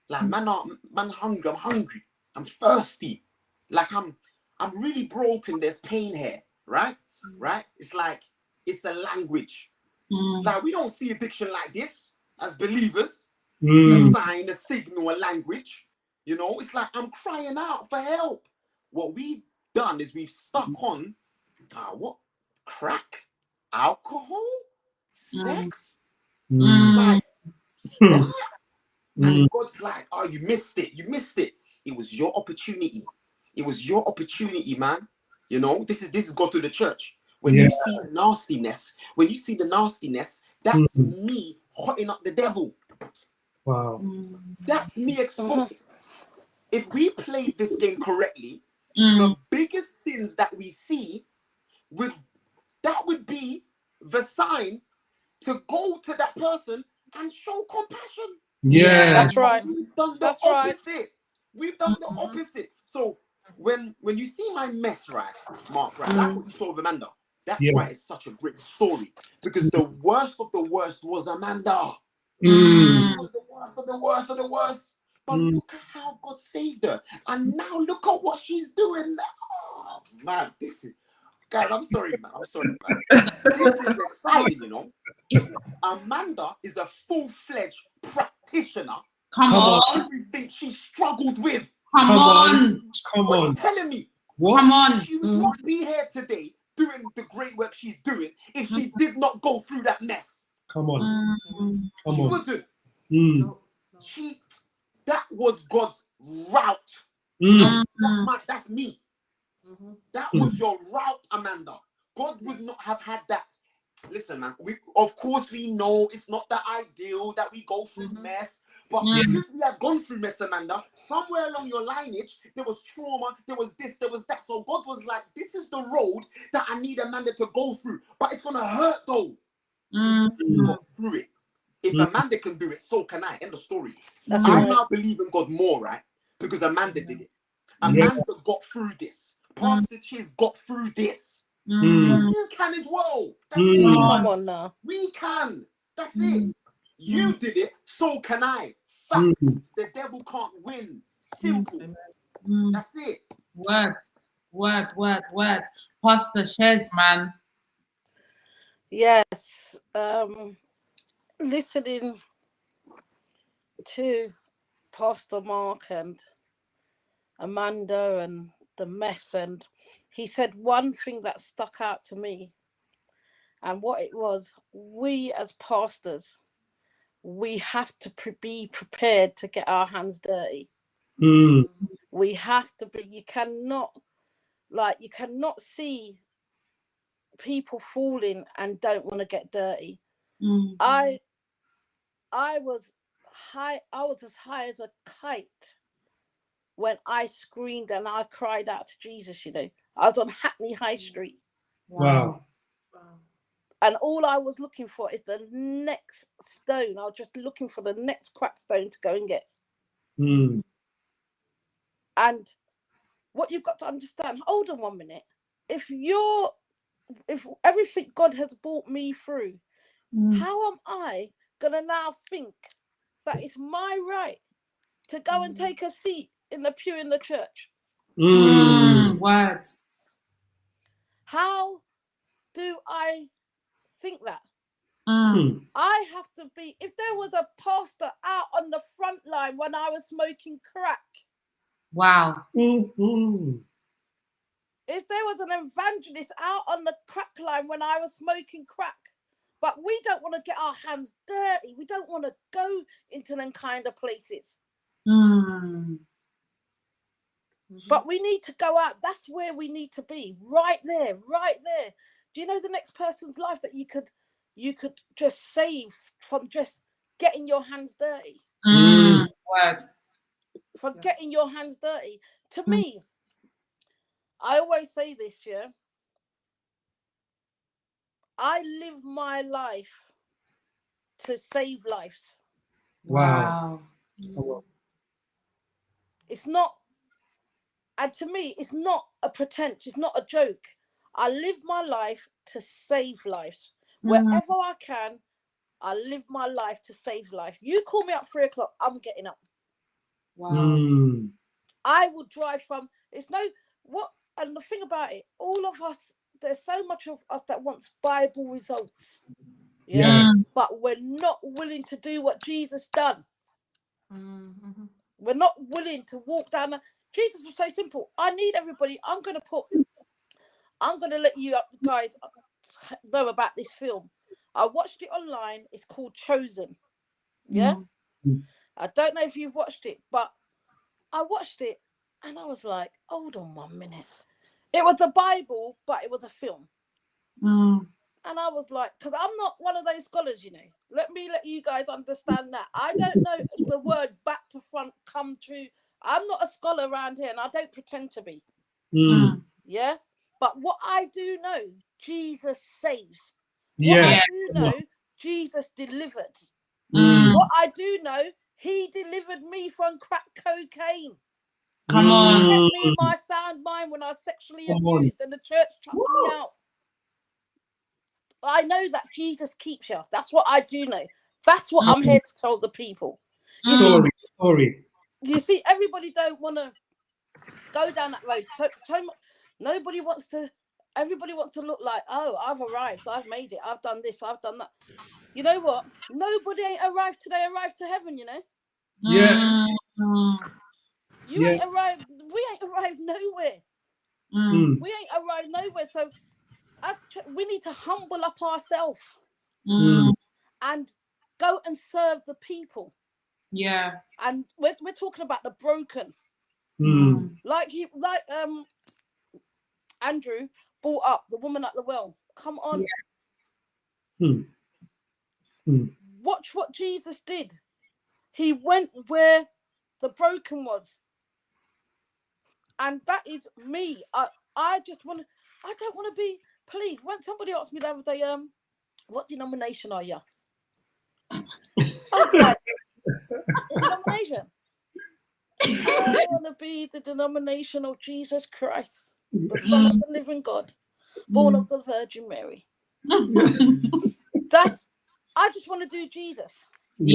Like, man, hungry. I'm hungry. I'm thirsty. Like I'm really broken. There's pain here, right? Right? It's like it's a language. Like we don't see addiction like this as believers. A sign, a signal, a language. You know, it's like I'm crying out for help. What we've done is we've stuck on what? Crack, alcohol, sex. Like that. And God's like, oh, you missed it. You missed it. It was your opportunity. It was your opportunity, man. You know, this is go to the church. When you see the nastiness, that's me hotting up the devil. Wow. That's me exposing. If we played this game correctly, the biggest sins that we see would be the sign to go to that person and show compassion. Yeah. That's right. We've done the opposite. We've done the opposite. So when you see my mess, right, Mark, right, like what you saw with Amanda, that's why it's such a great story. Because the worst of the worst was Amanda. She was the worst of the worst of the worst. But look at how God saved her. And now look at what she's doing now. Oh, man, this is... Guys, I'm sorry, man. This is exciting, you know. Amanda is a full-fledged practitioner. Come on. Everything she struggled with. Come on. What are you telling me? What? Come on. She would not be here today doing the great work she's doing if she did not go through that mess. Come on. Come She on. wouldn't. That was God's route. That's me. That was your route, Amanda. God would not have had that. Listen, man, of course we know it's not the ideal that we go through mess, but because we have gone through mess, Amanda, somewhere along your lineage, there was trauma, there was this, there was that. So God was like, this is the road that I need Amanda to go through. But it's going to hurt though. You got through it. If Amanda can do it, so can I. End of story. I now believe in God more, right? Because Amanda did it. Amanda got through this. Pastor Chiz got through this. So you can as well. That's it. Come on now. We can. That's it. You did it, so can I. Facts. The devil can't win. Simple. That's it. Word. Pastor Chiz, man. Yes. Listening to Pastor Mark and Amanda and the mess, and he said one thing that stuck out to me, and what it was, we as pastors, we have to be prepared to get our hands dirty. We have to be. You cannot see people falling and don't want to get dirty. I was as high as a kite when I screamed and I cried out to Jesus, you know. I was on Hackney High Street. Wow. And all I was looking for is the next stone. I was just looking for the next crack stone to go and get. And what you've got to understand, hold on 1 minute. If everything God has brought me through, how am I going to now think that it's my right to go and take a seat in the pew in the church? Word. How do I think that? I have to be, if there was a pastor out on the front line when I was smoking crack. Wow. If there was an evangelist out on the crack line when I was smoking crack. But we don't want to get our hands dirty. We don't want to go into them kind of places. But we need to go out. That's where we need to be. Right there. Do you know the next person's life that you could just save from just getting your hands dirty? Word. From getting your hands dirty. To me, I always say this, yeah. I live my life to save lives. Wow. It's not, and to me, it's not a pretense. It's not a joke. I live my life to save lives. Wherever I can, I live my life to save life. You call me up 3 o'clock, I'm getting up. Wow. I would drive from, and the thing about it, all of us, there's so much of us that wants Bible results. Yeah. But we're not willing to do what Jesus done. Mm-hmm. We're not willing to walk down. Jesus was so simple. I need everybody. I'm going to let you guys know about this film. I watched it online. It's called Chosen. Yeah. I don't know if you've watched it, but I watched it and I was like, hold on 1 minute. It was the Bible, but it was a film. And I was like, because I'm not one of those scholars, you know. Let you guys understand that. I don't know the word back to front, come true. I'm not a scholar around here and I don't pretend to be. Yeah. But what I do know, Jesus saves. What I do know, Jesus delivered. What I do know, he delivered me from crack cocaine. Come on. He kept me in my sound mind when I was sexually abused and the church chucked me out. I know that Jesus keeps you. That's what I do know. That's what I'm here to tell the people. Story. You see, everybody don't want to go down that road. Everybody wants to look like, oh, I've arrived, I've made it, I've done this, I've done that. You know what? Nobody ain't arrived till they arrived to heaven, you know? Yeah. You ain't arrived, we ain't arrived nowhere. We ain't arrived nowhere. So we need to humble up ourselves and go and serve the people. Yeah. And we're talking about the broken. Like Andrew brought up the woman at the well. Come on. Watch what Jesus did. He went where the broken was. And that is me. I don't want to be, please, when somebody asked me the other day, what denomination are you? I was like, denomination? I want to be the denomination of Jesus Christ, the Son of the living God, born of the Virgin Mary. I just want to do Jesus. I'm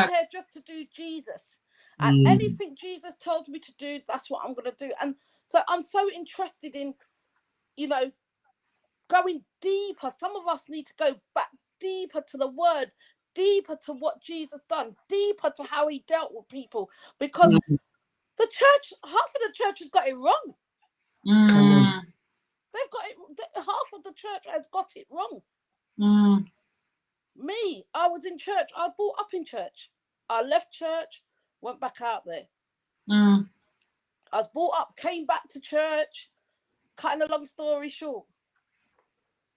here just to do Jesus. And anything Jesus tells me to do, that's what I'm going to do. And so I'm so interested in, you know, going deeper. Some of us need to go back deeper to the word, deeper to what Jesus done, deeper to how he dealt with people. Because the church, half of the church has got it wrong. They've got it, half of the church has got it wrong. Me, I was in church. I was brought up in church. I left church, went back out there. I was brought up, came back to church. Cutting a long story short,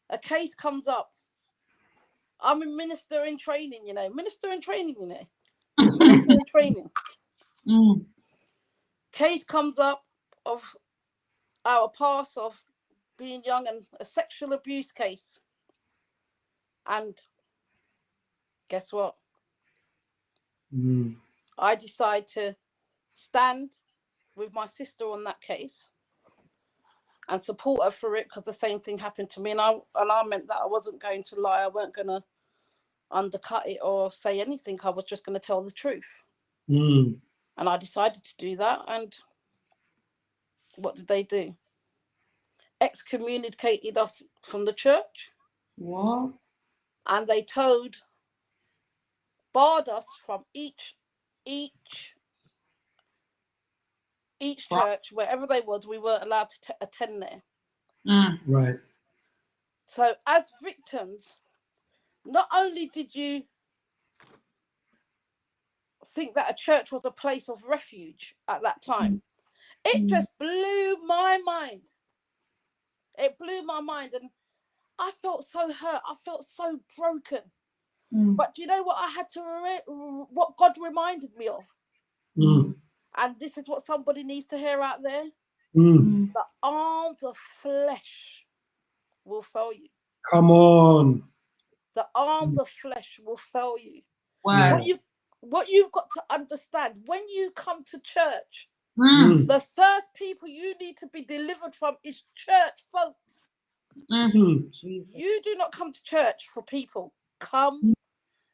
a case comes up. I'm a minister in training, you know. Minister in training. Case comes up of our past of being young and a sexual abuse case. And guess what? I decide to stand with my sister on that case and support her for it, because the same thing happened to me. And I meant that I wasn't going to lie. I weren't going to undercut it or say anything. I was just going to tell the truth. And I decided to do that. And what did they do? Excommunicated us from the church. What? And they barred us from each church, wherever they was. We weren't allowed to attend there. Right. So as victims, not only did you think that a church was a place of refuge at that time, it just blew my mind. It blew my mind, and I felt so hurt. I felt so broken. But do you know what I had to what God reminded me of? And this is what somebody needs to hear out there. The arms of flesh will fail you. Come on. The arms of flesh will fail you. Wow. What you've got to understand, when you come to church, the first people you need to be delivered from is church folks. You do not come to church for people. Come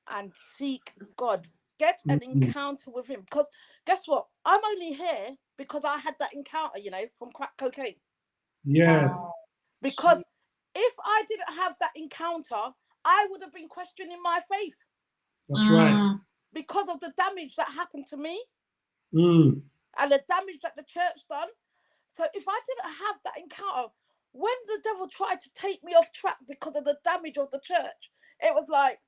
and seek God. Get an encounter with him. Because guess what? I'm only here because I had that encounter, you know, from crack cocaine. Yes. Because if I didn't have that encounter, I would have been questioning my faith. That's right. Because of the damage that happened to me Mm. and the damage that the church done. So if I didn't have that encounter, when the devil tried to take me off track because of the damage of the church, it was like,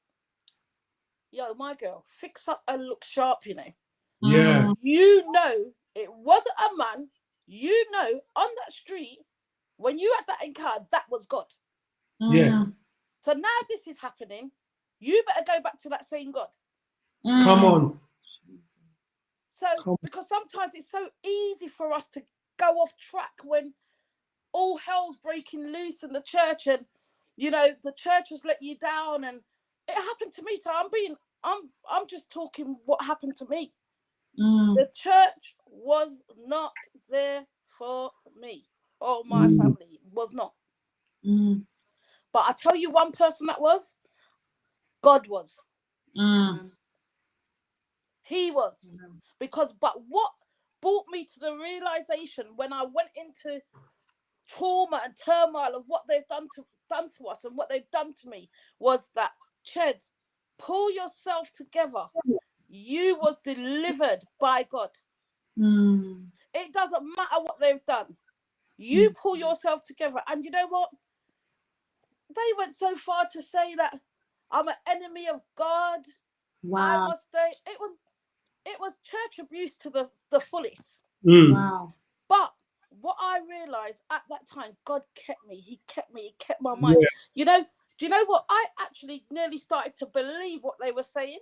yo, my girl, fix up and look sharp, you know. Yeah. You know, it wasn't a man. You know, on that street, when you had that encounter, that was God. Yes. So now this is happening. You better go back to that same God. Come on. So, because sometimes it's so easy for us to go off track when all hell's breaking loose in the church, and you know the church has let you down, and it happened to me. So I'm just talking what happened to me. The church was not there for me or my family. Was not. But I tell you, one person that was, God was. He was. But what brought me to the realization when I went into trauma and turmoil of what they've done to us and what they've done to me was that, Cheds, pull yourself together. You was delivered by God. It doesn't matter what they've done. You pull yourself together. And you know what? They went so far to say that I'm an enemy of God. Wow. I must stay. It was church abuse to the fullest. Wow. But what I realized at that time, God kept me. He kept me. He kept my mind. Yeah. You know, do you know what? I actually nearly started to believe what they were saying.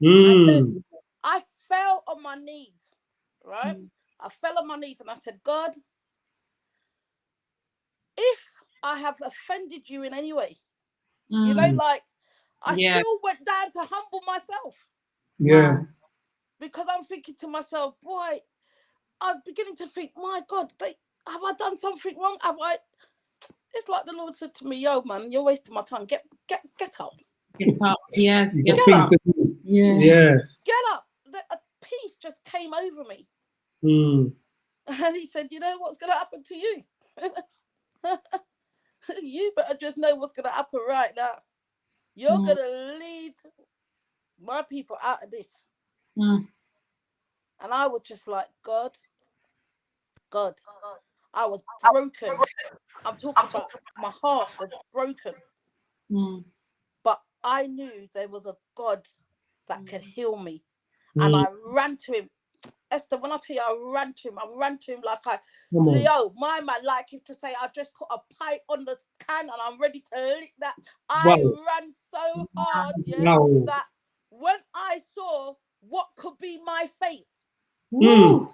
I fell on my knees, right? I fell on my knees and I said, God, if I have offended you in any way, you know, like I still went down to humble myself. Yeah. Because I'm thinking to myself, boy, I'm beginning to think, my God, have I done something wrong? Have I? It's like the Lord said to me, yo, man, you're wasting my time. Get up. Get up. Yes. You got Get things up. to do. Yeah. Get up. A peace just came over me. And he said, you know what's going to happen to you? You better just know what's going to happen right now. You're going to lead my people out of this. And I was just like, God, I was broken. I'm talking about my heart was broken. But I knew there was a God that could heal me. And I ran to him. Esther, when I tell you I ran to him like Leo, my man, like if to say I just put a pipe on the can and I'm ready to lick that. I ran so hard, that when I saw what could be my fate, when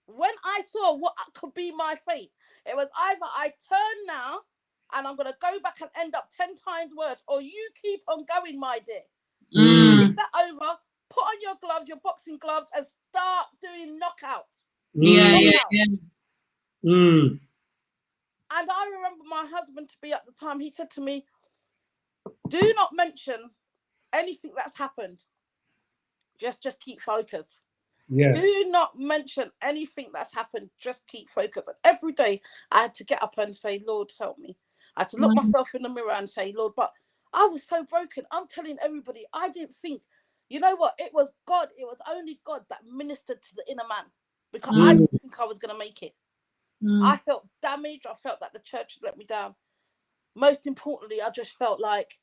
I saw what could be my fate, it was either I turn now and I'm going to go back and end up 10 times worse, or you keep on going, my dear. Flip that over, put on your gloves, your boxing gloves, and start doing knockouts. And I remember my husband to be at the time, he said to me, do not mention anything that's happened. Just keep focused. Yeah. Do not mention anything that's happened. Just keep focused. And every day I had to get up and say, Lord, help me. I had to look myself in the mirror and say, Lord, but I was so broken. I'm telling everybody, I didn't think, you know what? It was God. It was only God that ministered to the inner man, because I didn't think I was going to make it. I felt damaged. I felt that the church had let me down. Most importantly, I just felt like,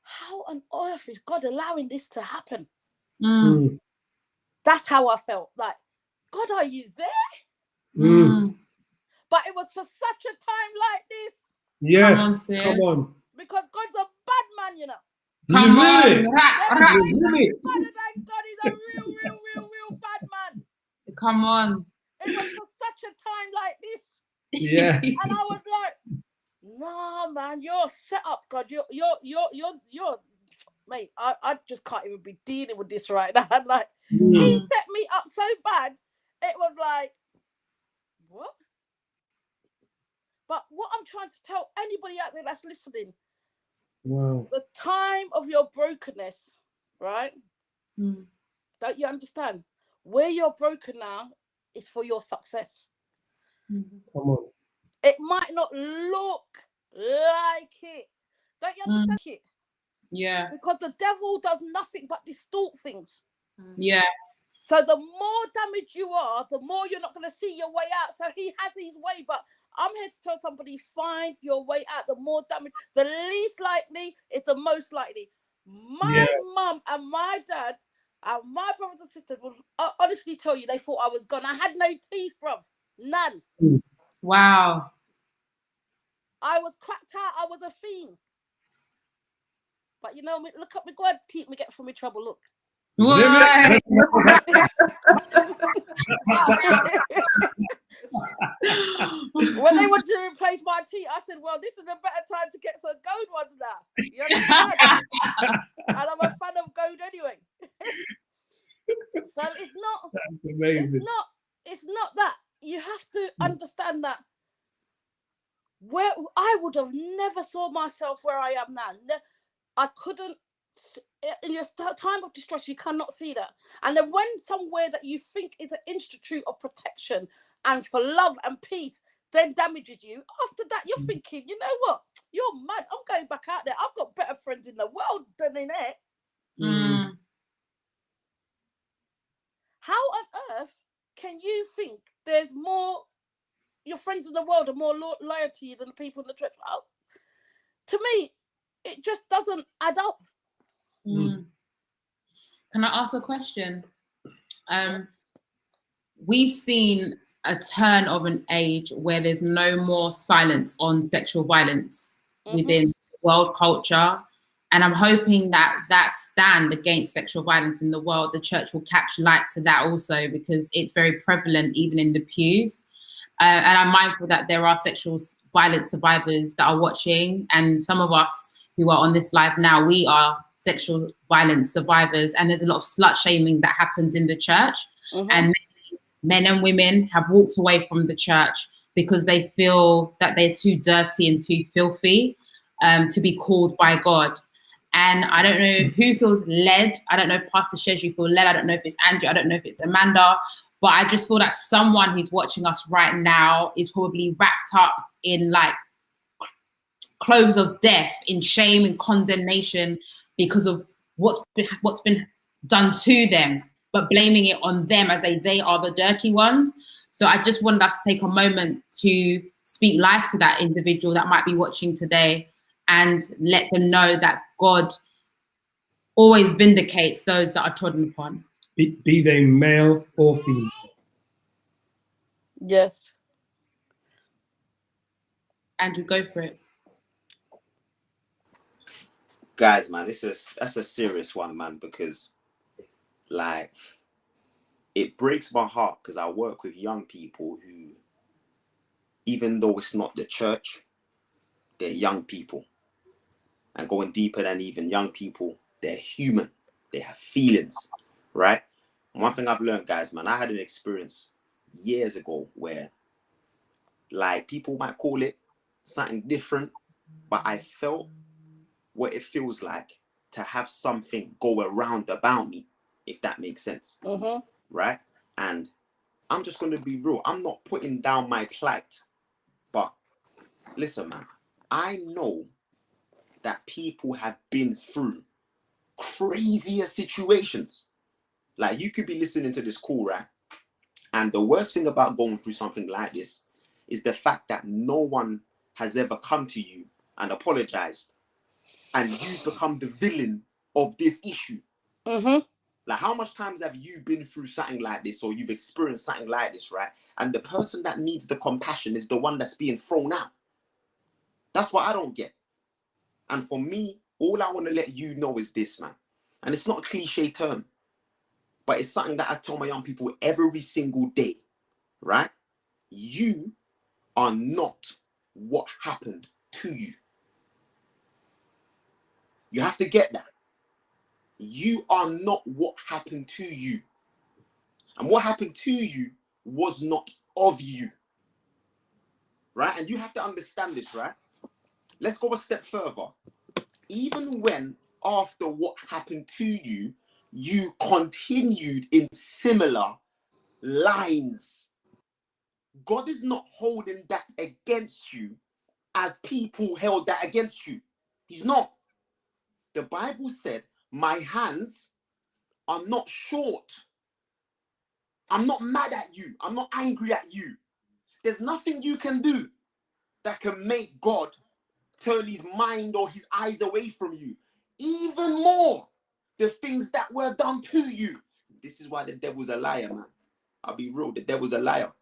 how on earth is God allowing this to happen? That's how I felt. Like, God, are you there? But it was for such a time like this. Yes. Come on. Because God's a bad man, you know. Come on. Better than God. He's a real bad man. Come on. It was for such a time like this. Yeah. And I was like, nah, man, you're set up, God. You're mate, I just can't even be dealing with this right now. Like, he set me up so bad, it was like, what? But what I'm trying to tell anybody out there that's listening, the time of your brokenness, right? Don't you understand? where you're broken now is for your success. Come on. It might not look like it. Don't you understand it? Yeah. Because the devil does nothing but distort things. Yeah. So the more damaged you are, the more you're not going to see your way out. So he has his way, but I'm here to tell somebody, find your way out. The more damage, the least likely is the most likely. My mum and my dad and my brothers and sisters will honestly tell you they thought I was gone. I had no teeth, bruv. None. Wow. I was cracked out. I was a fiend. But you know, look up my God, keep me get from my trouble. Look. What? When they wanted to replace my teeth, I said, well, this is a better time to get some gold ones now. You understand? And I'm a fan of gold anyway. So it's not, that's amazing. It's not that. You have to understand that where I would have never saw myself where I am now. I couldn't, in your time of distress, you cannot see that. And then when somewhere that you think is an institute of protection and for love and peace then damages you, after that you're thinking, you know what, you're mad, I'm going back out there, I've got better friends in the world than in it. How on earth can you think there's more, your friends in the world are more loyal to you than the people in the church? Well, to me, it just doesn't add up. Can I ask a question? We've seen a turn of an age where there's no more silence on sexual violence within world culture. And I'm hoping that stand against sexual violence in the world, the church will catch light to that also, because it's very prevalent even in the pews. And I'm mindful that there are sexual violence survivors that are watching, and some of us who are on this live now, we are sexual violence survivors, and there's a lot of slut shaming that happens in the church. And men and women have walked away from the church because they feel that they're too dirty and too filthy to be called by God. And I don't know who feels led. I don't know if Pastor Shez, you feel led. I don't know if it's Andrew. I don't know if it's Amanda. But I just feel that someone who's watching us right now is probably wrapped up in like clothes of death, in shame and condemnation because of what's been done to them, but blaming it on them as they are the dirty ones. So I just wanted us to take a moment to speak life to that individual that might be watching today and let them know that God always vindicates those that are trodden upon. Be they male or female. Yes. Andrew, go for it. Guys, man, that's a serious one, man, because like it breaks my heart because I work with young people who, even though it's not the church, they're young people. And going deeper than even young people, they're human. They have feelings, right? One thing I've learned, guys, man, I had an experience years ago where like people might call it something different, but I felt what it feels like to have something go around about me, if that makes sense. Right? And I'm just going to be real. I'm not putting down my plight, but listen, man, I know that people have been through crazier situations. Like you could be listening to this call, right? And the worst thing about going through something like this is the fact that no one has ever come to you and apologized, and you've become the villain of this issue. Like how much times have you been through something like this, or you've experienced something like this, right? And the person that needs the compassion is the one that's being thrown out. That's what I don't get. And for me, all I want to let you know is this, man. And it's not a cliche term, but it's something that I tell my young people every single day, right? You are not what happened to you. You have to get that. You are not what happened to you. And what happened to you was not of you. Right? And you have to understand this, right? Let's go a step further. Even when after what happened to you, you continued in similar lines. God is not holding that against you as people held that against you. He's not. The Bible said, my hands are not short. I'm not mad at you. I'm not angry at you. There's nothing you can do that can make God turn his mind or his eyes away from you. Even more, the things that were done to you. This is why the devil's a liar, man. I'll be real, the devil's a liar.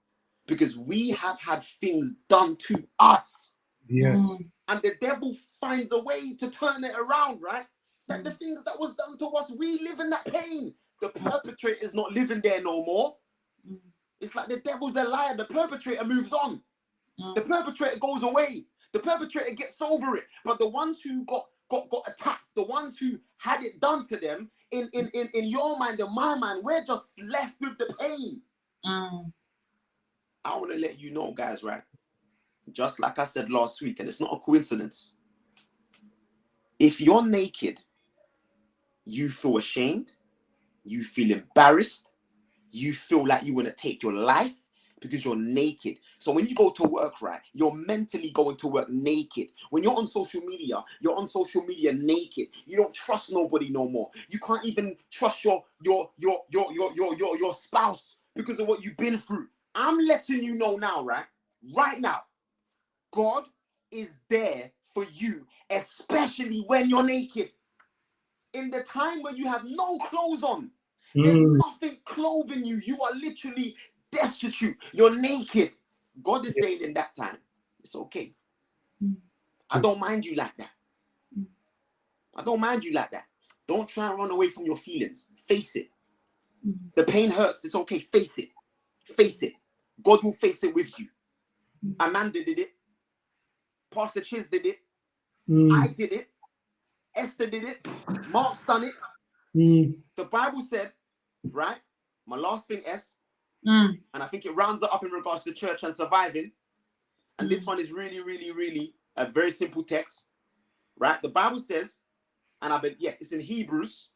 Because we have had things done to us. Yes. And the devil finds a way to turn it around, right? That the things that was done to us, we live in that pain. The perpetrator is not living there no more. It's like the devil's a liar. The perpetrator moves on. The perpetrator goes away. The perpetrator gets over it. But the ones who got attacked, the ones who had it done to them, in your mind and my mind, we're just left with the pain. I want to let you know, guys, right? Just like I said last week, and it's not a coincidence. If you're naked, you feel ashamed, you feel embarrassed, you feel like you want to take your life because you're naked. So when you go to work, right, you're mentally going to work naked. When you're on social media, you're on social media naked. You don't trust nobody no more. You can't even trust your spouse because of what you've been through. I'm letting you know now, right now, God is there for you, especially when you're naked. In the time when you have no clothes on, there's nothing clothing you. You are literally destitute. You're naked. God is saying in that time, it's okay. I don't mind you like that. I don't mind you like that. Don't try and run away from your feelings. Face it. The pain hurts. It's okay. Face it. Face it. God will face it with you. Amanda did it. Pastor Chiz did it. I did it. Esther did it. Mark's done it. The Bible said, right? My last thing, and I think it rounds it up in regards to church and surviving. And this one is really, really, really a very simple text, right? The Bible says, and I bet, yes, it's in Hebrews.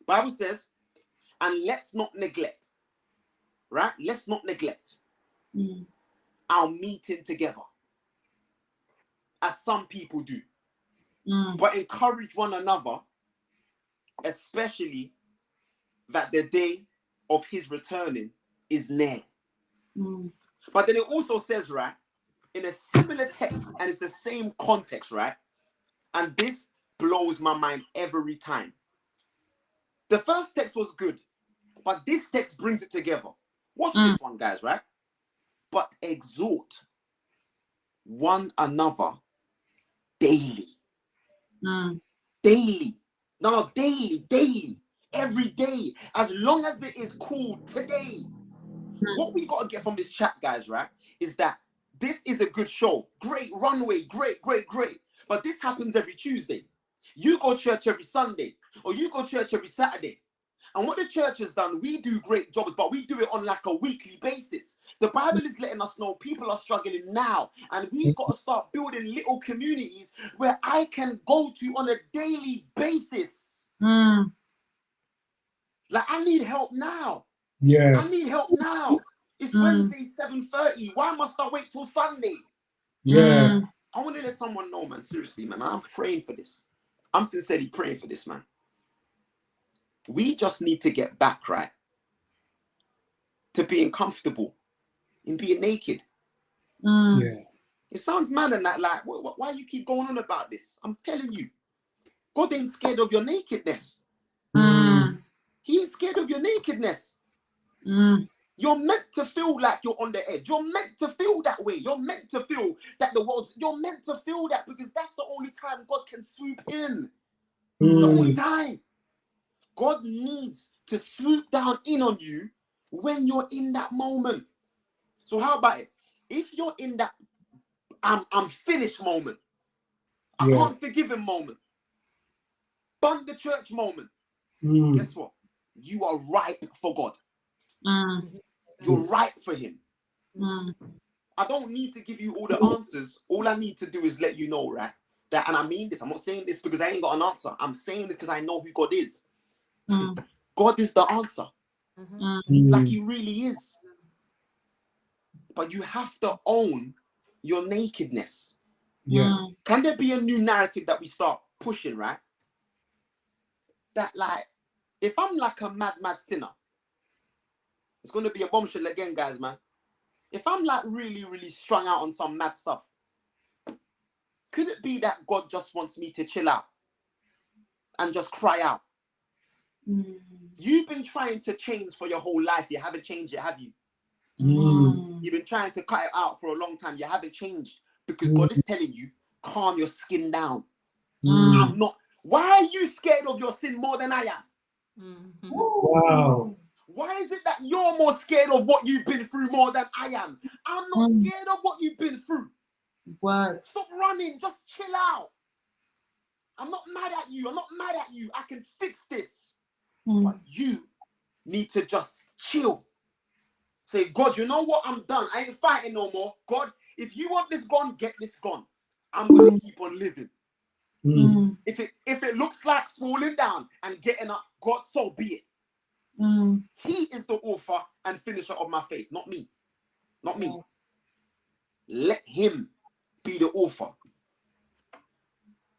Bible says, and let's not neglect, right? Let's not neglect our meeting together, as some people do. But encourage one another, especially that the day of his returning is near. But then it also says, right, in a similar text, and it's the same context, right? And this blows my mind every time. The first text was good, but this text brings it together. Watch this one, guys, right? But exhort one another daily. Daily. No, daily. Every day. As long as it is called today. What we got to get from this chat, guys, right, is that this is a good show. Great Runaway. Great. But this happens every Tuesday. You go to church every Sunday. Or you go to church every Saturday. And what the church has done, we do great jobs, but we do it on like a weekly basis. The Bible is letting us know people are struggling now. And we've got to start building little communities where I can go to on a daily basis. Like, I need help now. I need help now. It's Wednesday, 7:30. Why must I wait till Sunday? I want to let someone know, man. Seriously, man. I'm praying for this. I'm sincerely praying for this, man. We just need to get back, right, to being comfortable in being naked. It sounds mad and that, like, why you keep going on about this? I'm telling you, God ain't scared of your nakedness. He ain't scared of your nakedness. You're meant to feel like you're on the edge. You're meant to feel that way. You're meant to feel that you're meant to feel that, because that's the only time God can swoop in. It's the only time. God needs to swoop down in on you when you're in that moment. So how about it? If you're in that I'm finished moment, I can't forgive him moment, bun the church moment, guess what? You are ripe for God. You're ripe for him. I don't need to give you all the answers. All I need to do is let you know, right? That, and I mean this, I'm not saying this because I ain't got an answer. I'm saying this because I know who God is. God is the answer. Like he really is. But you have to own your nakedness. Yeah. Can there be a new narrative that we start pushing, right? That like, if I'm like a mad sinner, it's going to be a bombshell again, guys, man. If I'm like really, really strung out on some mad stuff, could it be that God just wants me to chill out and just cry out? You've been trying to change for your whole life. You haven't changed yet, have you? You've been trying to cut it out for a long time. You haven't changed because God is telling you, calm your skin down. I'm not. Why are you scared of your sin more than I am? Wow. Why is it that you're more scared of what you've been through more than I am? I'm not scared of what you've been through. Word. Stop running. Just chill out. I'm not mad at you. I'm not mad at you. I can fix this. But you need to just chill. Say, God, you know what? I'm done. I ain't fighting no more. God, if you want this gone, get this gone. I'm going to keep on living. If it looks like falling down and getting up, God, so be it. He is the author and finisher of my faith, not me. Not me. Let him be the author.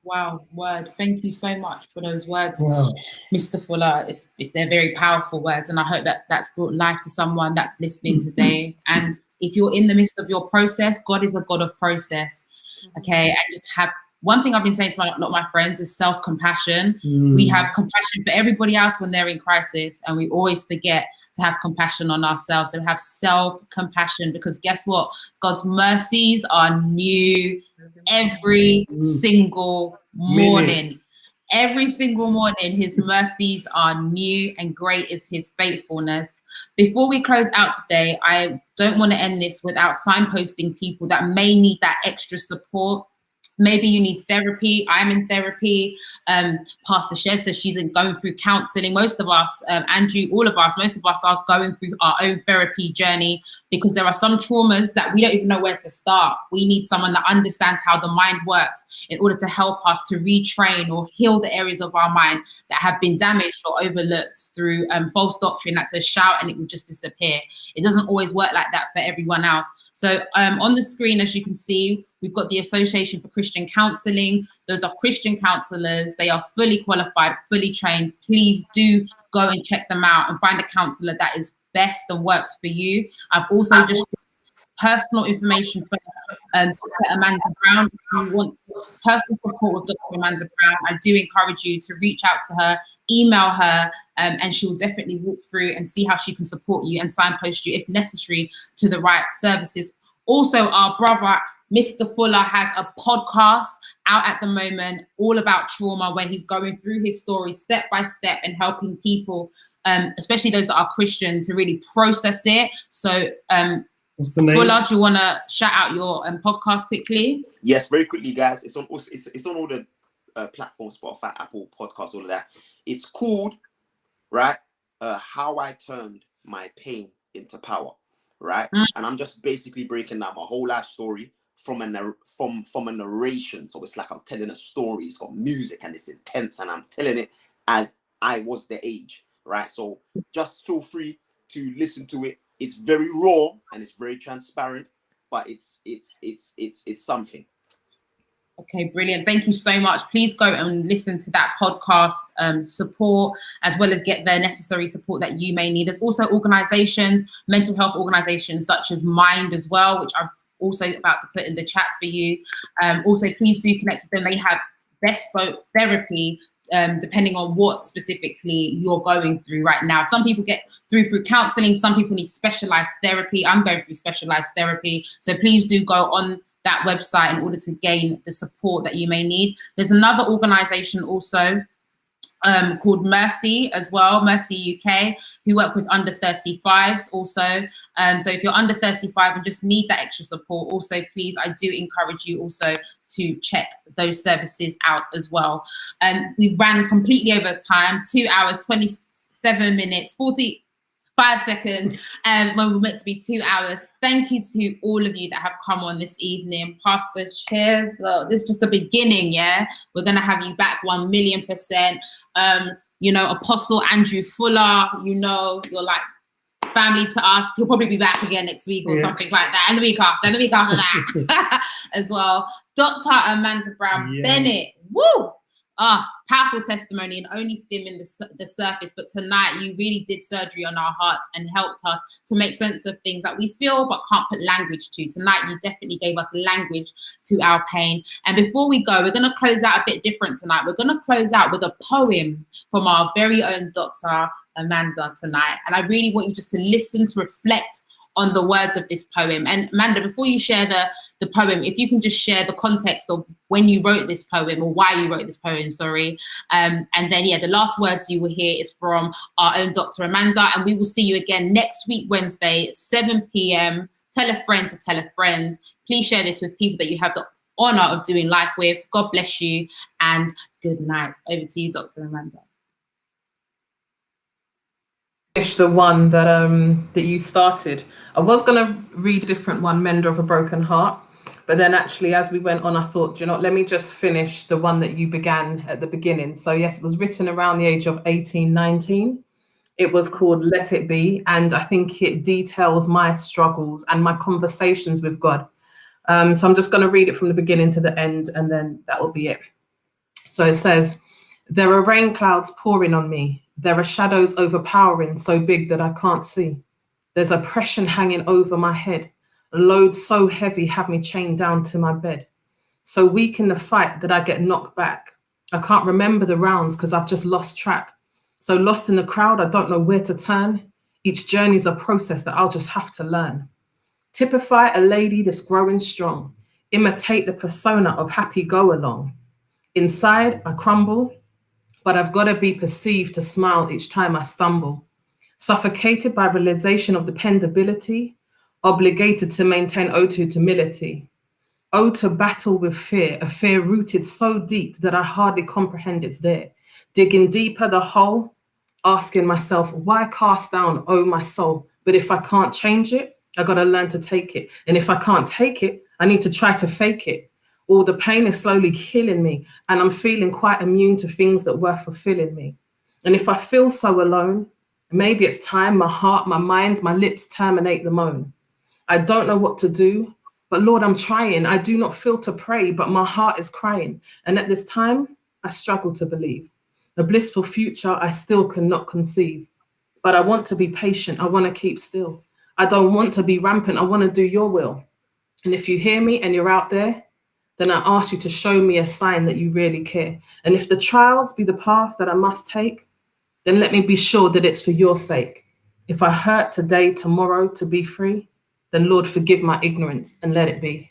Wow, word. Thank you so much for those words, Wow. Mr. Fuller. They're very powerful words, and I hope that that's brought life to someone that's listening today. And if you're in the midst of your process, God is a God of process. Okay, and just have one thing I've been saying to a lot of my friends is self-compassion. We have compassion for everybody else when they're in crisis, and we always forget to have compassion on ourselves. So have self-compassion, because guess what? God's mercies are new every single morning. Every single morning, his mercies are new, and great is his faithfulness. Before we close out today, I don't want to end this without signposting people that may need that extra support. Maybe you need therapy. I'm in therapy. Pastor Shez says she's going through counseling. Most of us, Andrew, all of us, most of us are going through our own therapy journey, because there are some traumas that we don't even know where to start. We need someone that understands how the mind works in order to help us to retrain or heal the areas of our mind that have been damaged or overlooked through false doctrine that says shout and it will just disappear. It doesn't always work like that for everyone else. So on the screen, as you can see, we've got the Association for Christian Counselling. Those are Christian counsellors. They are fully qualified, fully trained. Please do go and check them out and find a counsellor that is best and works for you. I've also just personal information for Dr. Amanda Brown. If you want personal support with Dr. Amanda Brown, I do encourage you to reach out to her, email her, and she'll definitely walk through and see how she can support you and signpost you, if necessary, to the right services. Also, our brother, Mr. Fuller, has a podcast out at the moment all about trauma, where he's going through his story step by step and helping people, especially those that are Christian, to really process it. So, what's the name? Fuller, do you want to shout out your podcast quickly? Yes, very quickly, guys. It's on all the platforms, Spotify, Apple Podcasts, all of that. It's called, right, How I Turned My Pain into Power, right? And I'm just basically breaking down my whole life story from a narration. So it's like I'm telling a story. It's got music and it's intense, and I'm telling it as I was the age, right? So just feel free to listen to it. It's very raw and it's very transparent, but it's something. Okay, brilliant. Thank you so much. Please go and listen to that podcast, support, as well as get the necessary support that you may need. There's also organizations, mental health organizations such as Mind as well, which I'm also about to put in the chat for you. Also, please do connect with them. They have bespoke therapy, depending on what specifically you're going through right now. Some people get through counseling. Some people need specialized therapy. I'm going through specialized therapy. So please do go on that website in order to gain the support that you may need. There's another organization also called Mercy as well, Mercy UK, who work with under 35s also. So if you're under 35 and just need that extra support, also please, I do encourage you also to check those services out as well. We've ran completely over time, 2 hours, 27 minutes, 45 seconds, when we're meant to be 2 hours. Thank you to all of you that have come on this evening. Pastor, cheers. This is just the beginning, yeah? We're going to have you back 1,000,000%. Apostle Andrew Fuller, you're like family to us. He'll probably be back again next week or something like that. And the week after that as well. Dr. Amanda Brown Bennett. Woo! Powerful testimony, and only skimming the surface. But tonight you really did surgery on our hearts and helped us to make sense of things that we feel but can't put language to. Tonight you definitely gave us language to our pain. And before we go, we're going to close out a bit different tonight. We're going to close out with a poem from our very own Dr. Amanda tonight. And I really want you just to listen, to reflect on the words of this poem. And Amanda, before you share the poem, if you can just share the context of when you wrote this poem, or why you wrote this poem, sorry. And then, the last words you will hear is from our own Dr. Amanda. And we will see you again next week, Wednesday, 7 p.m. Tell a friend to tell a friend. Please share this with people that you have the honor of doing life with. God bless you and good night. Over to you, Dr. Amanda. The one that you started. I was going to read a different one, Mender of a Broken Heart, but then actually as we went on, I thought, let me just finish the one that you began at the beginning. So yes, it was written around the age of 18, 19. It was called Let It Be, and I think it details my struggles and my conversations with God. So I'm just going to read it from the beginning to the end, and then that will be it. So it says, there are rain clouds pouring on me. There are shadows overpowering, so big that I can't see. There's oppression hanging over my head. A load so heavy have me chained down to my bed. So weak in the fight that I get knocked back. I can't remember the rounds because I've just lost track. So lost in the crowd, I don't know where to turn. Each journey's a process that I'll just have to learn. Typify a lady that's growing strong. Imitate the persona of happy go-along. Inside, I crumble, but I've got to be perceived to smile each time I stumble. Suffocated by realization of dependability, obligated to maintain ode to humility. Ode to battle with fear, a fear rooted so deep that I hardly comprehend it's there. Digging deeper the hole, asking myself, why cast down, oh my soul? But if I can't change it, I got to learn to take it. And if I can't take it, I need to try to fake it. All the pain is slowly killing me, and I'm feeling quite immune to things that were fulfilling me. And if I feel so alone, maybe it's time my heart, my mind, my lips terminate the moan. I don't know what to do, but Lord, I'm trying. I do not feel to pray, but my heart is crying. And at this time, I struggle to believe. A blissful future I still cannot conceive. But I want to be patient. I want to keep still. I don't want to be rampant. I want to do your will. And if you hear me and you're out there, then I ask you to show me a sign that you really care. And if the trials be the path that I must take, then let me be sure that it's for your sake. If I hurt today, tomorrow to be free, then Lord, forgive my ignorance and let it be.